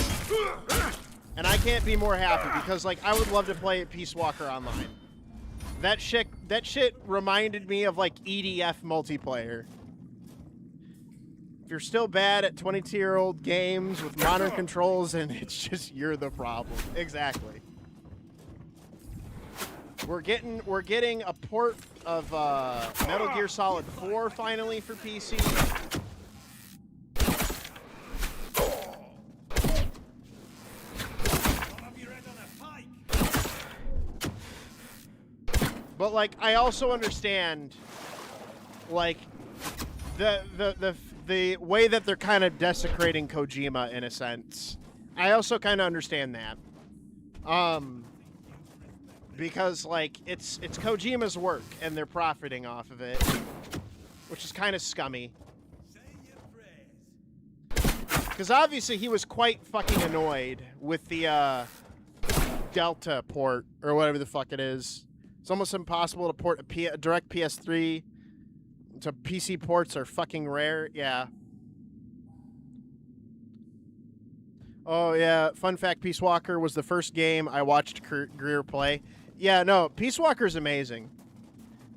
And I can't be more happy because, like, I would love to play Peace Walker online. That shit reminded me of, like, EDF multiplayer. If you're still bad at 22-year-old games with modern controls, and it's just you're the problem. Exactly. We're getting a port of Metal Gear Solid 4 finally for PC. But like, I also understand, like, the way that they're kind of desecrating Kojima in a sense I also kind of understand that. Because like it's Kojima's work and they're profiting off of it, which is kind of scummy. Because obviously he was quite fucking annoyed with the Delta port or whatever the fuck it is. It's almost impossible to port a direct PS3 to PC. Ports are fucking rare. Yeah. Oh yeah, fun fact, Peace Walker was the first game I watched Greer play. Yeah, no, Peace Walker's amazing.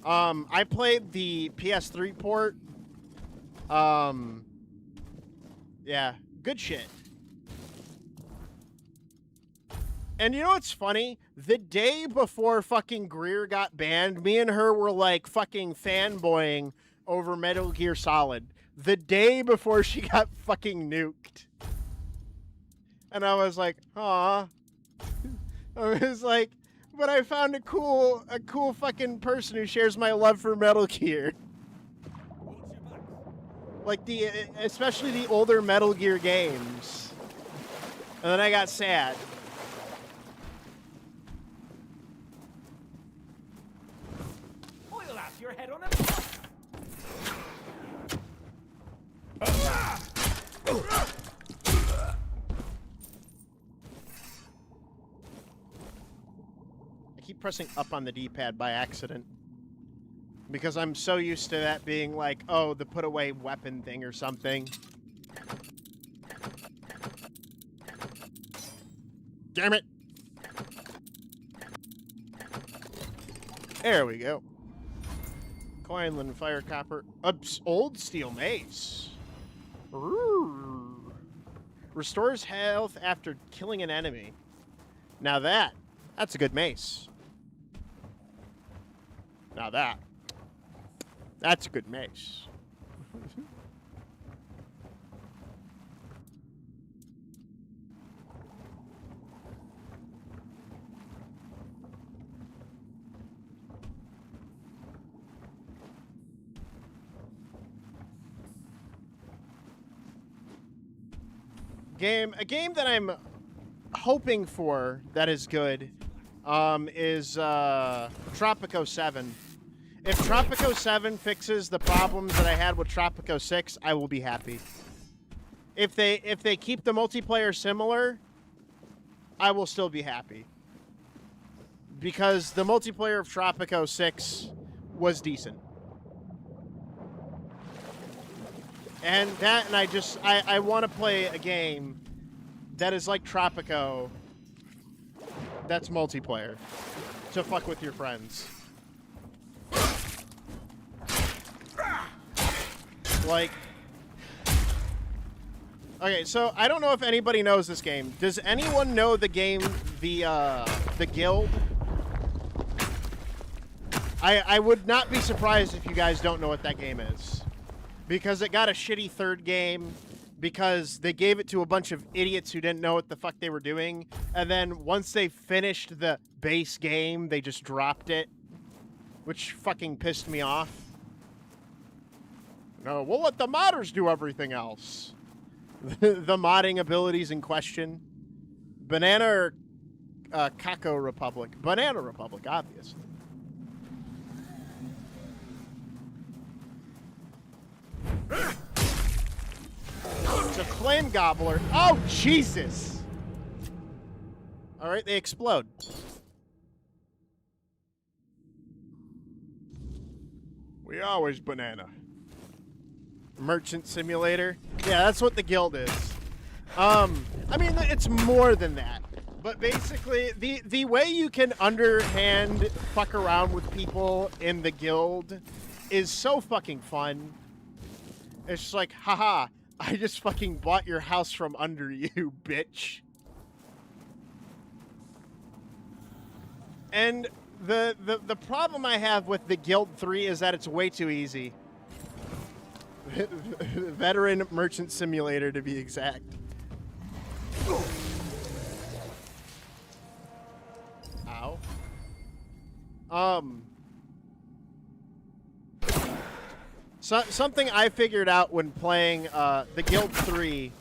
I played the PS3 port. Yeah, good shit. And you know what's funny? The day before fucking Greer got banned, me and her were like fucking fanboying over Metal Gear Solid. The day before she got fucking nuked. And I was like, aw. I was like, but I found a cool fucking person who shares my love for Metal Gear. Like especially the older Metal Gear games. And then I got sad. Oil out your head on a... I keep pressing up on the D-pad by accident. Because I'm so used to that being like, oh, the put away weapon thing or something. Damn it. There we go. Coinland Fire Copper. Old Steel Mace. Ooh. Restores health after killing an enemy. Now that's a good mace. Now that's a good mace. A game that I'm hoping for that is good is Tropico 7. If Tropico 7 fixes the problems that I had with Tropico 6, I will be happy. If they keep the multiplayer similar, I will still be happy. Because the multiplayer of Tropico 6 was decent. And I want to play a game that is like Tropico that's multiplayer to fuck with your friends. Like, okay, so I don't know if anybody knows this game. Does anyone know the game, the Guild? I would not be surprised if you guys don't know what that game is. Because it got a shitty third game, because they gave it to a bunch of idiots who didn't know what the fuck they were doing, and then once they finished the base game, they just dropped it, which fucking pissed me off. No, we'll let the modders do everything else. The modding abilities in question. Banana or Kako Republic? Banana Republic, obviously. It's a flame gobbler. Oh, Jesus! Alright, they explode. We always banana. Merchant Simulator. Yeah, that's what the Guild is. I mean, it's more than that. But basically, the way you can underhand fuck around with people in the Guild is so fucking fun. It's just like, haha, I just fucking bought your house from under you, bitch. And the problem I have with the Guild 3 is that it's way too easy. Veteran Merchant Simulator, to be exact. Ow. Something I figured out when playing the Guild 3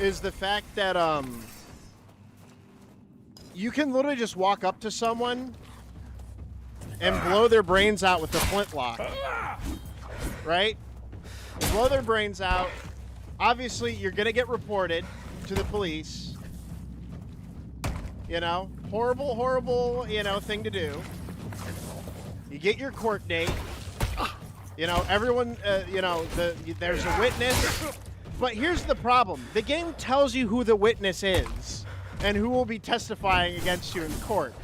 is the fact that you can literally just walk up to someone and blow their brains out with the flintlock. Right? Blow their brains out. Obviously, you're gonna get reported to the police. You know, horrible, horrible, you know, thing to do. You get your court date. You know, everyone, you know, there's a witness. But here's the problem. The game tells you who the witness is and who will be testifying against you in court.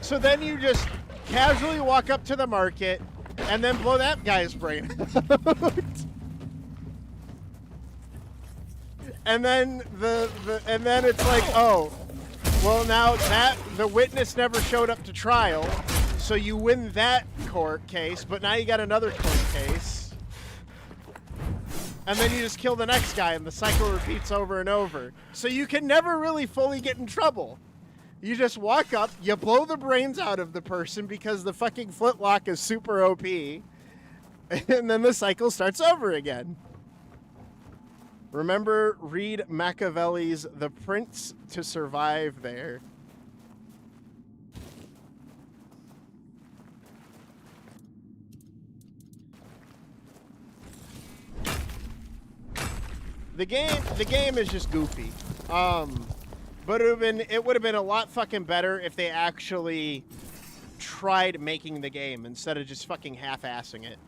So then you just casually walk up to the market and then blow that guy's brain out. And then and then it's like, oh, well, now that the witness never showed up to trial, so you win that court case, but now you got another court case. And then you just kill the next guy, and the cycle repeats over and over. So you can never really fully get in trouble. You just walk up, you blow the brains out of the person because the fucking flintlock is super OP, and then the cycle starts over again. Remember, read Machiavelli's The Prince to survive there. The game is just goofy. But it would have been a lot fucking better if they actually tried making the game instead of just fucking half-assing it.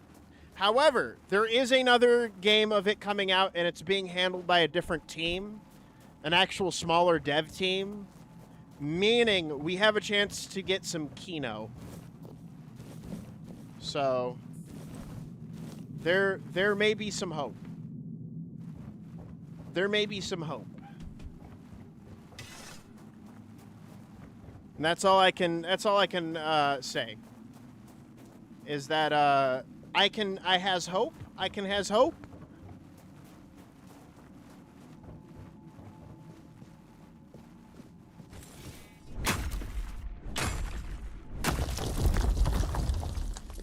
However, there is another game of it coming out, and it's being handled by a different team, an actual smaller dev team, meaning we have a chance to get some Kino. So there may be some hope. There may be some hope. And that's all I can say. Is that I has hope. I can has hope.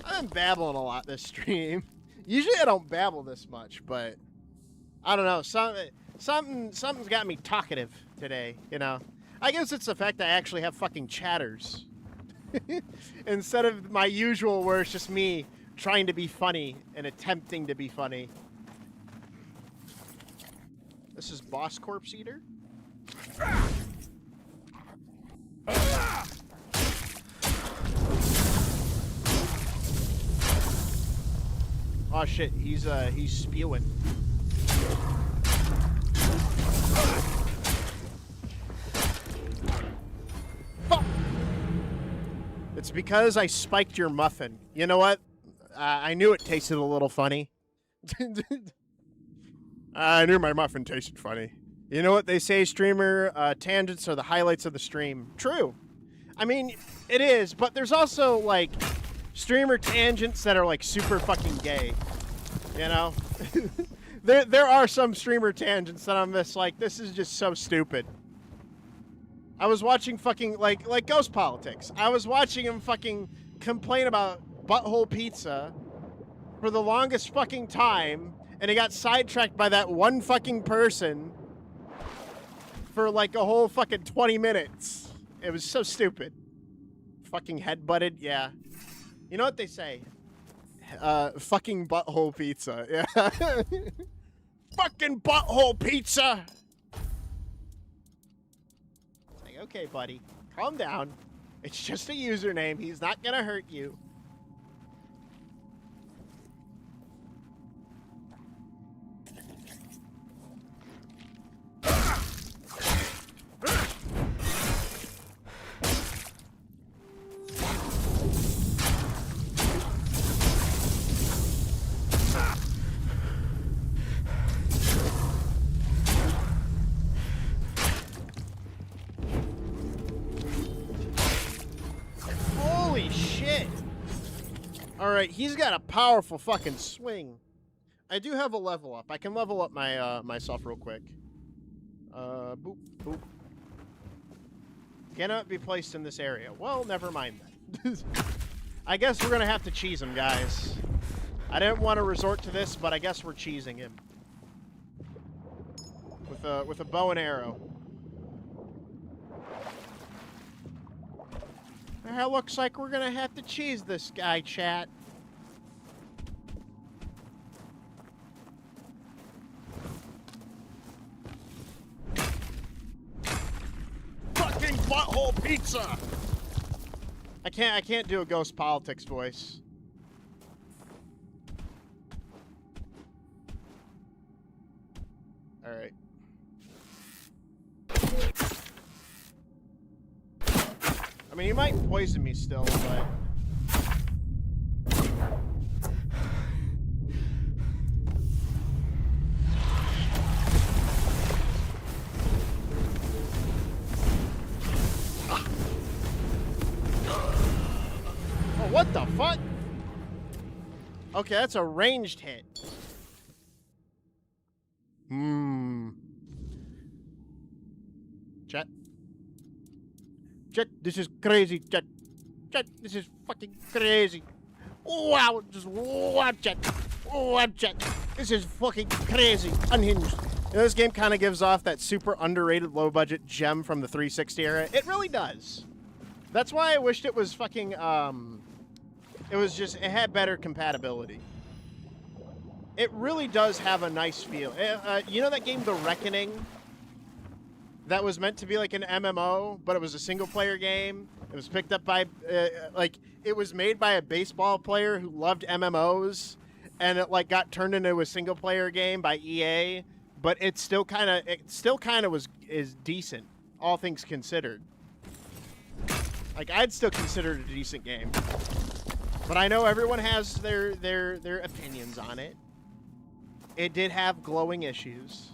I'm babbling a lot this stream. Usually I don't babble this much, but I don't know. Something's got me talkative today, you know. I guess it's the fact that I actually have fucking chatters. Instead of my usual where it's just me trying to be funny and attempting to be funny. This is Boss Corpse Eater. Oh shit, he's spewing. It's because I spiked your muffin. You know what? I knew it tasted a little funny. I knew my muffin tasted funny. You know what they say, streamer tangents are the highlights of the stream. True. I mean, it is, but there's also, like, streamer tangents that are, like, super fucking gay. You know? there are some streamer tangents that I'm just like, this is just so stupid. I was watching fucking, like Ghost Politics. I was watching him fucking complain about butthole pizza for the longest fucking time, and he got sidetracked by that one fucking person for like a whole fucking 20 minutes. It was so stupid. Fucking head-butted, yeah. You know what they say? Fucking butthole pizza, yeah. Fucking butthole pizza! Okay, buddy. Calm down. It's just a username. He's not gonna hurt you. Alright, he's got a powerful fucking swing. I do have a level up. I can level up my myself real quick. Boop, boop. Cannot be placed in this area. Well, never mind then. I guess we're gonna have to cheese him, guys. I didn't want to resort to this, but I guess we're cheesing him. With with a bow and arrow. It looks like we're gonna have to cheese this guy, chat. Fucking butthole pizza! I can't do a Ghost Politics voice. All right. I mean, he might poison me still, but... Oh, what the fuck? Okay, that's a ranged hit. Chat. Chat, this is crazy, chat. Chat, this is fucking crazy. Wow, just wow, chat. Wow, chat. This is fucking crazy. Unhinged. You know, this game kind of gives off that super underrated low-budget gem from the 360 era. It really does. That's why I wished it was fucking, it was just, it had better compatibility. It really does have a nice feel. You know that game, The Reckoning? That was meant to be like an MMO, but it was a single-player game. It was picked up by, like, it was made by a baseball player who loved MMOs, and it, like, got turned into a single-player game by EA, but it still kind of is decent, all things considered. Like, I'd still consider it a decent game. But I know everyone has their opinions on it. It did have glowing issues.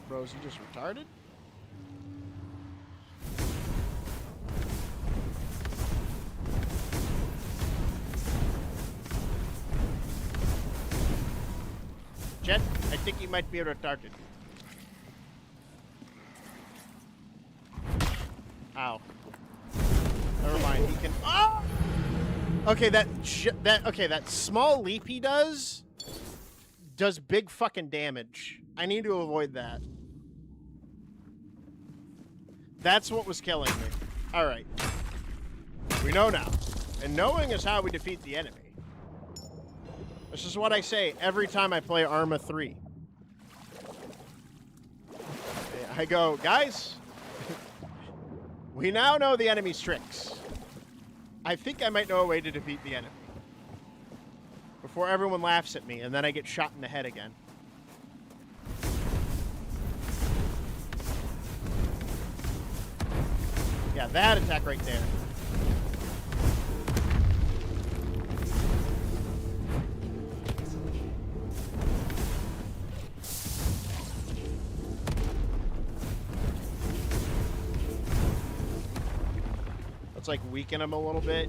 Bro, is he just retarded? Jet, I think he might be retarded. Ow. Never mind. He can. Oh! Okay, that small leap he does big fucking damage. I need to avoid that. That's what was killing me. All right. We know now, and knowing is how we defeat the enemy. This is what I say every time I play Arma 3. I go, guys, we now know the enemy's tricks. I think I might know a way to defeat the enemy. Before everyone laughs at me, and then I get shot in the head again. Yeah, that attack right there. Let's like weaken him a little bit.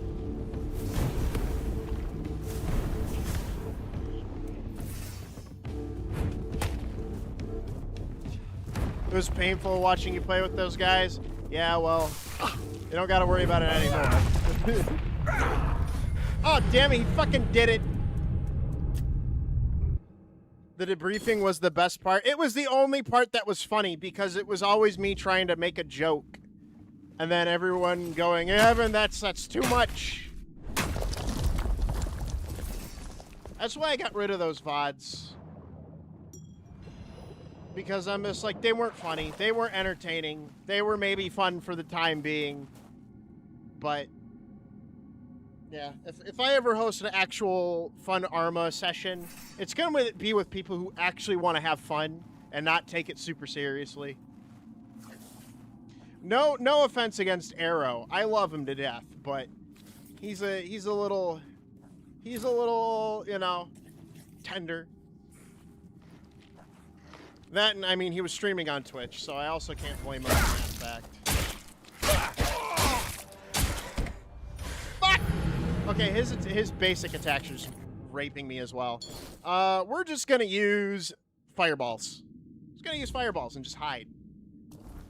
It was painful watching you play with those guys. Yeah, well, you don't gotta worry about it anymore. Oh, damn it, he fucking did it. The debriefing was the best part. It was the only part that was funny because it was always me trying to make a joke. And then everyone going, Evan, that's too much. That's why I got rid of those VODs. Because I'm just like, they weren't funny. They weren't entertaining. They were maybe fun for the time being. But, yeah, if I ever host an actual fun Arma session, it's going to be with people who actually want to have fun and not take it super seriously. No offense against Arrow. I love him to death, but he's a little, you know, tender. That, and I mean, he was streaming on Twitch, so I also can't blame him for that fact. Fuck! Okay, his basic attacks are just raping me as well. We're just gonna use fireballs. Just gonna use fireballs and just hide.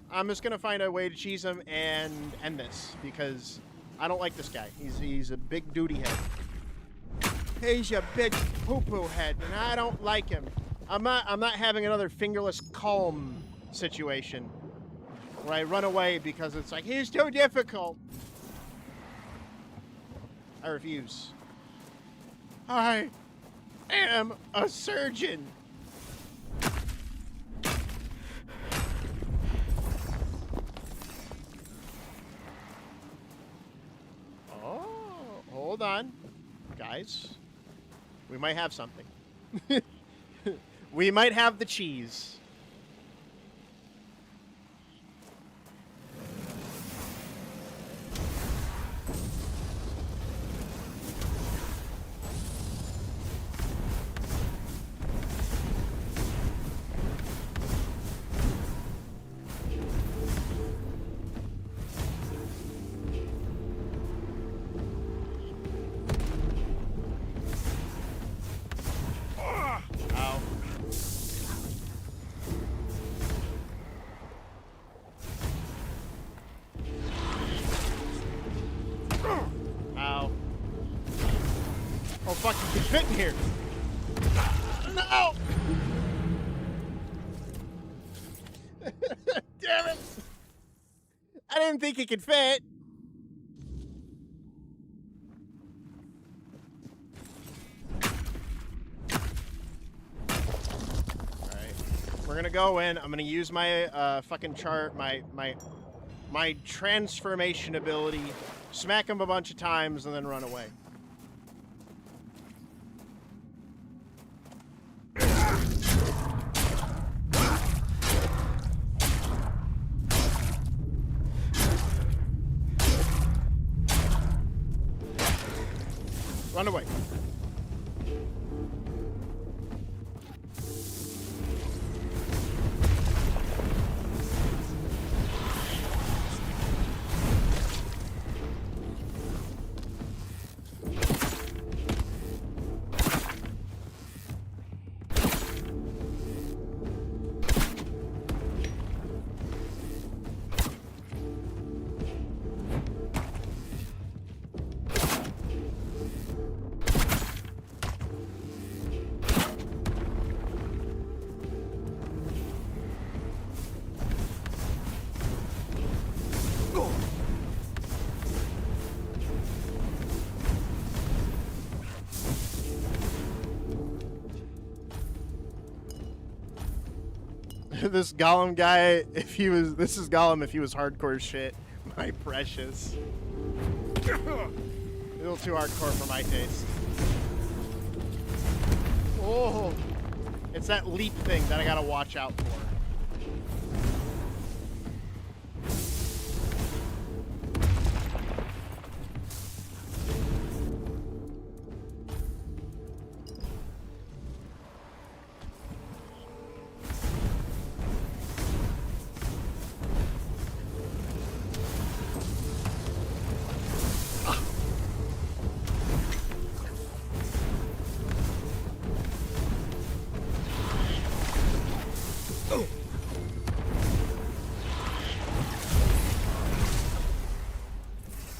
I'm just gonna find a way to cheese him and end this because I don't like this guy. He's a big duty head. He's a big poo-poo head, and I don't like him. I'm not having another fingerless calm situation where I run away because it's like he's too difficult. I refuse. I am a surgeon. Oh, hold on, guys. We might have something. We might have the cheese. Ow. Ow. Oh, fuck, you can fit in here. No! Damn it! I didn't think he could fit. We're gonna go in. I'm gonna use my fucking chart, my transformation ability, smack him a bunch of times, and then run away. Run away. This Gollum guy, this is Gollum if he was hardcore as shit. My precious. A little too hardcore for my taste. Oh, it's that leap thing that I gotta watch out for.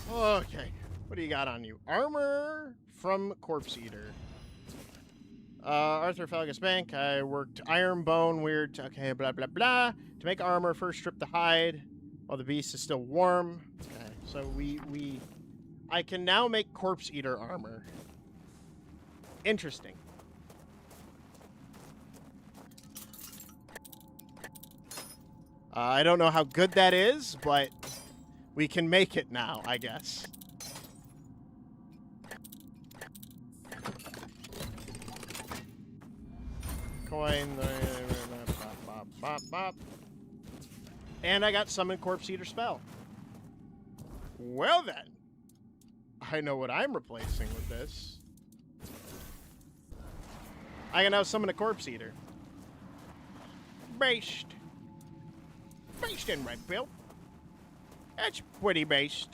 Okay, what do you got on you? Armor from Corpse Eater. Arthrophagus Bank. I worked iron bone, weird. Okay, blah, blah, blah. To make armor, first strip the hide while the beast is still warm. Okay, so I can now make Corpse Eater armor. Interesting. I don't know how good that is, but we can make it now, I guess. Coin. Bop, bop, bop. And I got Summon Corpse Eater spell. Well then. I know what I'm replacing with this. I can now summon a Corpse Eater. Based. Based in right, Bill. That's pretty based.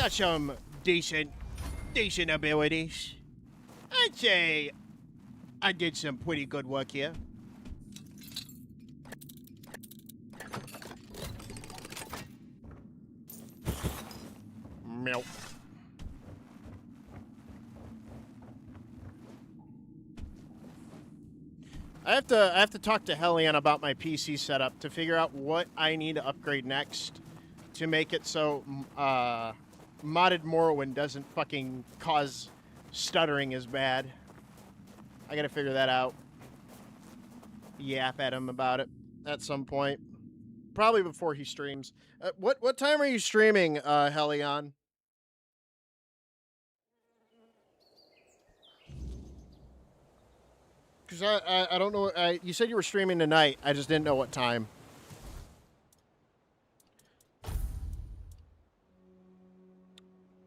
got some decent abilities. I'd say I did some pretty good work here. Milk. I have to talk to Hellion about my PC setup to figure out what I need to upgrade next to make it so modded Morrowind doesn't fucking cause stuttering as bad. I gotta figure that out. Yap at him about it at some point. Probably before he streams. What time are you streaming, Hellion? Because I don't know. You said you were streaming tonight. I just didn't know what time.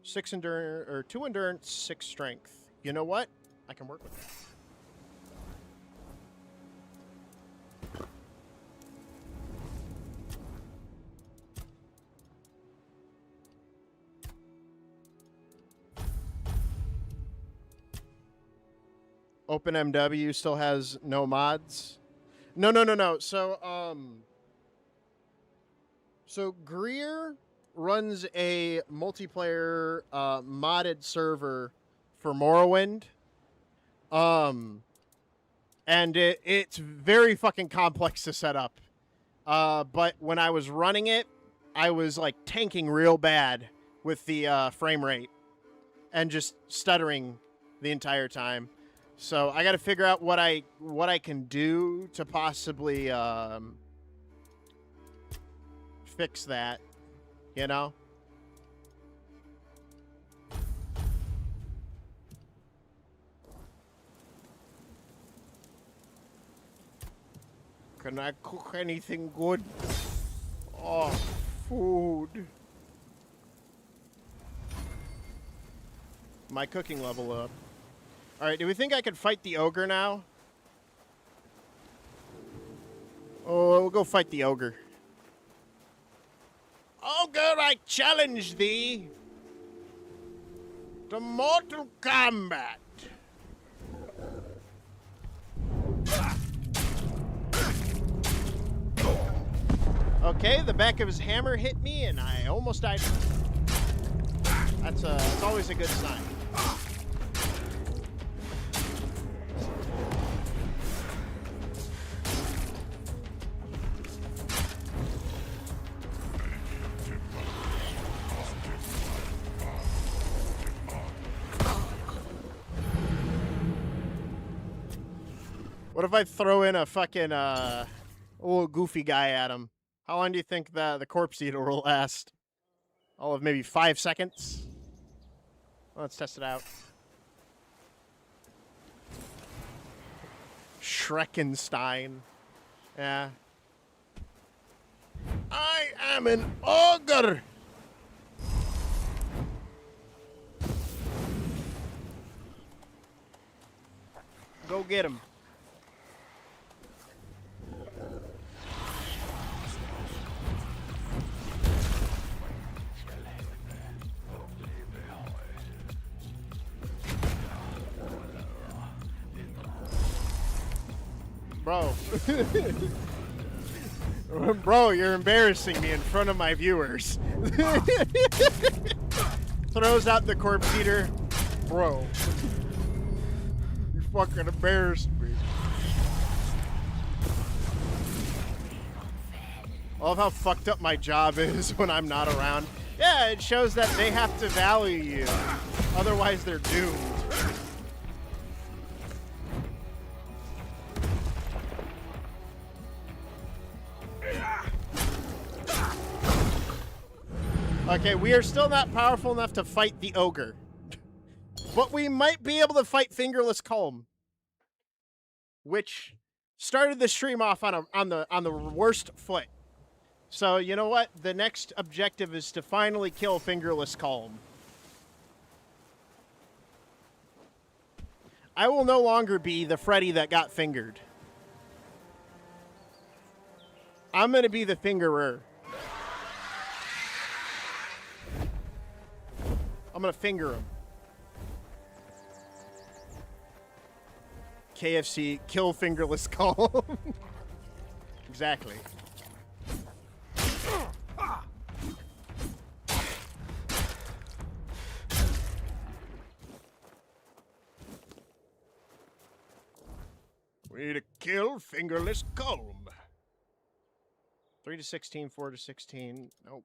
Two endurance, 6 strength. You know what? I can work with that. OpenMW still has no mods. No. So Greer runs a multiplayer modded server for Morrowind. And it's very fucking complex to set up. But when I was running it, I was like tanking real bad with the frame rate and just stuttering the entire time. So I got to figure out what I can do to possibly fix that, you know? Can I cook anything good? Oh, food. My cooking level up. All right, do we think I could fight the ogre now? Oh, we'll go fight the ogre. Ogre, I challenge thee to mortal combat. Okay, the back of his hammer hit me, and I almost died. That's always a good sign. What if I throw in a fucking little goofy guy at him? How long do you think the corpse eater will last? All of maybe 5 seconds? Let's test it out. Schreckenstein. Yeah. I am an ogre! Go get him. Bro. Bro, you're embarrassing me in front of my viewers. Throws out the corpse eater. Bro. You fucking embarrassed me. I love how fucked up my job is when I'm not around. Yeah, it shows that they have to value you. Otherwise, they're doomed. Okay, we are still not powerful enough to fight the ogre. But we might be able to fight Fingerless Culm, which started the stream off on the worst foot. So, you know what? The next objective is to finally kill Fingerless Culm. I will no longer be the Freddy that got fingered. I'm going to be the fingerer. I'm gonna finger him. KFC, kill fingerless calm. Exactly. We need to kill fingerless comb. 3 to 16, 4 to 16. Nope.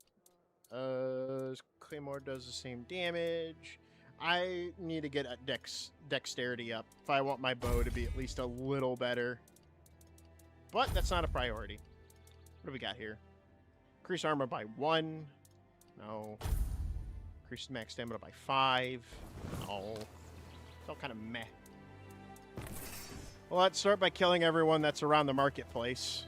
Claymore does the same damage. I need to get a dexterity up if I want my bow to be at least a little better. But that's not a priority. What do we got here? Increase armor by 1. No. Increase max stamina by 5. No. It's all kind of meh. Well, let's start by killing everyone that's around the marketplace.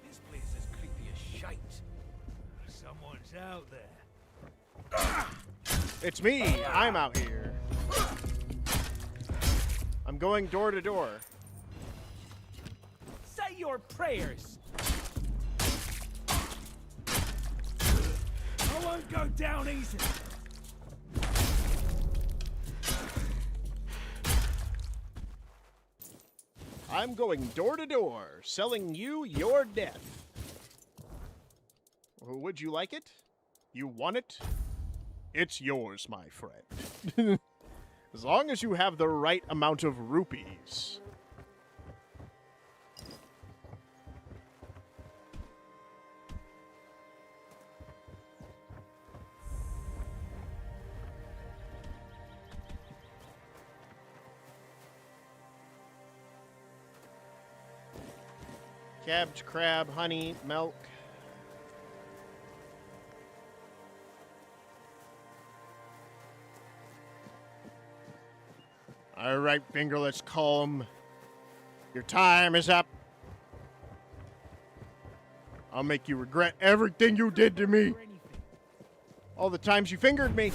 This place is creepy as shite. Someone's out there. It's me. I'm out here. I'm going door to door. Say your prayers. I won't go down easy. I'm going door to door, selling you your death. Would you like it? You want it? It's yours, my friend. As long as you have the right amount of rupees. Cabbage, crab, honey, milk. All right, fingerless calm. Your time is up. I'll make you regret everything you did to me. All the times you fingered me.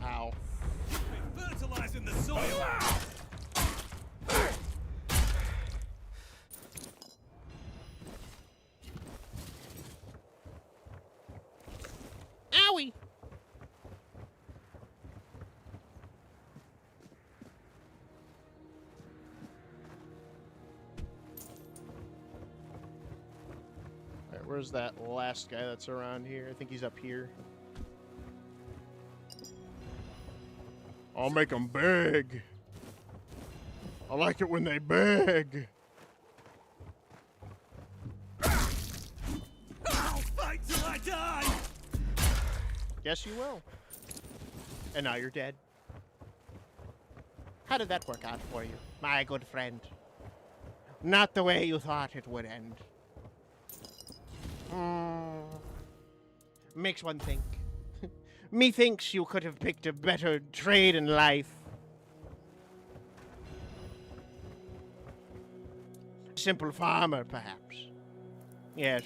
Ow. Fertilizing the soil. Owie. Alright, where's that last guy that's around here? I think he's up here. I'll make them beg. I like it when they beg. I'll fight till I die. Yes, you will. And now you're dead. How did that work out for you, my good friend? Not the way you thought it would end. Makes one think. Methinks you could have picked a better trade in life. Simple farmer, perhaps. Yes.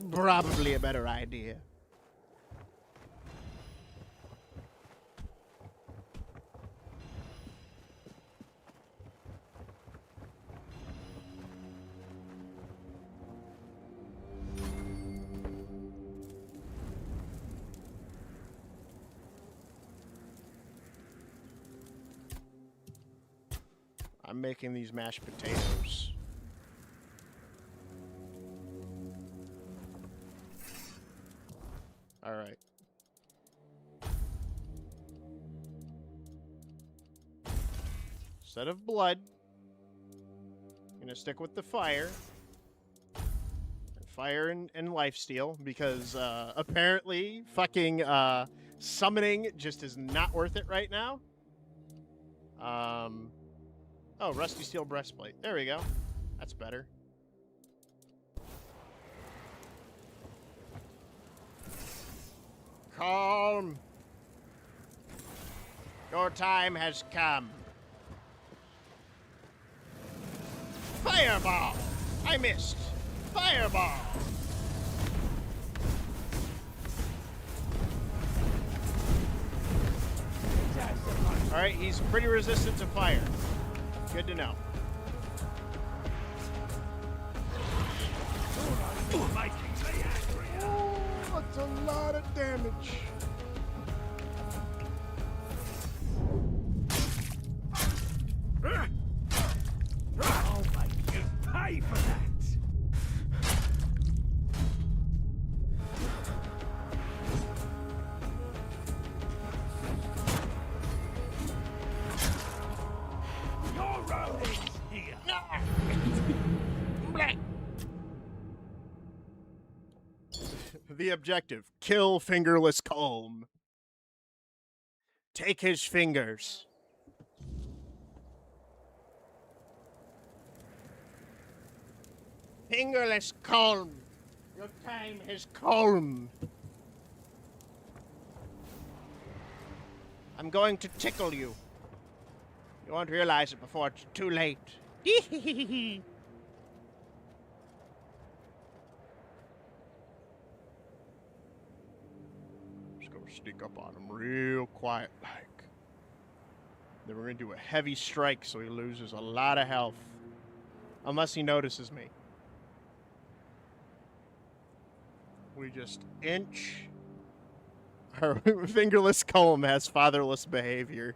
Probably a better idea. I'm making these mashed potatoes. All right. Instead of blood, I'm gonna stick with the fire. Fire and lifesteal, because apparently fucking summoning just is not worth it right now. Oh, rusty steel breastplate. There we go. That's better. Calm. Your time has come. Fireball! I missed. Fireball! That's a Alright, he's pretty resistant to fire. Good to know. Oh, that's a lot of damage. I'll make you pay for that. Your road is here. The objective: kill Fingerless Calm. Take his fingers. Fingerless Calm. Your time has come. I'm going to tickle you. You won't realize it before it's too late. Just go sneak up on him real quiet like. Then we're going to do a heavy strike so he loses a lot of health. Unless he notices me. We just inch. Our Fingerless Calm has fatherless behavior.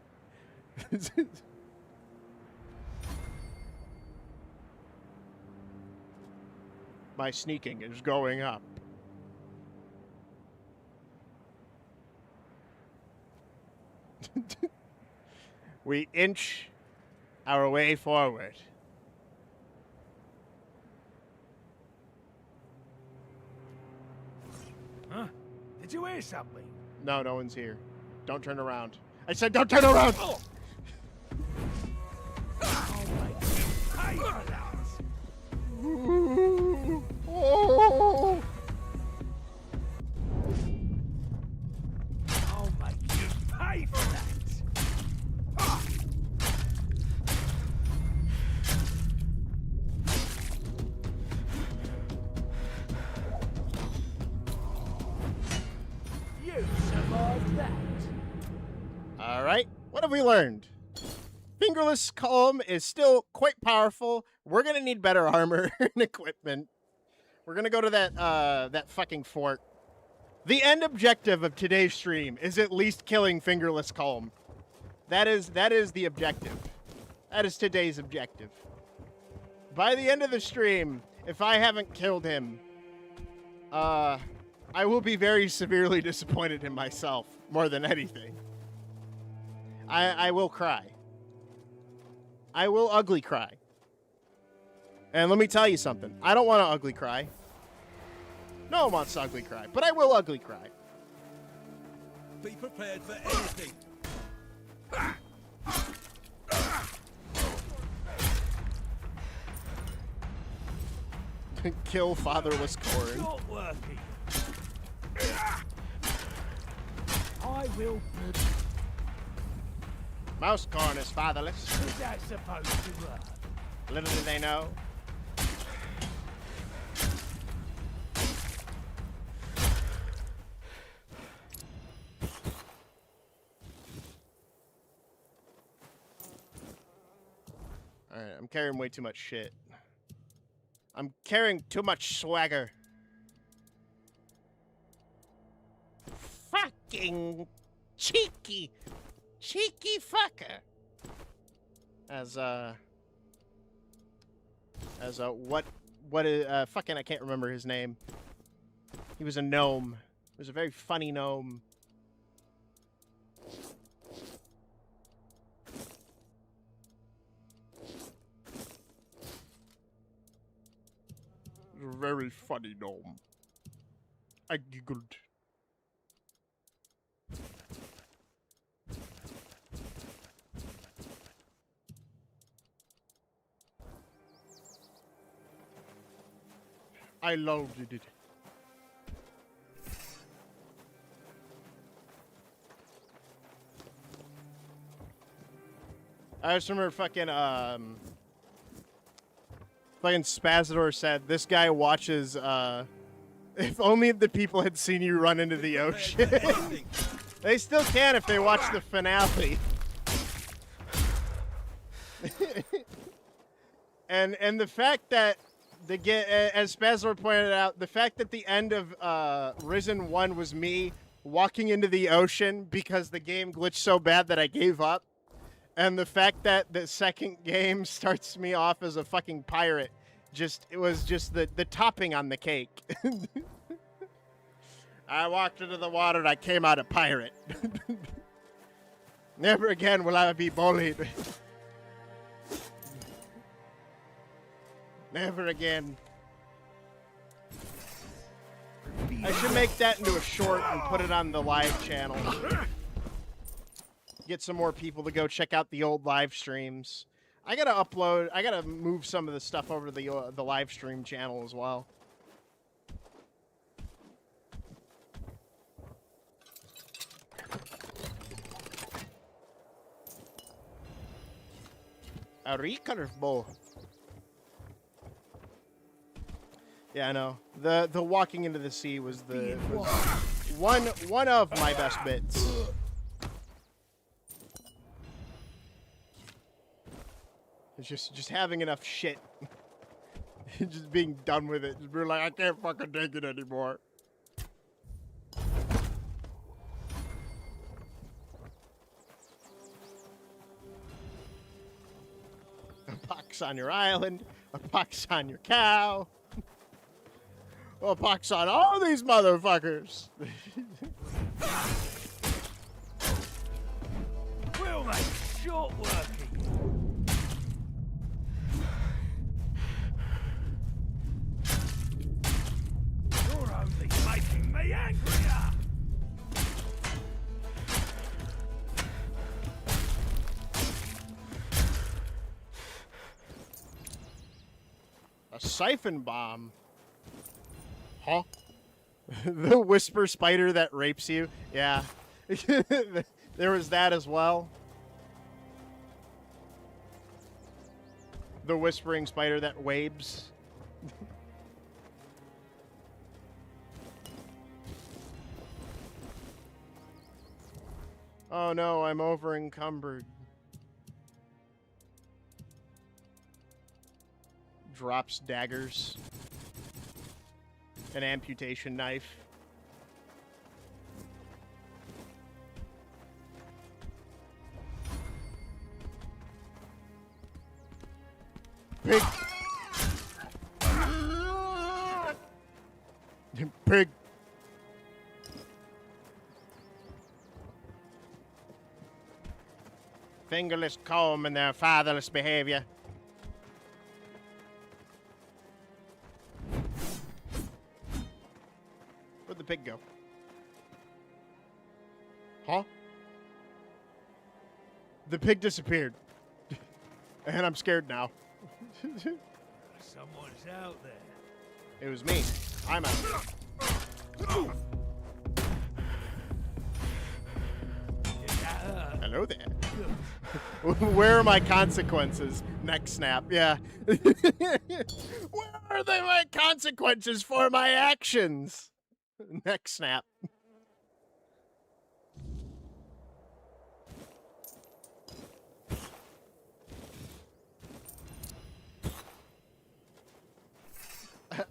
My sneaking is going up. We inch our way forward. Huh? Did you hear something? No, no one's here. Don't turn around. I said don't turn around! Oh. I'll make you pay for that. Oh. I'll make you pay for that. You survived that. Alright, what have we learned? Fingerless Calm is still quite powerful. We're gonna need better armor and equipment. We're gonna go to that fucking fort. The end objective of today's stream is at least killing Fingerless Calm. That is the objective. That is today's objective. By the end of the stream, if I haven't killed him, I will be very severely disappointed in myself more than anything. I will cry. I will ugly cry. And let me tell you something. I don't want to ugly cry. No one wants to ugly cry, but I will ugly cry. Be prepared for anything. Kill fatherless corn. Not working. I will. Mouse corn is fatherless. Is that supposed to work? Little do they know. Alright, I'm carrying way too much shit. I'm carrying too much swagger. Fucking cheeky fucker. As fucking I can't remember his name. He was a gnome. He was a very funny gnome. Very funny gnome. I giggled. I loaded it. I just remember fucking Spazador said this guy watches if only the people had seen you run into the ocean. They still can if they watch the finale. And the fact that as Spazor pointed out, the fact that the end of Risen 1 was me walking into the ocean because the game glitched so bad that I gave up, and the fact that the second game starts me off as a fucking pirate, it was just the topping on the cake. I walked into the water and I came out a pirate. Never again will I be bullied. Never again. I should make that into a short and put it on the live channel. Get some more people to go check out the old live streams. I gotta move some of the stuff over to the live stream channel as well. A recurve bow. Yeah, I know. The walking into the sea was one of my best bits. It's just having enough shit. Just being done with it. Just being like, I can't fucking take it anymore. A pox on your island. A pox on your cow. A pox on all these motherfuckers. We'll make short work of you. You're only making me angrier. A siphon bomb. Huh? The whisper spider that rapes you. Yeah. There was that as well. The whispering spider that waves. Oh no, I'm over encumbered. Drops daggers. An amputation knife. Pig. Pig. Fingerless comb and their fatherless behavior. Where'd the pig go? Huh? The pig disappeared. And I'm scared now. Someone's out there. It was me. I'm out. Hello there. Where are my consequences? Neck snap. Yeah. Where are my consequences for my actions? Neck snap.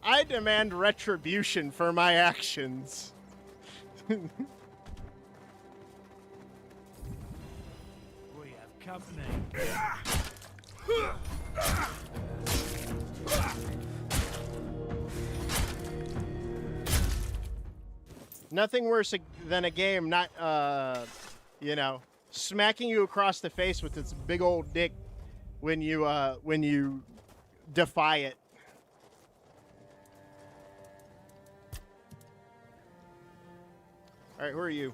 I demand retribution for my actions. We have company. Nothing worse than a game not, you know, smacking you across the face with its big old dick when you defy it. All right, who are you?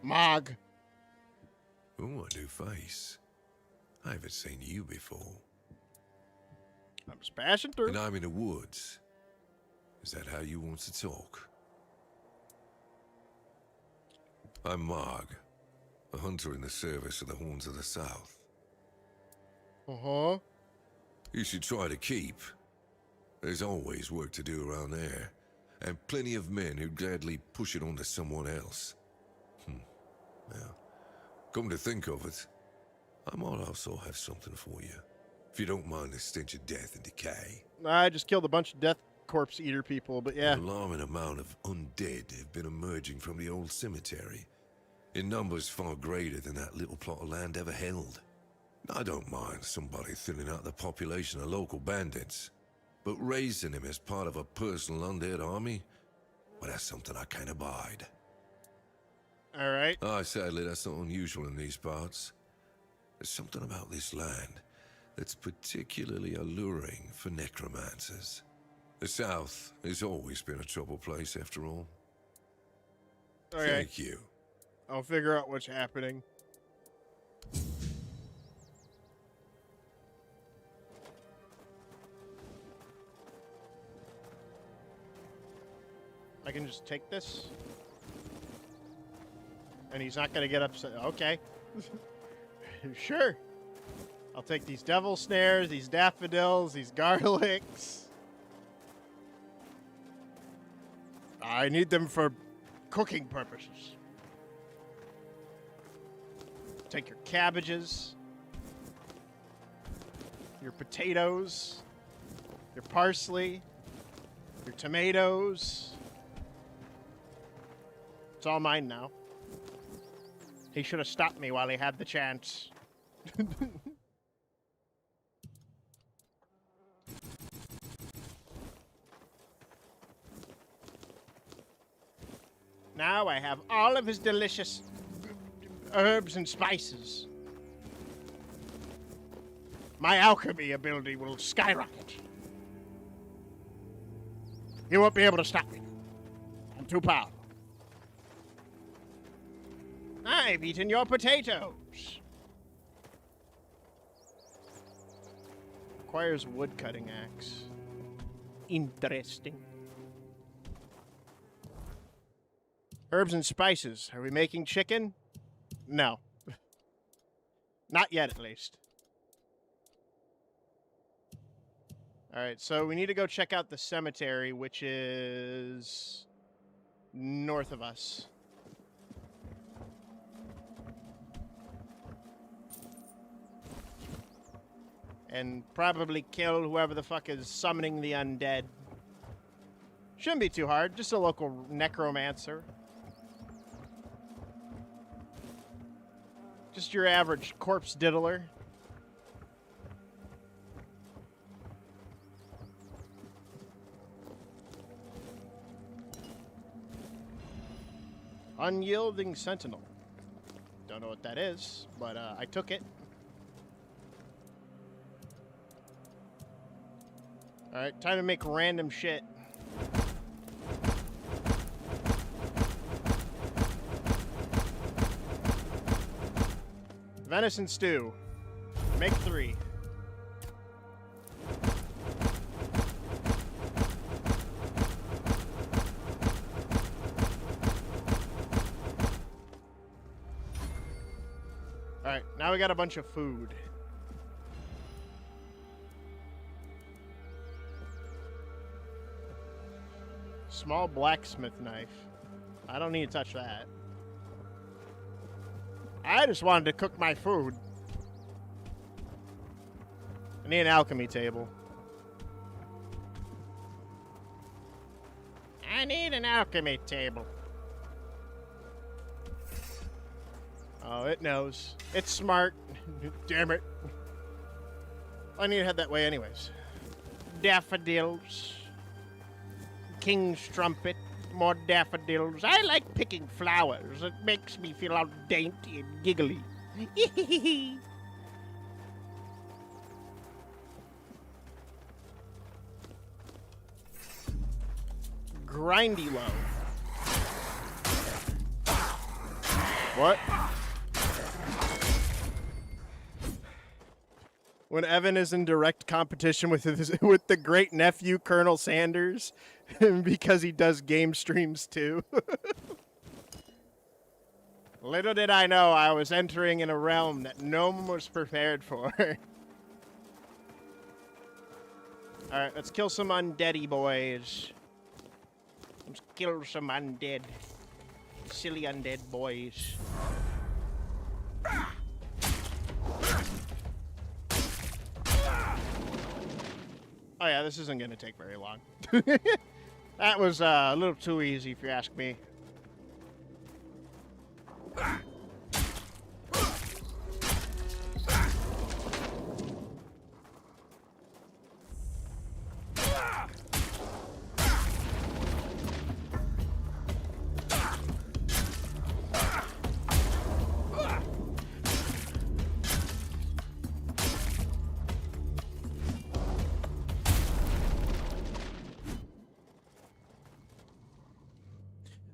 Mog. Oh, a new face. I haven't seen you before. I'm just passing through. And I'm in the woods. Is that how you want to talk? I'm Mog, a hunter in the service of the Horns of the South. Uh-huh. You should try to keep. There's always work to do around there, and plenty of men who'd gladly push it on to someone else. Now, come to think of it, I might also have something for you. If you don't mind the stench of death and decay. I just killed a bunch of death corpse eater people, but yeah. An alarming amount of undead have been emerging from the old cemetery, in numbers far greater than that little plot of land ever held. I don't mind somebody thinning out the population of local bandits, but raising them as part of a personal undead army, well, that's something I can't abide. All right. Sadly, that's not unusual in these parts. There's something about this land that's particularly alluring for necromancers. The South has always been a trouble place, after all. Okay. Thank you. I'll figure out what's happening. I can just take this? And he's not gonna get upset. Okay. Sure. I'll take these devil snares, these daffodils, these garlics. I need them for cooking purposes. Take your cabbages, your potatoes, your parsley, your tomatoes. It's all mine now. He should have stopped me while he had the chance. Now I have all of his delicious herbs and spices. My alchemy ability will skyrocket. You won't be able to stop me. I'm too powerful. I've eaten your potatoes. Requires wood cutting axe. Interesting. Herbs and spices. Are we making chicken? No. Not yet, at least. Alright, so we need to go check out the cemetery, which is north of us. And probably kill whoever the fuck is summoning the undead. Shouldn't be too hard, just a local necromancer. Just your average corpse diddler. Unyielding Sentinel. Don't know what that is, but I took it. Alright, time to make random shit. Venison stew. Make 3. Alright, now we got a bunch of food. Small blacksmith knife. I don't need to touch that. I just wanted to cook my food. I need an alchemy table. I need an alchemy table. Oh, it knows. It's smart. Damn it. I need to head that way anyways. Daffodils. King's trumpet. More daffodils. I like picking flowers. It makes me feel all dainty and giggly. Grindy low. What? When Evan is in direct competition with with the great nephew Colonel Sanders, because he does game streams too. Little did I know I was entering in a realm that no one was prepared for. Alright, let's kill some undeady boys. Let's kill some undead. Silly undead boys. Oh yeah, this isn't going to take very long. That was a little too easy, if you ask me.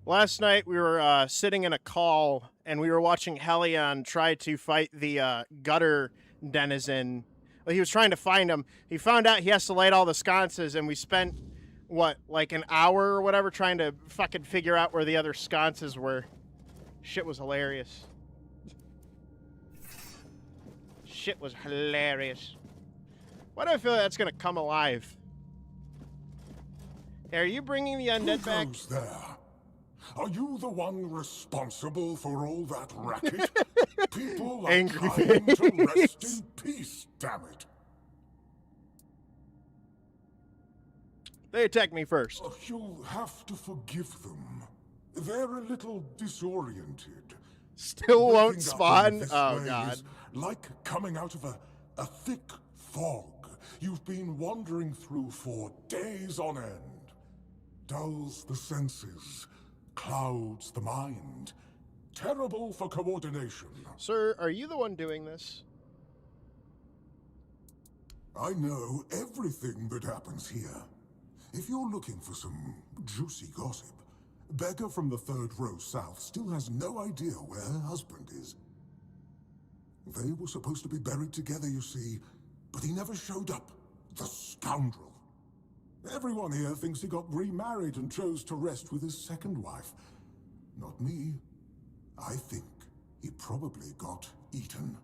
Last night we were sitting in a call and we were watching Helion try to fight the gutter denizen. Well, he was trying to find him. He found out he has to light all the sconces, and we spent, what, like an hour or whatever trying to fucking figure out where the other sconces were. Shit was hilarious. Shit was hilarious. Why do I feel like that's gonna come alive? Hey, are you bringing the undead back? Who goes there? Are you the one responsible for all that racket? People are Angry trying to rest in peace, damn it. They attacked me first. You'll have to forgive them. They're a little disoriented. Still Waking won't up spawn? in this Oh, way God. is like coming out of a thick fog you've been wandering through for days on end. Dulls the senses, clouds the mind. Terrible for coordination. Sir, are you the one doing this? I know everything that happens here. If you're looking for some juicy gossip, Beggar from the third row south still has no idea where her husband is. They were supposed to be buried together, you see, but he never showed up. The scoundrel. Everyone here thinks he got remarried and chose to rest with his second wife. Not me. I think he probably got eaten.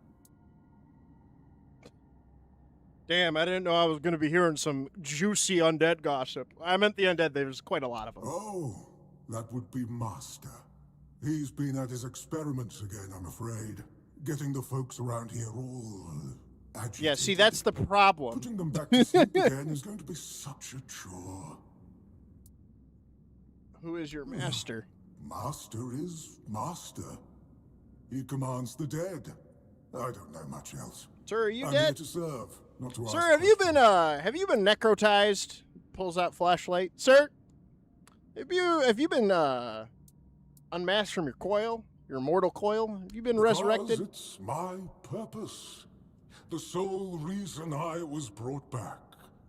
Damn, I didn't know I was going to be hearing some juicy undead gossip. I meant the undead. There's quite a lot of them. Oh, that would be Master. He's been at his experiments again, I'm afraid. Getting the folks around here all agitated. Yeah, see, that's the problem. Putting them back to sleep again is going to be such a chore. Who is your master? Master is Master. He commands the dead. I don't know much else. Sir, are you I'm dead? here to serve, not to Sir, ask have you been necrotized? Pulls out flashlight. Sir, have you been unmasked from your coil, your mortal coil? Have you been resurrected? Because it's my purpose. The sole reason I was brought back.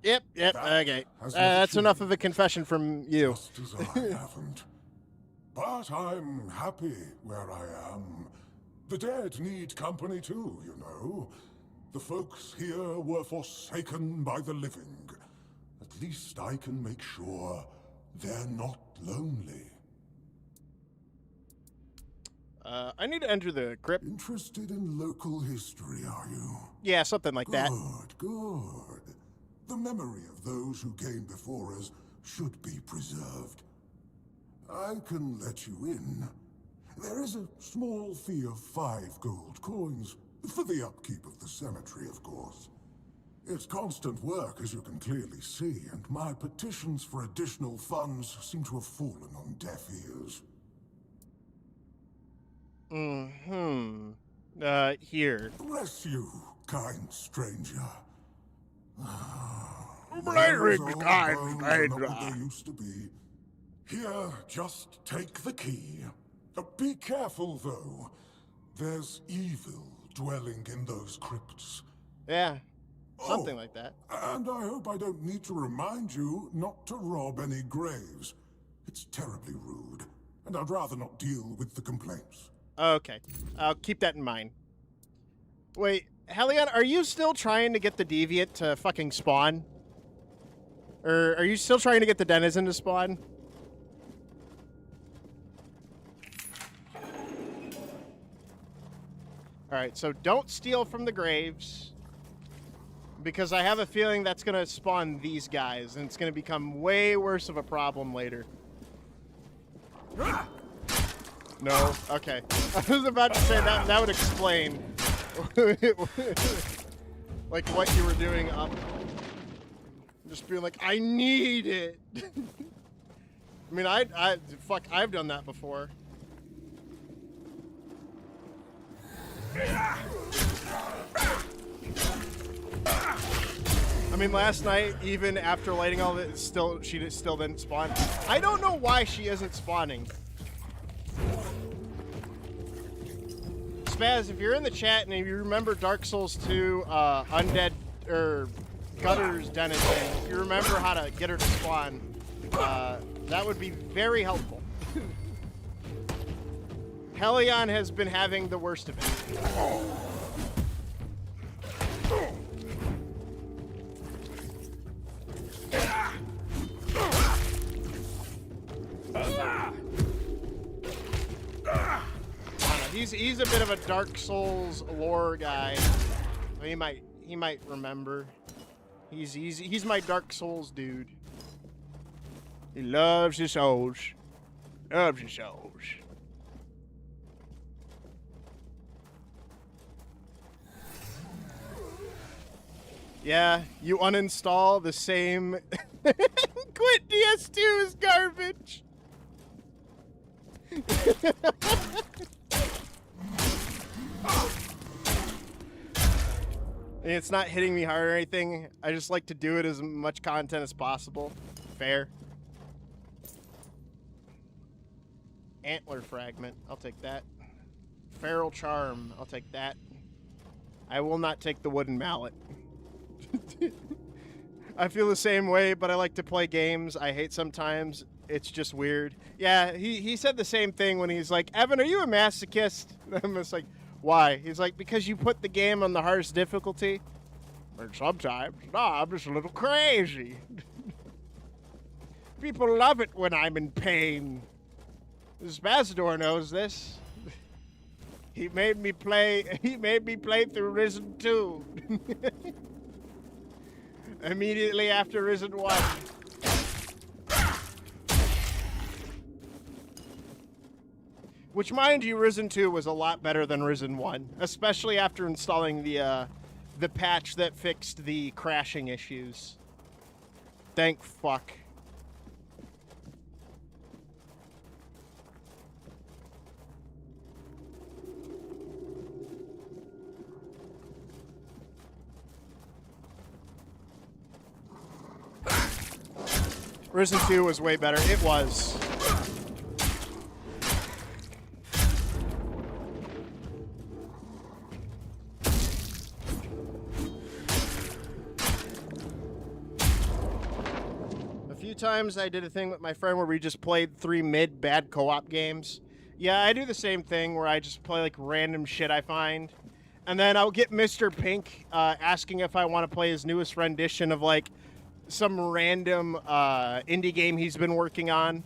Yep, okay. That's enough of a confession from you. Just as I haven't. But I'm happy where I am. The dead need company too, you know. The folks here were forsaken by the living. At least I can make sure they're not lonely. I need to enter the crypt. Interested in local history, are you? Yeah, something like that. Good. The memory of those who came before us should be preserved. I can let you in. There is a small fee of 5 gold coins, for the upkeep of the cemetery, of course. It's constant work, as you can clearly see, and my petitions for additional funds seem to have fallen on deaf ears. Here. Bless you, kind stranger. Bless Those you, old kind bones are stranger. not what they used to be. Here, just take the key. Be careful, though. There's evil dwelling in those crypts. Yeah, something like that. And I hope I don't need to remind you not to rob any graves. It's terribly rude, and I'd rather not deal with the complaints. Okay, I'll keep that in mind. Wait, Helion, are you still trying to get the deviant to fucking spawn? Or are you still trying to get the denizen to spawn? Alright, so don't steal from the graves. Because I have a feeling that's going to spawn these guys, and it's going to become way worse of a problem later. No? Okay. I was about to say that would explain like what you were doing up. I'm Just being like, I need it. I mean, I've done that before. I mean, last night, even after lighting all of it, she still didn't spawn. I don't know why she isn't spawning. Spaz, if you're in the chat and if you remember Dark Souls 2 Undead or Gutter's Den thing, if you remember how to get her to spawn, that would be very helpful. Helion has been having the worst of it. He's a bit of a Dark Souls lore guy. He might remember. He's my Dark Souls dude. He loves his souls. Loves his souls. Yeah, you uninstall the same. Quit DS2 is garbage. It's not hitting me hard or anything. I just like to do it as much content as possible. Fair. Antler fragment. I'll take that. Feral charm. I'll take that. I will not take the wooden mallet. I feel the same way, but I like to play games. I hate sometimes. It's just weird. Yeah, he said the same thing when he's like, Evan, are you a masochist? I'm just like, why? He's like, because you put the game on the hardest difficulty. And sometimes, no, I'm just a little crazy. People love it when I'm in pain. Spazador knows this. He made me play through Risen 2. Immediately after Risen 1. Which, mind you, Risen 2 was a lot better than Risen 1, especially after installing the patch that fixed the crashing issues. Thank fuck. Risen 2 was way better. It was. A few times I did a thing with my friend where we just played 3 mid-bad co-op games. Yeah, I do the same thing where I just play like random shit I find. And then I'll get Mr. Pink asking if I want to play his newest rendition of like some random indie game he's been working on.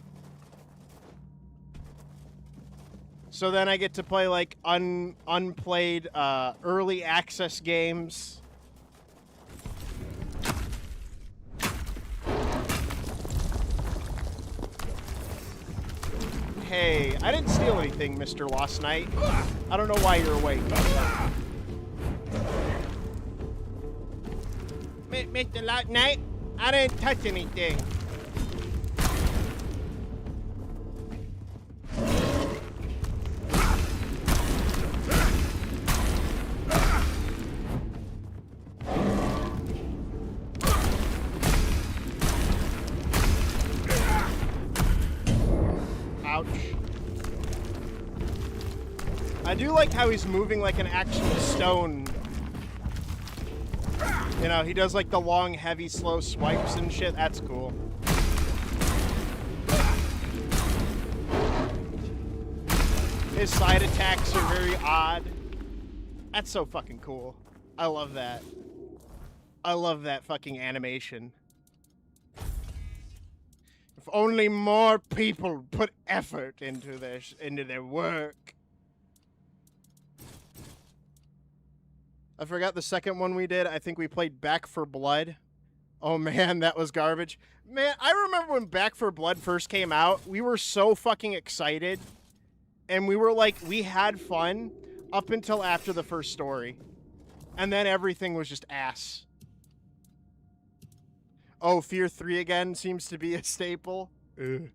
So then I get to play like unplayed early access games. Hey, I didn't steal anything, Mr. Lost Knight. I don't know why you're awake. Mr. Lost Knight? I didn't touch anything. Ouch. I do like how he's moving like an actual stone. You know, he does like the long, heavy, slow swipes and shit. That's cool. His side attacks are very odd. That's so fucking cool. I love that. I love that fucking animation. If only more people put effort into their work. I forgot the second one we did. I think we played Back 4 Blood. Oh man, that was garbage. Man, I remember when Back 4 Blood first came out, we were so fucking excited. And we were like, we had fun up until after the first story. And then everything was just ass. Oh, Fear 3 again seems to be a staple. Ugh.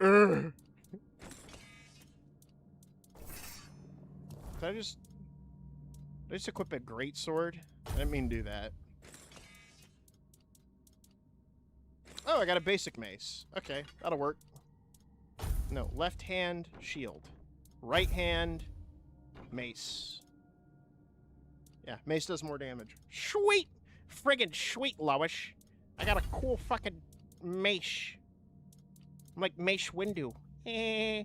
Ugh. Did I just equip a great sword? I didn't mean to do that. Oh, I got a basic mace. Okay, that'll work. No, left hand, shield. Right hand, mace. Yeah, mace does more damage. Sweet! Friggin' sweet, Lois. I got a cool fucking mace. I'm like Mace Windu. Eh.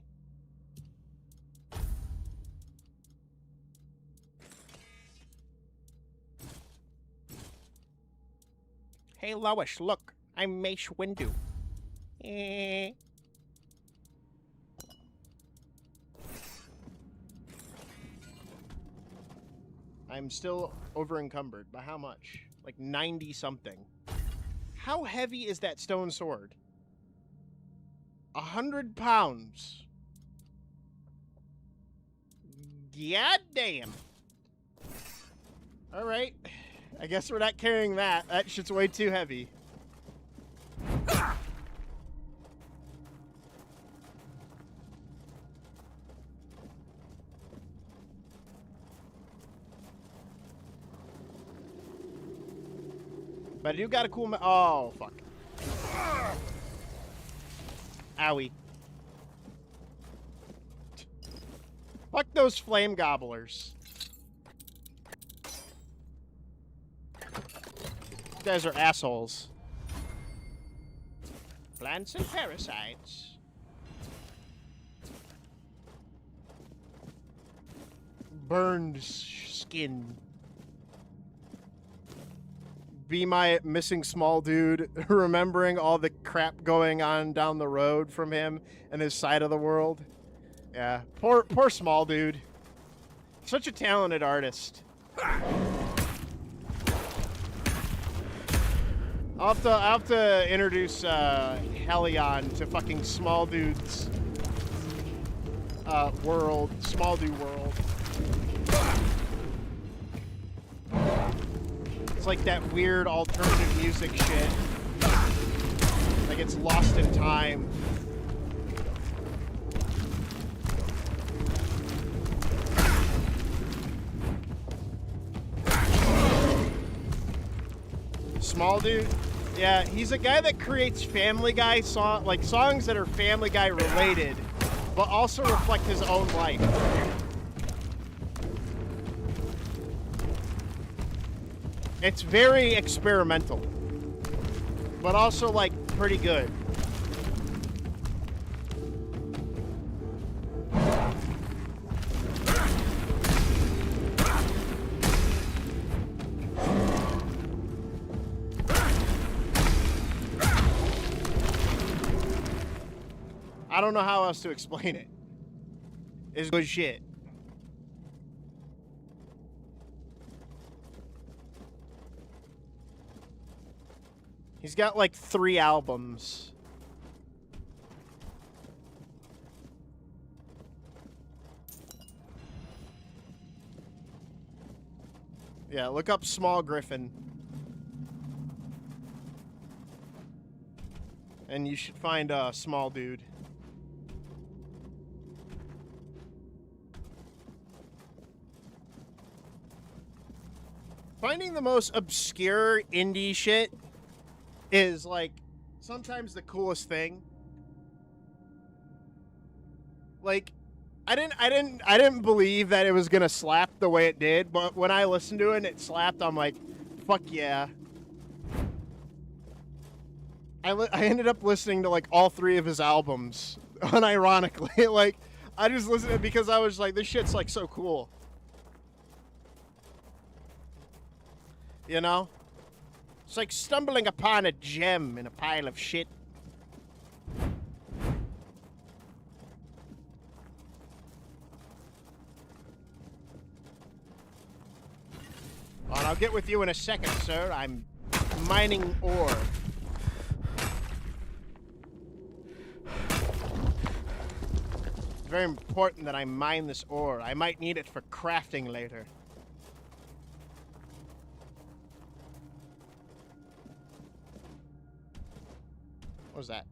Hey, Lois, look. I'm Mace Windu. Eh. I'm still over encumbered. By how much? Like 90 something. How heavy is that stone sword? 100 pounds. God damn. All right. I guess we're not carrying that. That shit's way too heavy. But you got a cool oh, fuck. Owie. Fuck those flame gobblers. You guys are assholes. Plants and parasites. Burned skin. Be my missing small dude, remembering all the crap going on down the road from him and his side of the world. Yeah, poor small dude. Such a talented artist. I'll have to introduce Helion to fucking small dude's world, small dude world. It's like that weird alternative music shit. Like it's lost in time. Small dude? Yeah, he's a guy that creates Family Guy songs that are Family Guy related, but also reflect his own life. It's very experimental, but also, like, pretty good. I don't know how else to explain it. It's good shit. He's got like 3 albums. Yeah, look up Small Griffin. And you should find a small dude. Finding the most obscure indie shit is like sometimes the coolest thing. Like I didn't believe that it was gonna slap the way it did, but when I listened to it and it slapped, I'm like, fuck yeah. I ended up listening to like all 3 of his albums, unironically. Like I just listened to it because I was like, this shit's like so cool. You know? It's like stumbling upon a gem in a pile of shit. Well, I'll get with you in a second, sir. I'm mining ore. It's very important that I mine this ore. I might need it for crafting later. What's that?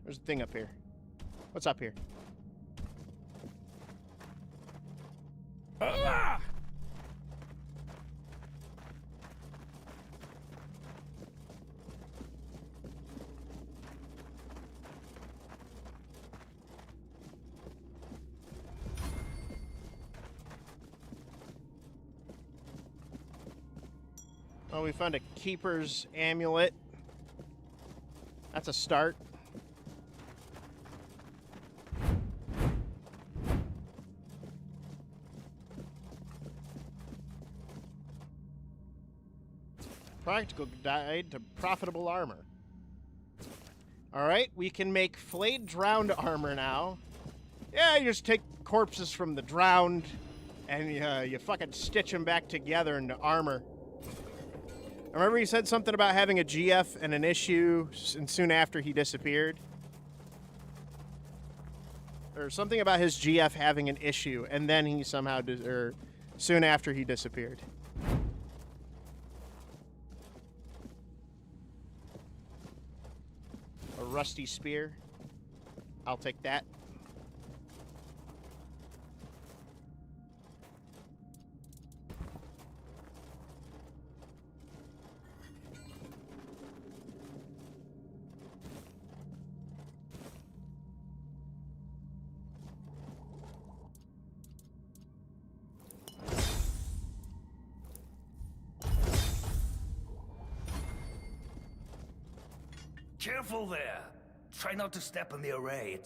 There's a thing up here. What's up here? Ah! Oh, we found a keeper's amulet. That's a start. Practical guide to profitable armor. Alright, we can make flayed drowned armor now. Yeah, you just take corpses from the drowned and you fucking stitch them back together into armor. I remember he said something about having a GF and an issue and soon after he disappeared. Or something about his GF having an issue and then he somehow, or soon after he disappeared. A rusty spear. I'll take that. Careful there. Try not to step on the array.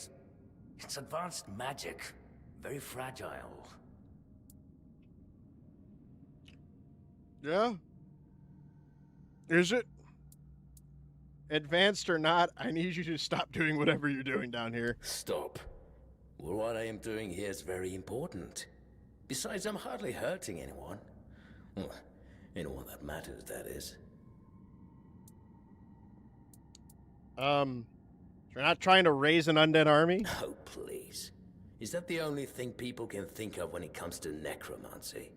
It's advanced magic. Very fragile. Yeah? Is it? Advanced or not, I need you to stop doing whatever you're doing down here. Stop. Well, what I am doing here is very important. Besides, I'm hardly hurting anyone. Well, anyone that matters, that is. You're not trying to raise an undead army? Oh, please. Is that the only thing people can think of when it comes to necromancy?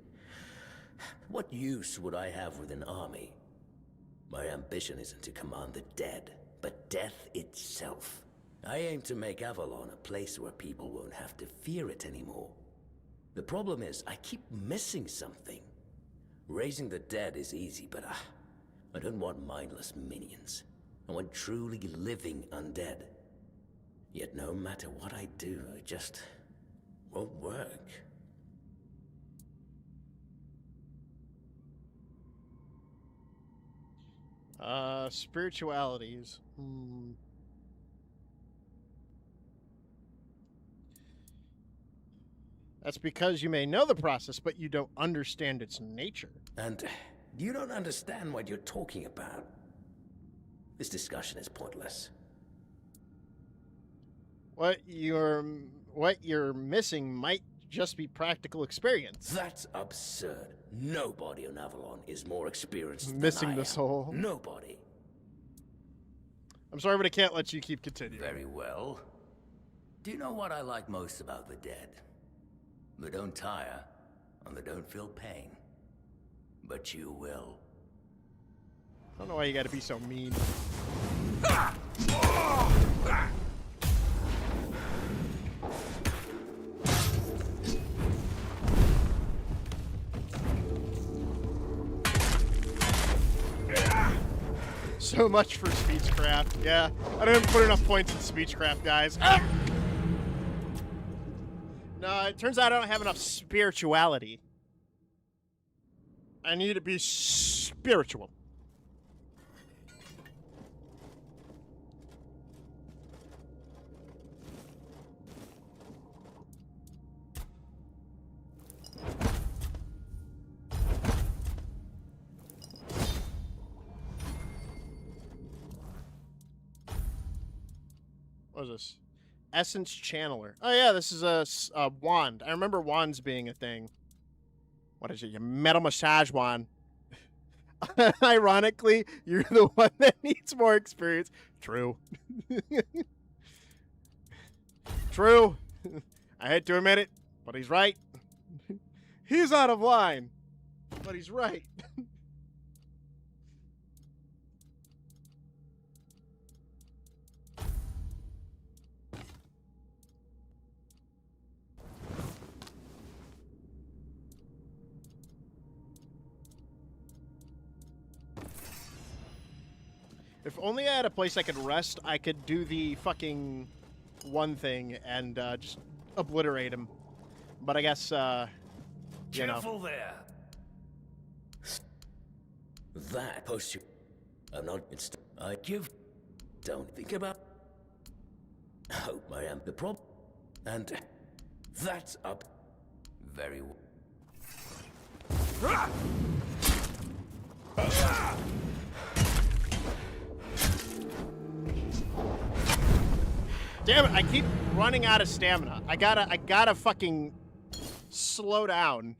What use would I have with an army? My ambition isn't to command the dead, but death itself. I aim to make Avalon a place where people won't have to fear it anymore. The problem is, I keep missing something. Raising the dead is easy, but I don't want mindless minions. I want truly living undead. Yet no matter what I do, it just won't work. Spiritualities. That's because you may know the process, but you don't understand its nature. And you don't understand what you're talking about. This discussion is pointless. What you're missing might just be practical experience. That's absurd. Nobody on Avalon is more experienced Missing than I the am. soul. Nobody. I'm sorry, but I can't let you keep continuing. Very well. Do you know what I like most about the dead? They don't tire, and they don't feel pain. But you will. I don't know why you gotta be so mean. So much for speechcraft. Yeah, I didn't put enough points in speechcraft, guys. No, it turns out I don't have enough spirituality. I need to be spiritual. What is this? Essence Channeler. Oh yeah, this is a wand. I remember wands being a thing. What is it? Your metal massage wand. Ironically, you're the one that needs more experience. True. True. I hate to admit it, but he's right. He's out of line, but he's right. If only I had a place I could rest, I could do the fucking one thing and just obliterate him. But I guess, you know. Careful there. That post you. I'm not. I give. Don't think about. Hope I am the problem. And that's up. Very well. Damn it, I keep running out of stamina. I gotta fucking slow down.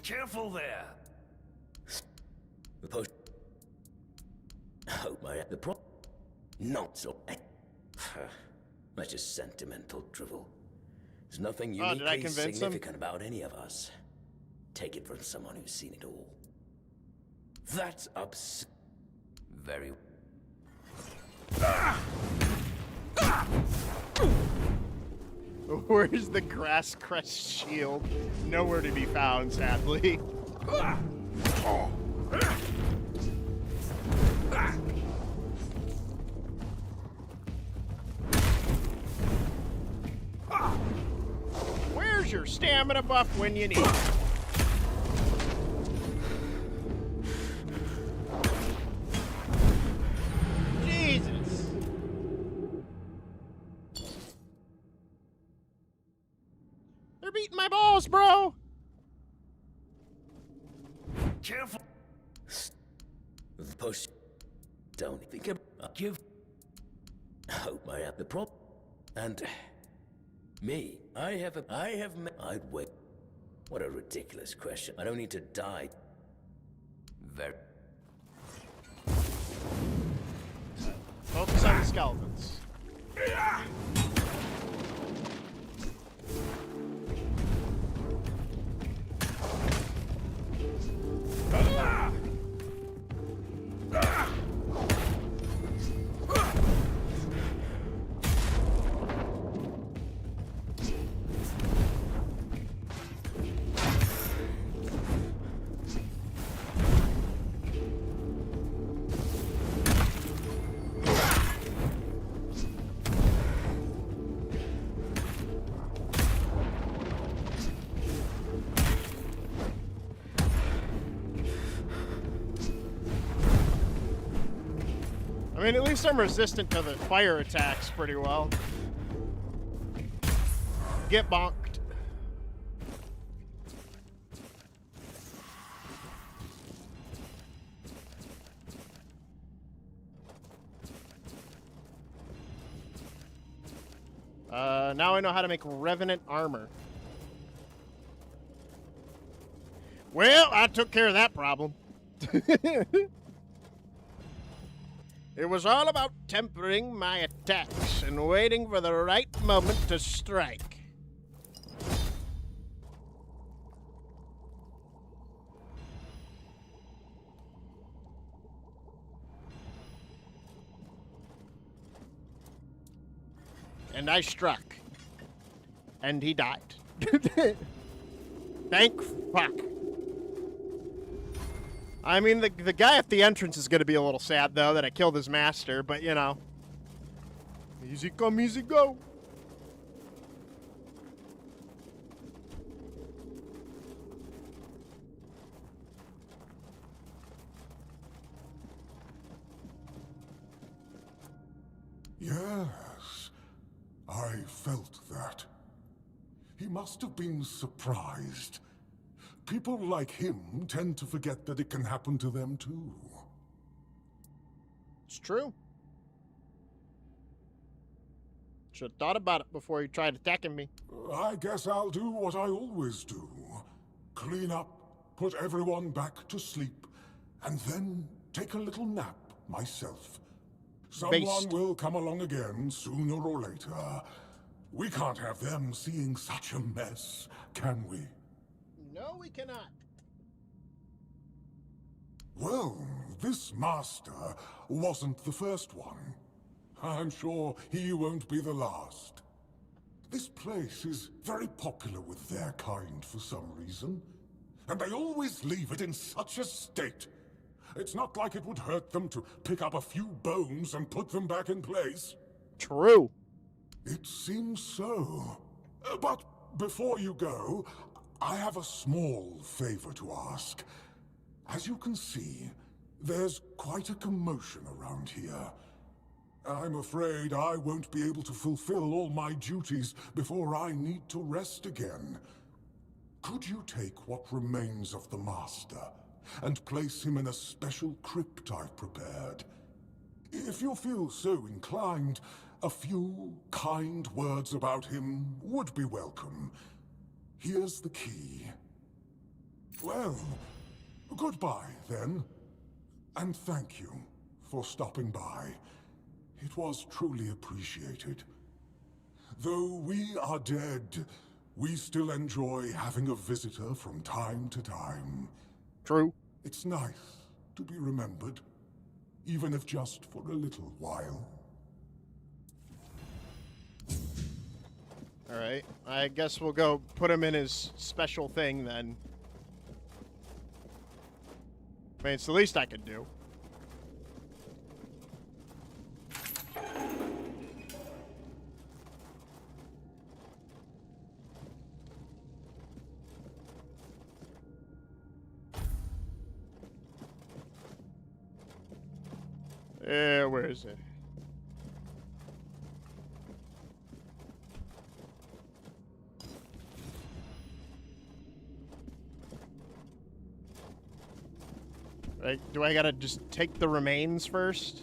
Careful there. The post. Hope I have the problem. Not so. That's just sentimental drivel. There's nothing uniquely significant about any of us. Take it from someone who's seen it all. That's very. Where's the grass crest shield? Nowhere to be found, sadly. Where's your stamina buff when you need it? Jesus. They're beating my balls, bro. Careful. The post. Don't think about. Give. Hope I have the problem. And me, I'd wait. What a ridiculous question. I don't need to die. Very. Focus on the skeletons. I mean, at least I'm resistant to the fire attacks pretty well. Get bonked. Now I know how to make Revenant armor. Well, I took care of that problem. It was all about tempering my attacks and waiting for the right moment to strike. And I struck. And he died. Thank fuck. I mean, the guy at the entrance is going to be a little sad, though, that I killed his master, but, you know. Easy come, easy go. Yes, I felt that. He must have been surprised. People like him tend to forget that it can happen to them too. It's true. Should have thought about it before you tried attacking me. I guess I'll do what I always do. Clean up, put everyone back to sleep, and then take a little nap myself. Someone will come along again sooner or later. We can't have them seeing such a mess, can we? No, we cannot. Well, this master wasn't the first one. I'm sure he won't be the last. This place is very popular with their kind for some reason. and they always leave it in such a state. It's not like it would hurt them to pick up a few bones and put them back in place. True. It seems so. But before you go, I have a small favor to ask. As you can see, there's quite a commotion around here. I'm afraid I won't be able to fulfill all my duties before I need to rest again. Could you take what remains of the Master and place him in a special crypt I've prepared? If you feel so inclined, a few kind words about him would be welcome. Here's the key. Well, goodbye, then. And thank you for stopping by. It was truly appreciated. Though we are dead, we still enjoy having a visitor from time to time. True. It's nice to be remembered, even if just for a little while. Alright, I guess we'll go put him in his special thing then. I mean, it's the least I could do. Where is it? Right, do I gotta just take the remains first?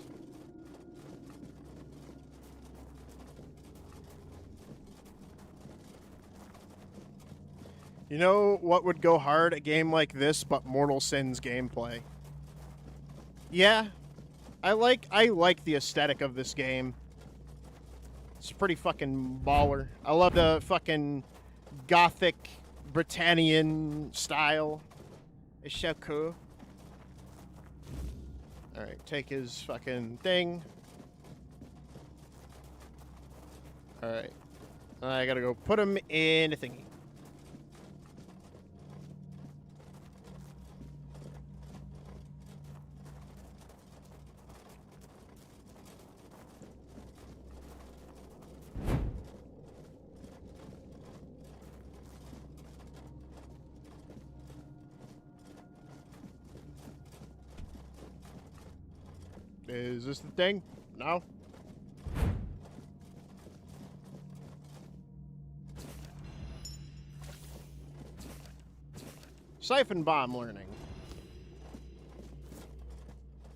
You know what would go hard a game like this but Mortal Sins gameplay? Yeah. I like the aesthetic of this game. It's pretty fucking baller. I love the fucking gothic Britannian style. It's so cool. Alright, take his fucking thing. Alright. I gotta go put him in a thingy. Is this the thing? No? Siphon bomb learning.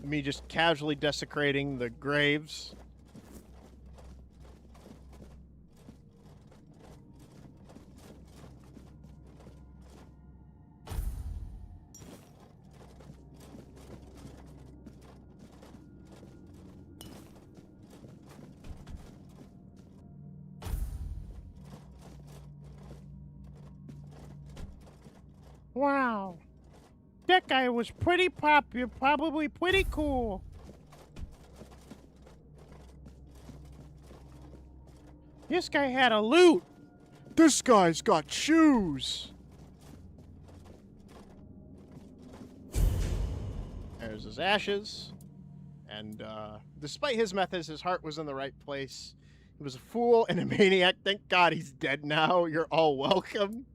Me just casually desecrating the graves. Wow. That guy was pretty popular, probably pretty cool. This guy had a loot. This guy's got shoes. There's his ashes. And despite his methods, his heart was in the right place. He was a fool and a maniac. Thank God he's dead now. You're all welcome.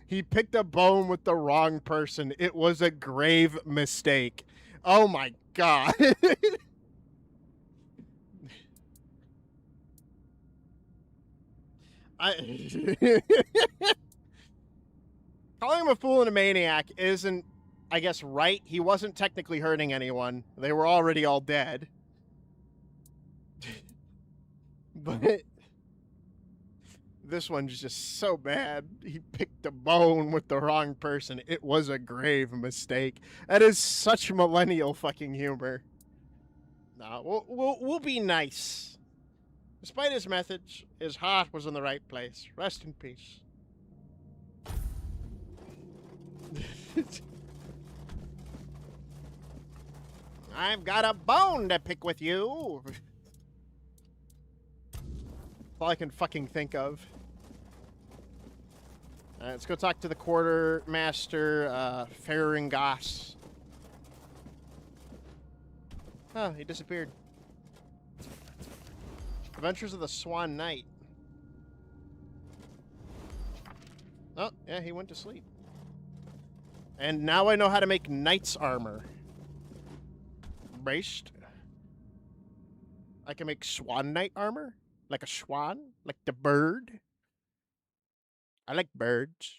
He picked a bone with the wrong person. It was a grave mistake. Oh my God. Calling him a fool and a maniac isn't, I guess, right. He wasn't technically hurting anyone. They were already all dead. But this one's just so bad. He picked a bone with the wrong person. It was a grave mistake. That is such millennial fucking humor. No, we'll be nice. Despite his methods, his heart was in the right place. Rest in peace. I've got a bone to pick with you. All I can fucking think of. Let's go talk to the quartermaster, Faringas. Oh, he disappeared. Adventures of the Swan Knight. Oh, yeah, he went to sleep. And now I know how to make knight's armor. Braced. I can make swan knight armor? Like a swan? Like the bird? I like birds.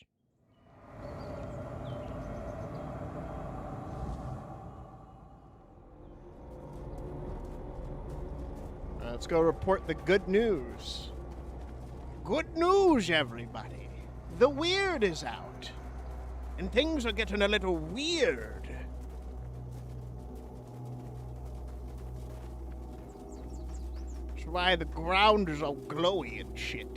Let's go report the good news. Good news, everybody. The weird is out. And things are getting a little weird. That's why the ground is all glowy and shit.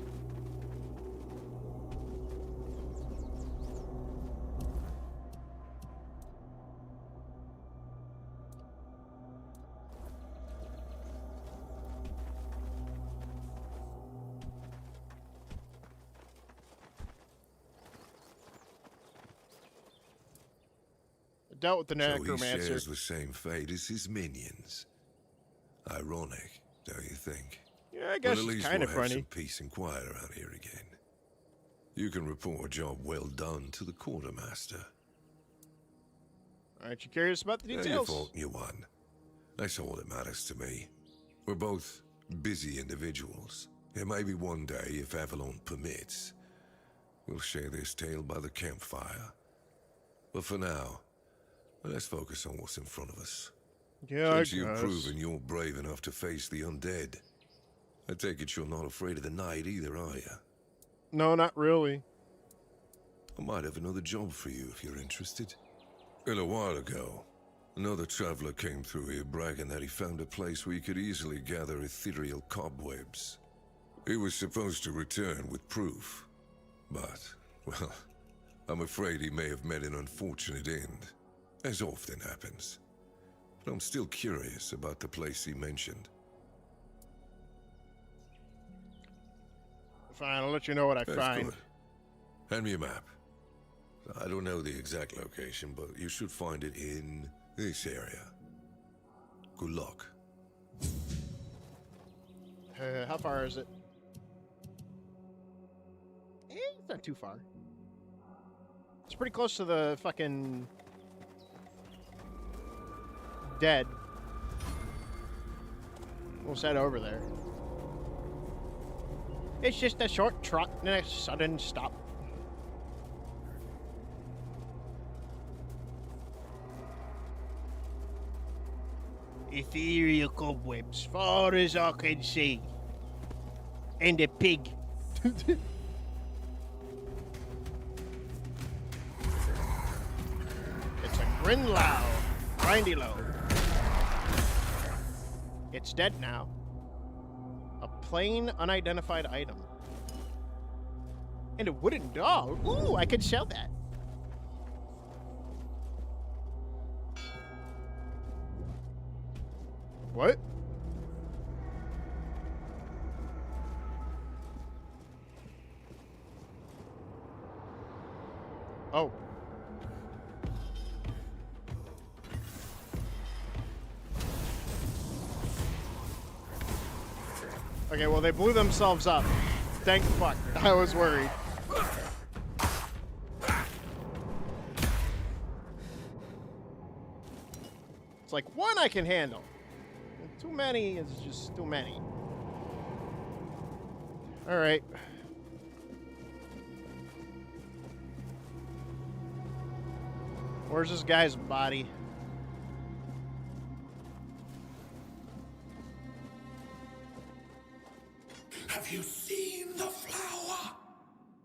Dealt with the necromancer. So he shares the same fate as his minions. Ironic, don't you think? Yeah, I guess well, it's kind of we'll have funny. some peace and quiet around here again. You can report a job well done to the quartermaster. Aren't you curious about the Your details? fault, you won. That's all that matters to me. We're both busy individuals. And maybe one day, if Avalon permits, we'll share this tale by the campfire. But for now, let's focus on what's in front of us. Yeah, Since I you've guess. proven you're brave enough to face the undead, I take it you're not afraid of the night either, are you? No, not really. I might have another job for you if you're interested. A little while ago, another traveler came through here bragging that he found a place where you could easily gather ethereal cobwebs. He was supposed to return with proof, but, well, I'm afraid he may have met an unfortunate end, as often happens. But I'm still curious about the place he mentioned. Fine, I'll let you know what I That's find. good. Hand me a map. I don't know the exact location, but you should find it in this area. Good luck. How far is it? It's not too far. It's pretty close to the fucking dead. We'll head over there. It's just a short trot and a sudden stop. Ethereal cobwebs, far as I can see. And a pig. It's a Grinlow. Grindy low. It's dead now. A plain, unidentified item. And a wooden doll. Ooh, I could sell that. What? Oh. Okay, well, they blew themselves up. Thank fuck. I was worried. It's like one I can handle. Too many is just too many. All right. Where's this guy's body? Have you seen the flower?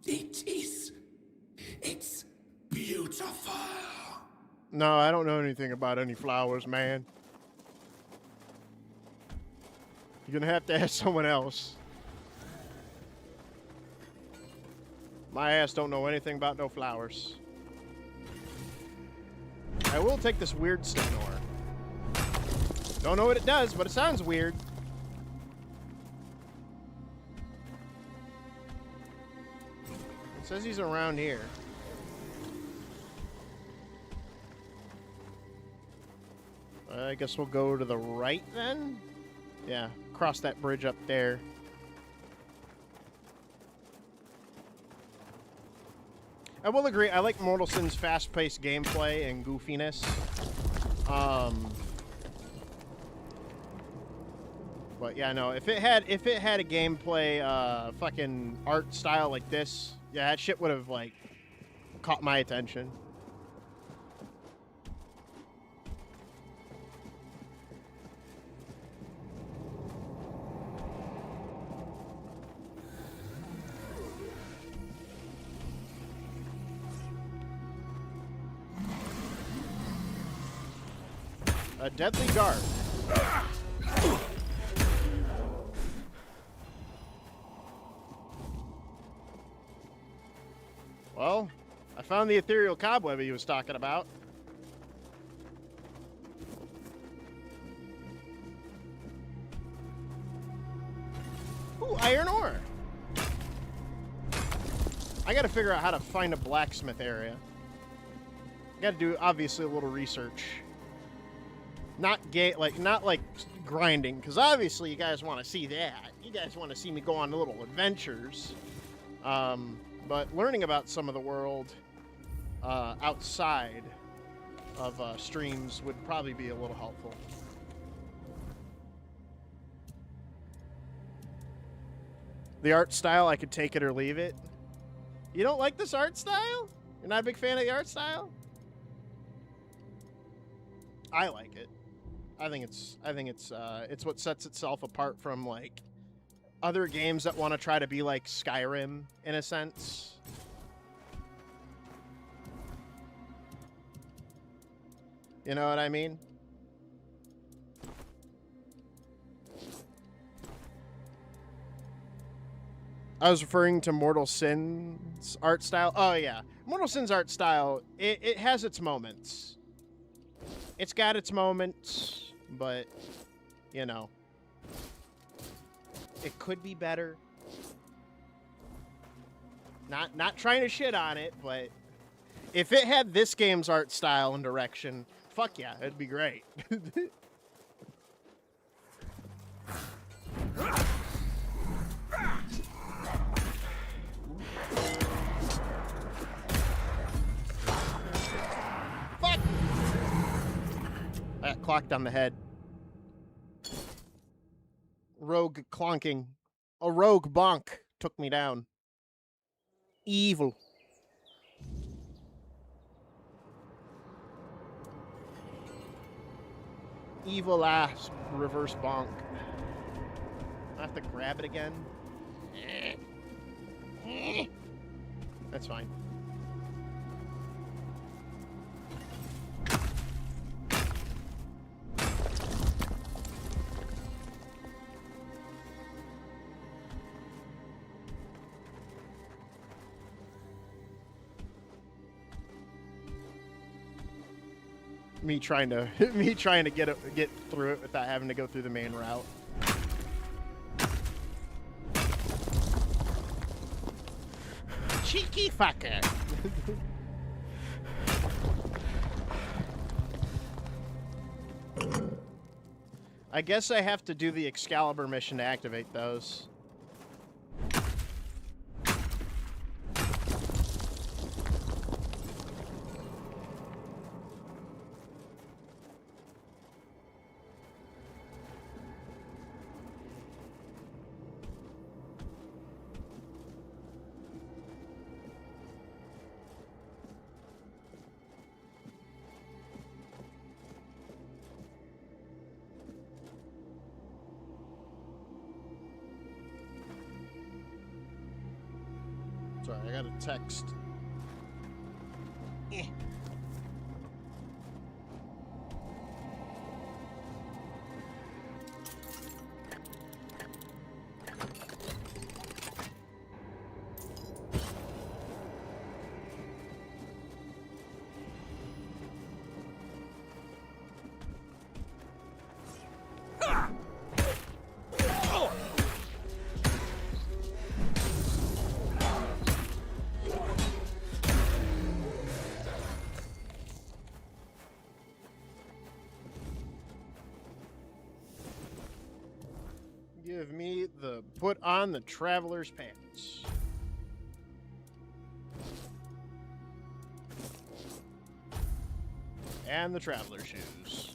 It's beautiful. No, I don't know anything about any flowers, man. You're gonna have to ask someone else. My ass don't know anything about no flowers. I will take this weird stone ore. Don't know what it does, but it sounds weird. says he's around here. I guess we'll go to the right then? Yeah, cross that bridge up there. I will agree, I like Mortal Sin's fast-paced gameplay and goofiness. But yeah, no, if it had a gameplay fucking art style like this, yeah, that shit would have like caught my attention. A deadly guard. Well, I found the ethereal cobweb he was talking about. Ooh, iron ore. I gotta figure out how to find a blacksmith area. Gotta do, obviously, a little research. Not like grinding, because obviously you guys want to see that. You guys want to see me go on little adventures. But learning about some of the world outside of streams would probably be a little helpful. The art style, I could take it or leave it. You don't like this art style? You're not a big fan of the art style? I like it. I think it's what sets itself apart from like other games that want to try to be like Skyrim in a sense. You know what I mean? I was referring to Mortal Sin's art style. Oh yeah, Mortal Sin's art style, it has its moments. It's got its moments, but you know, it could be better. Not trying to shit on it, but if it had this game's art style and direction, fuck yeah, it'd be great. Fuck! I got clocked on the head. Rogue clonking. A rogue bonk took me down. Evil. Evil ass reverse bonk. I have to grab it again. That's fine. Me trying to get through it without having to go through the main route. Cheeky fucker. I guess I have to do the Excalibur mission to activate those. Sorry, I got a text. Give me the put on the traveler's pants. And the traveler shoes.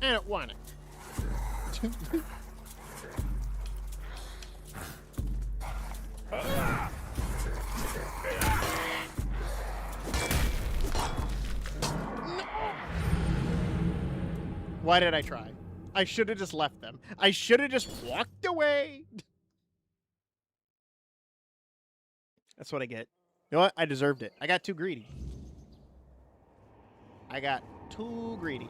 I don't want it. Why did I try? I should have just left them. I should have just walked away. That's what I get. You know what? I deserved it. I got too greedy. I got too greedy.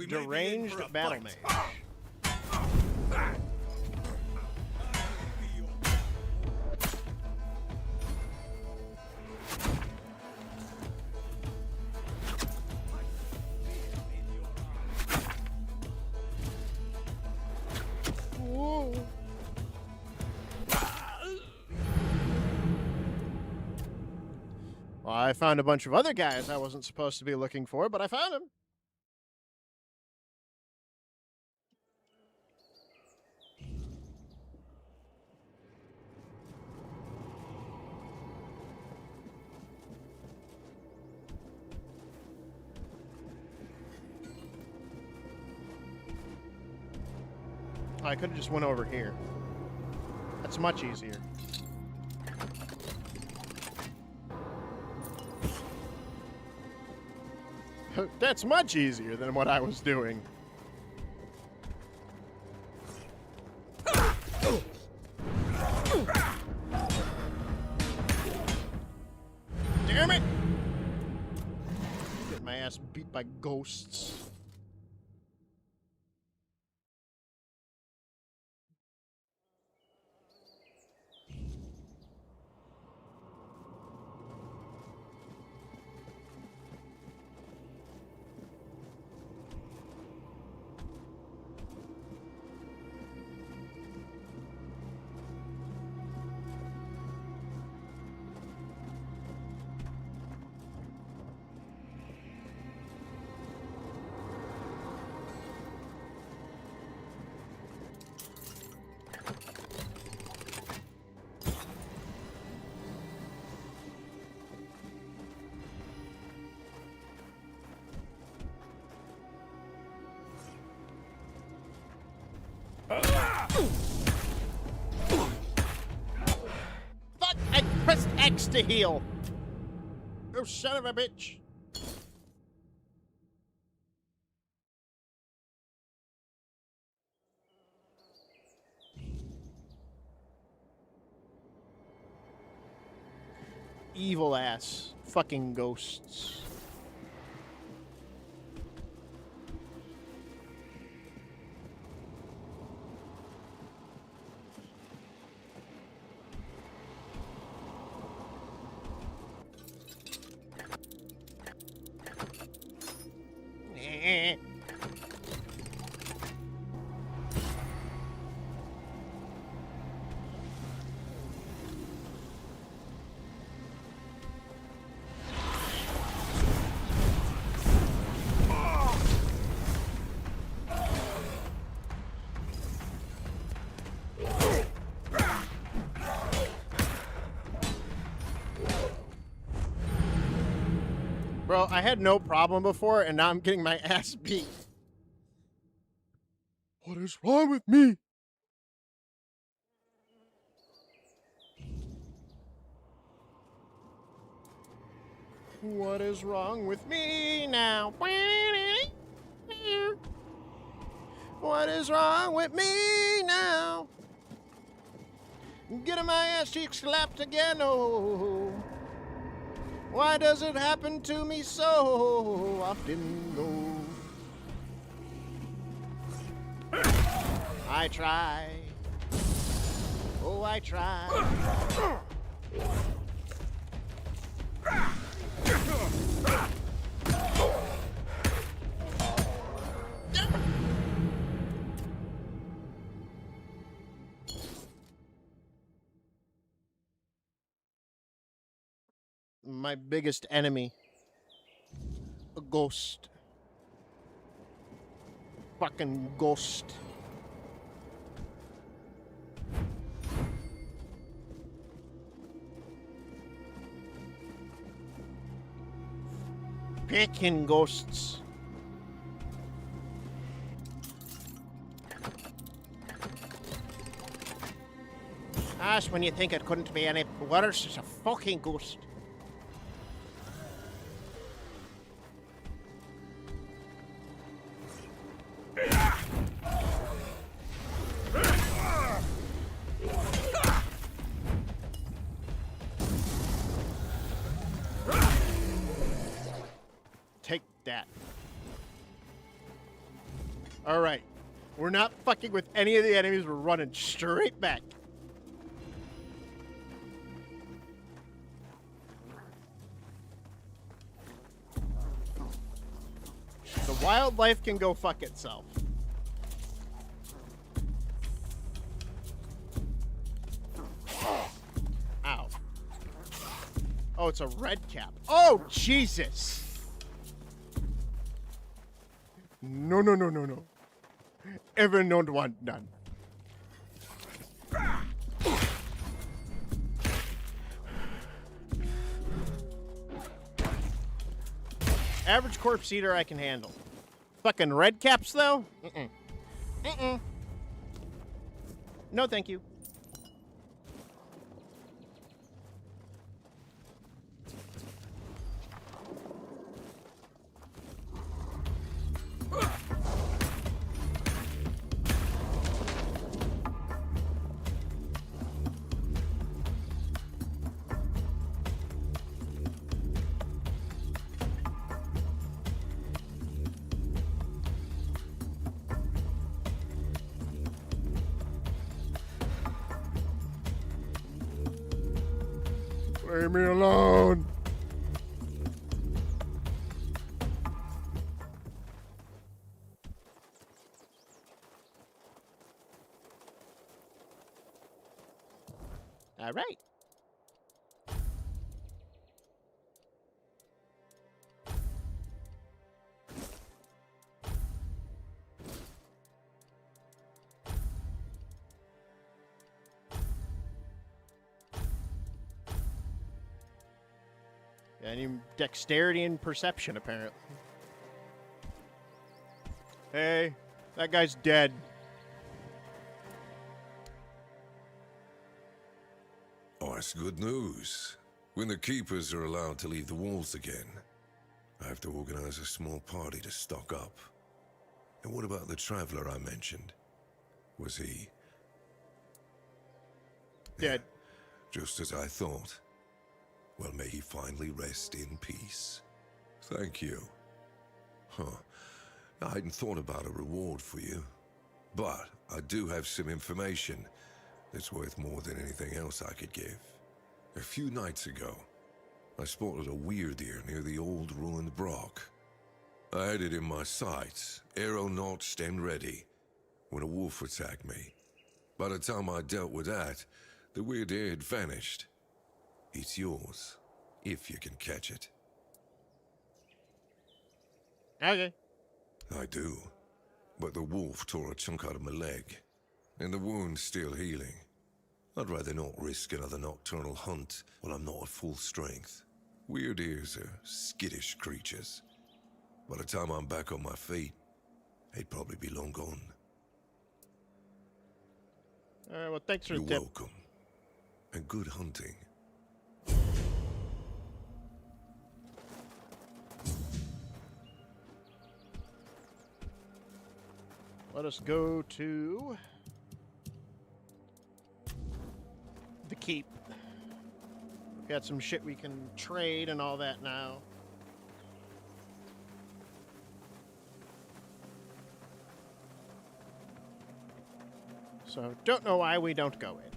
Deranged battle mage. Whoa. Well, I found a bunch of other guys I wasn't supposed to be looking for, but I found them. I could have just went over here. That's much easier. That's much easier than what I was doing. Damn it! Get my ass beat by ghosts. Fuck! I pressed X to heal. You son of a bitch. Evil ass fucking ghosts. So I had no problem before, and now I'm getting my ass beat. What is wrong with me? What is wrong with me now? What is wrong with me now? Getting my ass cheeks slapped again, oh. Why does it happen to me so often, oh? I try. Oh, I try. My biggest enemy. A ghost. Fucking ghost. Picking ghosts. That's when you think it couldn't be any worse. It's a fucking ghost. Take that. Alright. We're not fucking with any of the enemies. We're running straight back. The wildlife can go fuck itself. Ow. Oh, it's a red cap. Oh, Jesus. No, no, no, no, no. Ever not want none. Average corpse eater I can handle. Fucking red caps though? Mm-mm. Mm-mm. No, thank you. Leave me alone. All right. I need dexterity and perception, apparently. Hey, that guy's dead. Oh, that's good news. When the keepers are allowed to leave the walls again, I have to organize a small party to stock up. And what about the traveler I mentioned? Was he... dead? Just as I thought. Well, may he finally rest in peace. Thank you. Huh. I hadn't thought about a reward for you. But I do have some information that's worth more than anything else I could give. A few nights ago, I spotted a weird ear near the old ruined Brock. I had it in my sights, arrow notched and ready, when a wolf attacked me. By the time I dealt with that, the weird ear had vanished. It's yours, if you can catch it. Okay. I do. But the wolf tore a chunk out of my leg, and the wound's still healing. I'd rather not risk another nocturnal hunt while I'm not at full strength. Weird ears are skittish creatures. By the time I'm back on my feet, they'd probably be long gone. Alright, well, thanks for You're the tip. welcome. And good hunting. Let us go to the keep. Got some shit we can trade and all that now. So, don't know why we don't go in.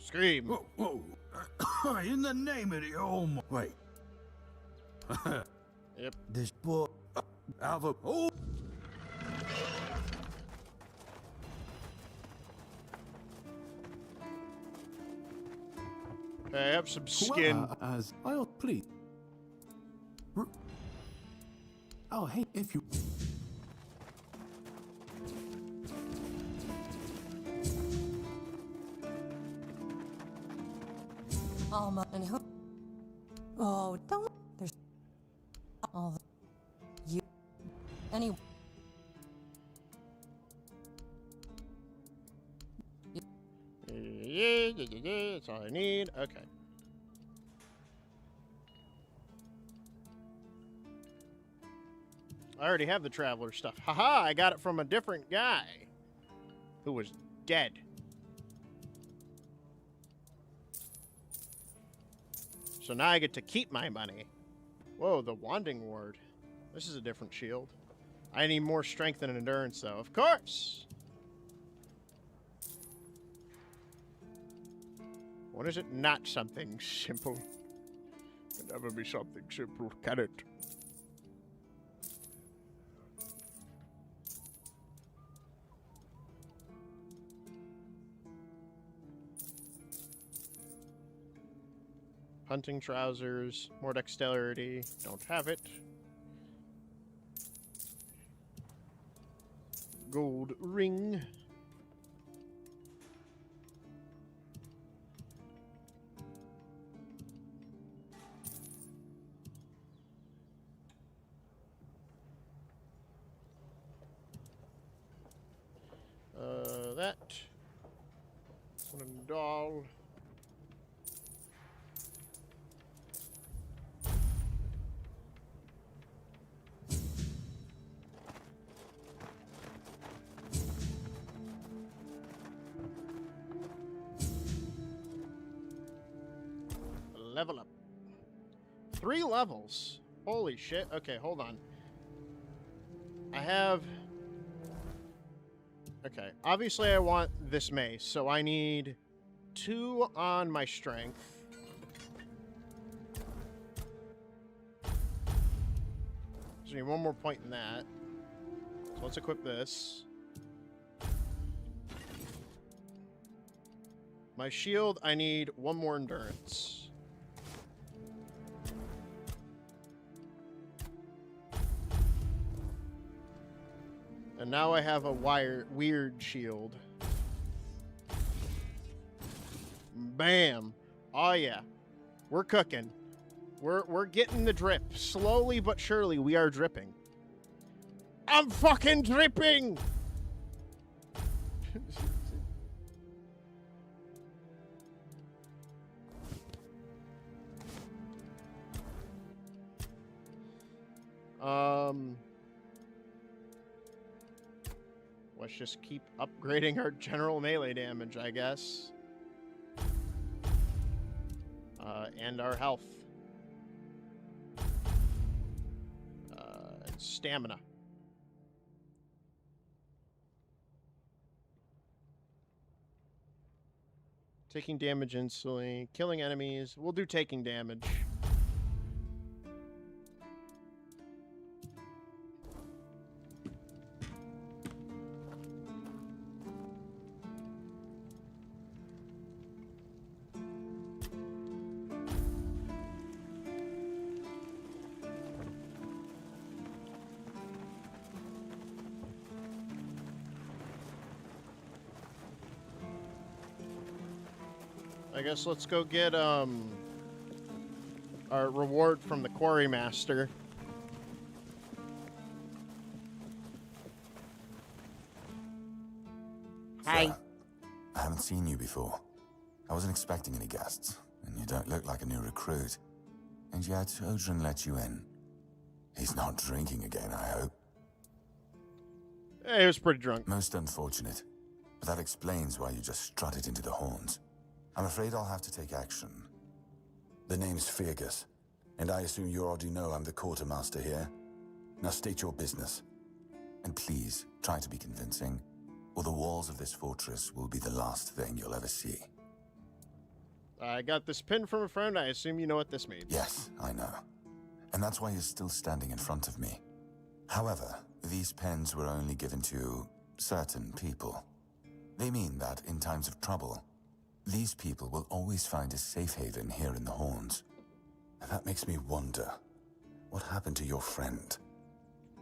Scream. Whoa, whoa. In the name of the Almighty. Wait. Yep. This book. Avalon. Oh! I have some skin. Well, as I'll please. Oh, hey, if you. Alma and who? Oh, don't. There's all the. You. Anyway. Yeah, that's all I need. Okay. I already have the traveler stuff. Haha, I got it from a different guy who was dead. So now I get to keep my money. Whoa, the Wanding Ward. This is a different shield. I need more strength and endurance, though. Of course! When is it not something simple? It can never be something simple, can it? Hunting trousers, more dexterity. Don't have it. Gold ring. That. One doll. Level up. 3 levels. Holy shit. Okay, hold on. I have... Okay, obviously I want this mace, so I need 2 on my strength. So I need 1 more point in that. So let's equip this. My shield, I need 1 more endurance. And now I have a weird shield. Bam. Oh yeah. We're cooking. We're getting the drip. Slowly but surely we are dripping. I'm fucking dripping. Let's just keep upgrading our general melee damage, I guess. And our health. And stamina. Taking damage instantly. Killing enemies. We'll do taking damage. I guess let's go get our reward from the quarry master. Hi. Sir, I haven't seen you before. I wasn't expecting any guests, and you don't look like a new recruit. And yet, Odrin let you in. He's not drinking again, I hope. He was pretty drunk. Most unfortunate. But that explains why you just strutted into the horns. I'm afraid I'll have to take action. The name's Fergus, and I assume you already know I'm the quartermaster here. Now state your business. And please, try to be convincing, or the walls of this fortress will be the last thing you'll ever see. I got this pin from a friend. I assume you know what this means. Yes, I know. And that's why you're still standing in front of me. However, these pens were only given to certain people. They mean that in times of trouble, these people will always find a safe haven here in the Horns. And that makes me wonder, what happened to your friend?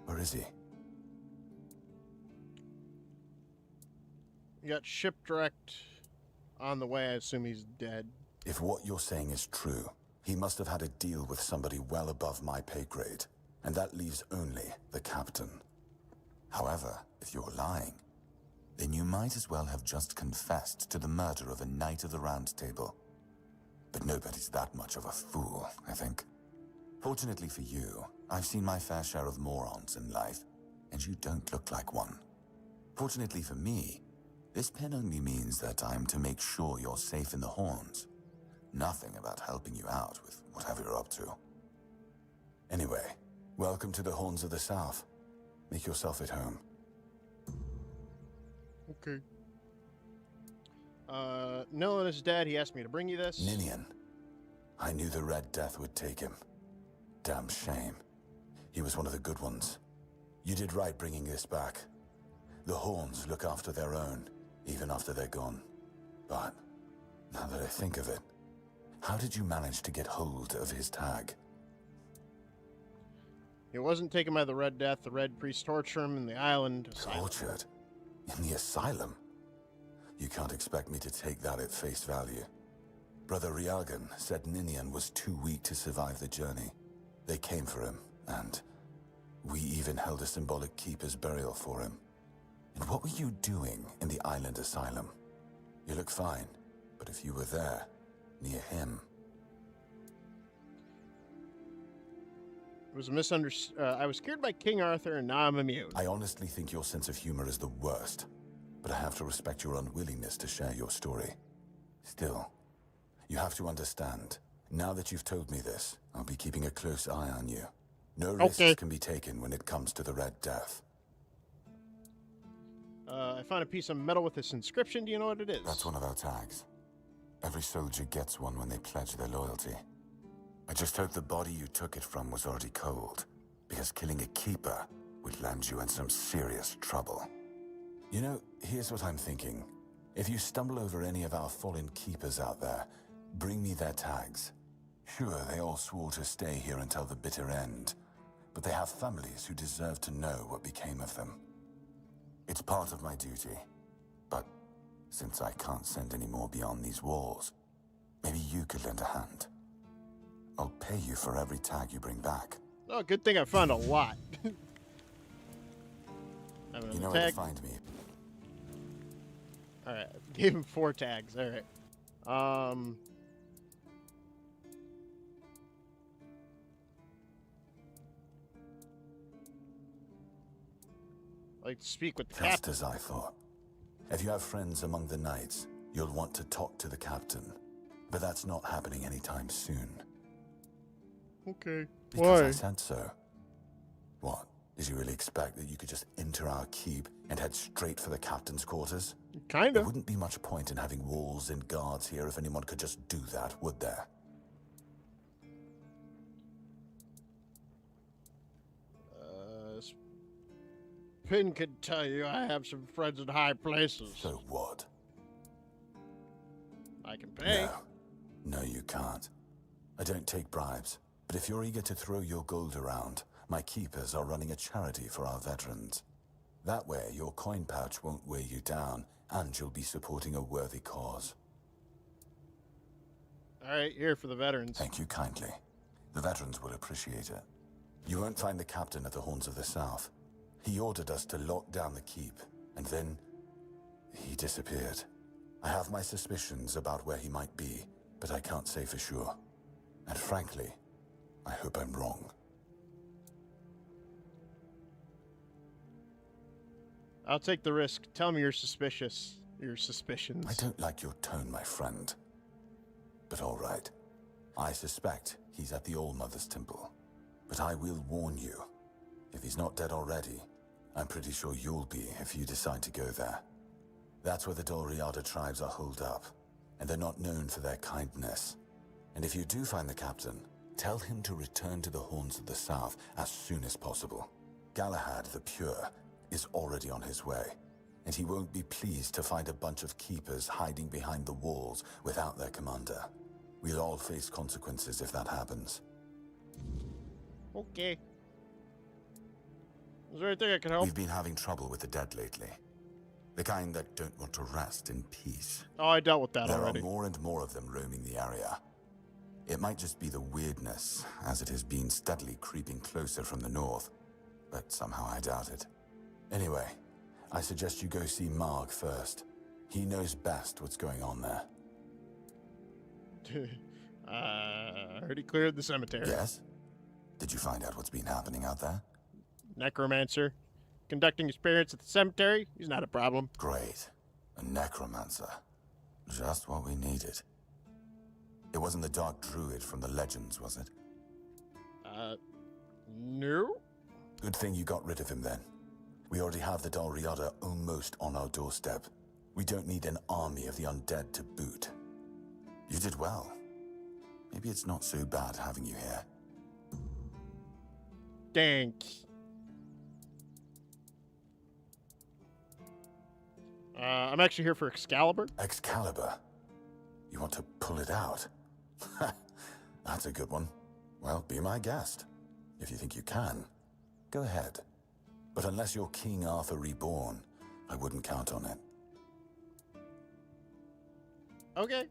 Where is he? You got shipwrecked on the way. I assume he's dead. If what you're saying is true, he must have had a deal with somebody well above my pay grade, and that leaves only the captain. However, if you're lying, then you might as well have just confessed to the murder of a Knight of the Round Table. But nobody's that much of a fool, I think. Fortunately for you, I've seen my fair share of morons in life, and you don't look like one. Fortunately for me, this pen only means that I'm to make sure you're safe in the Horns. Nothing about helping you out with whatever you're up to. Anyway, welcome to the Horns of the South. Make yourself at home. Okay. Nilin is dead. He asked me to bring you this. Ninian. I knew the Red Death would take him. Damn shame. He was one of the good ones. You did right bringing this back. The Horns look after their own, even after they're gone. But, now that I think of it, how did you manage to get hold of his tag? He wasn't taken by the Red Death. The Red Priest tortured him in the island asylum. Tortured? In the asylum? You can't expect me to take that at face value. Brother Riagan said Ninian was too weak to survive the journey. They came for him, and we even held a symbolic keeper's burial for him. And what were you doing in the island asylum? You look fine, but if you were there, near him... It was a misunderstanding. I was cured by King Arthur, and now I'm immune. I honestly think your sense of humor is the worst, but I have to respect your unwillingness to share your story. Still, you have to understand, now that you've told me this, I'll be keeping a close eye on you. No risks can be taken when it comes to the Red Death. I found a piece of metal with this inscription. Do you know what it is? That's one of our tags. Every soldier gets one when they pledge their loyalty. I just hope the body you took it from was already cold, because killing a keeper would land you in some serious trouble. You know, here's what I'm thinking. If you stumble over any of our fallen keepers out there, bring me their tags. Sure, they all swore to stay here until the bitter end, but they have families who deserve to know what became of them. It's part of my duty, but since I can't send any more beyond these walls, maybe you could lend a hand. I'll pay you for every tag you bring back. Oh, good thing I found a lot. You know where to find me. Alright, gave him 4 tags. Alright. Like to speak with the captain. Just as I thought. If you have friends among the knights, you'll want to talk to the captain. But that's not happening anytime soon. Okay. Because Why? I said so. What? Did you really expect that you could just enter our keep and head straight for the captain's quarters? Kinda. There wouldn't be much point in having walls and guards here if anyone could just do that, would there? Pin could tell you I have some friends in high places. So what? I can pay. No, you can't. I don't take bribes, but if you're eager to throw your gold around, my keepers are running a charity for our veterans. That way, your coin pouch won't weigh you down, and you'll be supporting a worthy cause. All right, here for the veterans. Thank you kindly. The veterans will appreciate it. You won't find the captain at the Horns of the South. He ordered us to lock down the keep, and then he disappeared. I have my suspicions about where he might be, but I can't say for sure. And frankly, I hope I'm wrong. I'll take the risk. Tell me you're suspicious. Your suspicions. I don't like your tone, my friend. But all right. I suspect he's at the All-Mother's Temple. But I will warn you. If he's not dead already, I'm pretty sure you'll be if you decide to go there. That's where the Dalriada tribes are holed up, and they're not known for their kindness. And if you do find the captain, tell him to return to the Horns of the South as soon as possible. Galahad the Pure is already on his way, and he won't be pleased to find a bunch of keepers hiding behind the walls without their commander. We'll all face consequences if that happens. Okay. Is there anything I can help? We've been having trouble with the dead lately. The kind that don't want to rest in peace. Oh, I dealt with that already. There are more and more of them roaming the area. It might just be the weirdness, as it has been steadily creeping closer from the north, but somehow I doubt it. Anyway, I suggest you go see Marg first. He knows best what's going on there. I already cleared the cemetery. Yes? Did you find out what's been happening out there? Necromancer. Conducting experiments at the cemetery? He's not a problem. Great. A necromancer. Just what we needed. It wasn't the Dark Druid from the legends, was it? No. Good thing you got rid of him then. We already have the Dalriada almost on our doorstep. We don't need an army of the undead to boot. You did well. Maybe it's not so bad having you here. Thanks. I'm actually here for Excalibur. Excalibur? You want to pull it out? That's a good one. Well, be my guest. If you think you can, go ahead. But unless you're King Arthur reborn, I wouldn't count on it. Okay.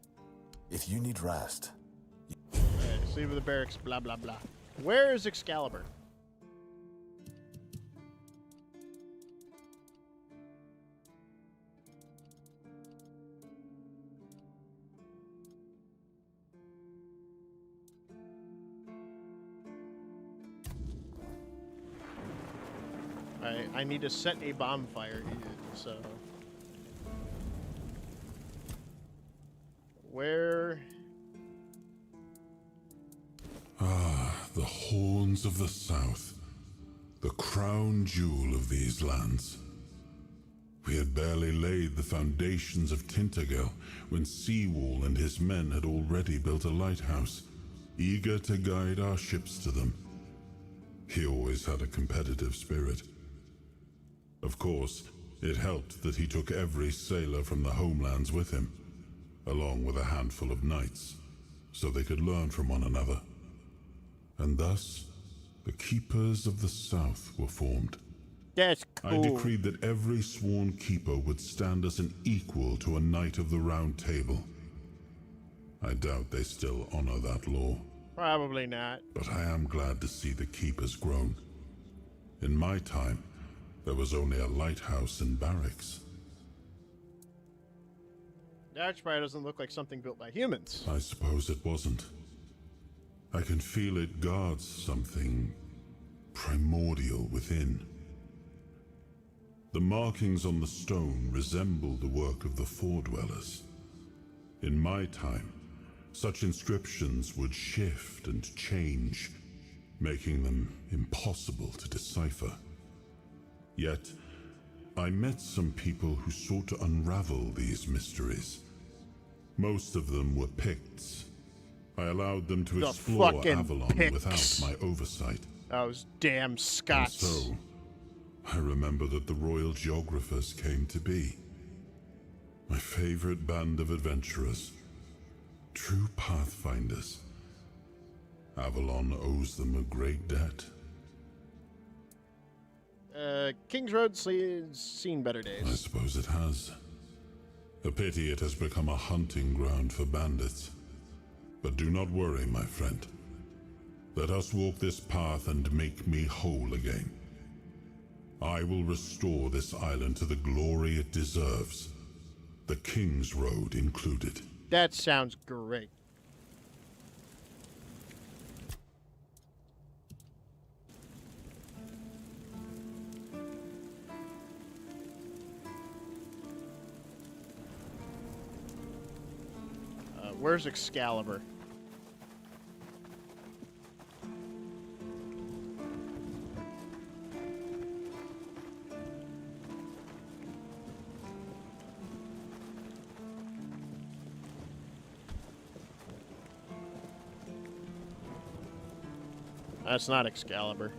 If you need rest... Alright, sleep with the barracks, blah, blah, blah. Where is Excalibur? I need to set a bonfire, so... Where... Ah, the Horns of the South. The crown jewel of these lands. We had barely laid the foundations of Tintagel when Seawall and his men had already built a lighthouse, eager to guide our ships to them. He always had a competitive spirit. Of course, it helped that he took every sailor from the homelands with him, along with a handful of knights, so they could learn from one another. And thus, the Keepers of the South were formed. That's cool. I decreed that every sworn keeper would stand as an equal to a Knight of the Round Table. I doubt they still honor that law. Probably not. But I am glad to see the keepers grown. In my time, there was only a lighthouse and barracks. That probably doesn't look like something built by humans. I suppose it wasn't. I can feel it guards something primordial within. The markings on the stone resemble the work of the Foredwellers. In my time, such inscriptions would shift and change, making them impossible to decipher. Yet, I met some people who sought to unravel these mysteries. Most of them were Picts. I allowed them to explore Avalon without my oversight. Those damn Scots. And so, I remember that the royal geographers came to be. My favorite band of adventurers. True pathfinders. Avalon owes them a great debt. King's Road's seen better days. I suppose it has. A pity it has become a hunting ground for bandits. But do not worry, my friend. Let us walk this path and make me whole again. I will restore this island to the glory it deserves. The King's Road included. That sounds great. Where's Excalibur? That's not Excalibur.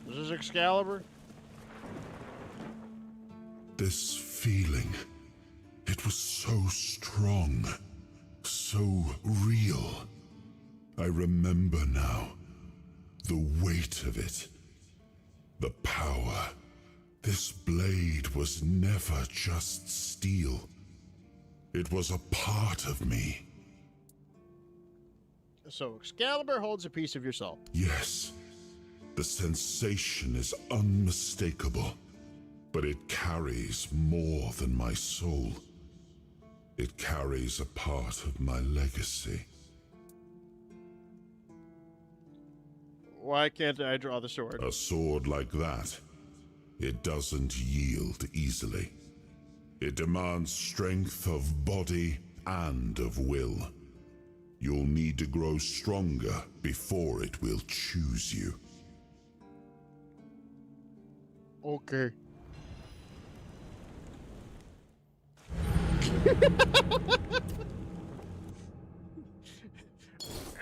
Is this Excalibur? This feeling, it was so strong, so real. I remember now, the weight of it, the power. This blade was never just steel. It was a part of me. So Excalibur holds a piece of your soul. Yes, the sensation is unmistakable. But it carries more than my soul. It carries a part of my legacy. Why can't I draw the sword? A sword like that, it doesn't yield easily. It demands strength of body and of will. You'll need to grow stronger before it will choose you. Okay.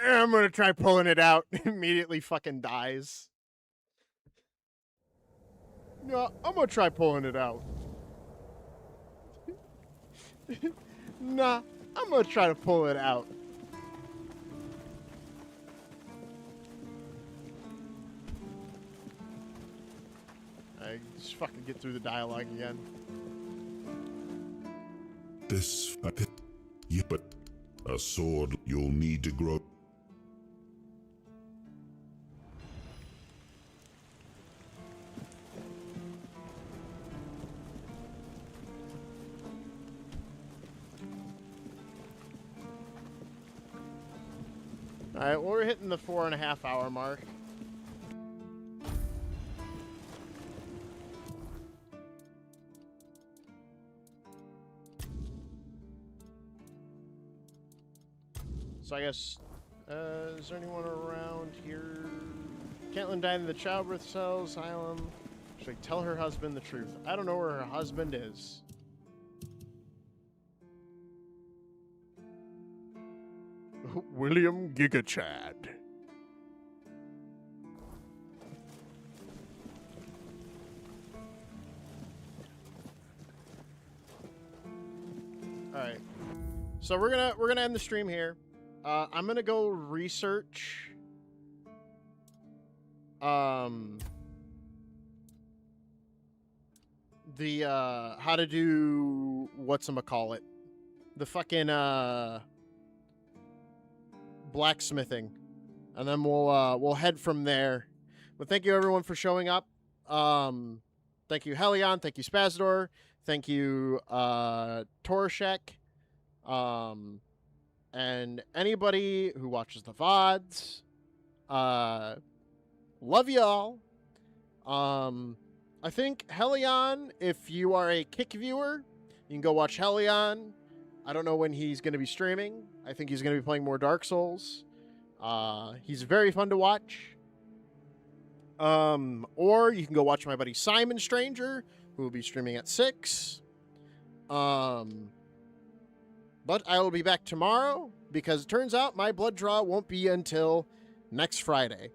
I'm gonna try pulling it out. Immediately fucking dies. No, I'm gonna try pulling it out. Nah, I'm gonna try to pull it out. I just fucking get through the dialogue again. This, yeah, but a sword you'll need to grow. All right, well, we're hitting the 4.5 hour mark. So I guess, is there anyone around here? Caitlin died in the childbirth cell asylum. Should I tell her husband the truth? I don't know where her husband is. William Gigachad. All right. So we're gonna end the stream here. I'm gonna go research the how to do whatchamacallit, the fucking blacksmithing, and then we'll head from there. But thank you everyone for showing up. Thank you Helion, thank you Spazdor, thank you Torashek, and anybody who watches the VODs. Love y'all. I think Helion, if you are a Kick viewer, you can go watch Helion. I don't know when he's going to be streaming. I think he's going to be playing more Dark Souls. He's very fun to watch. Or you can go watch my buddy Simon Stranger, who will be streaming at 6. But I will be back tomorrow because it turns out my blood draw won't be until next Friday.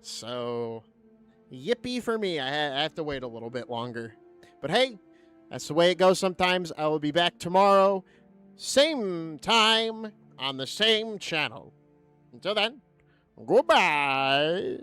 So, yippee for me. I have to wait a little bit longer. But hey, that's the way it goes sometimes. I will be back tomorrow, same time, on the same channel. Until then, goodbye.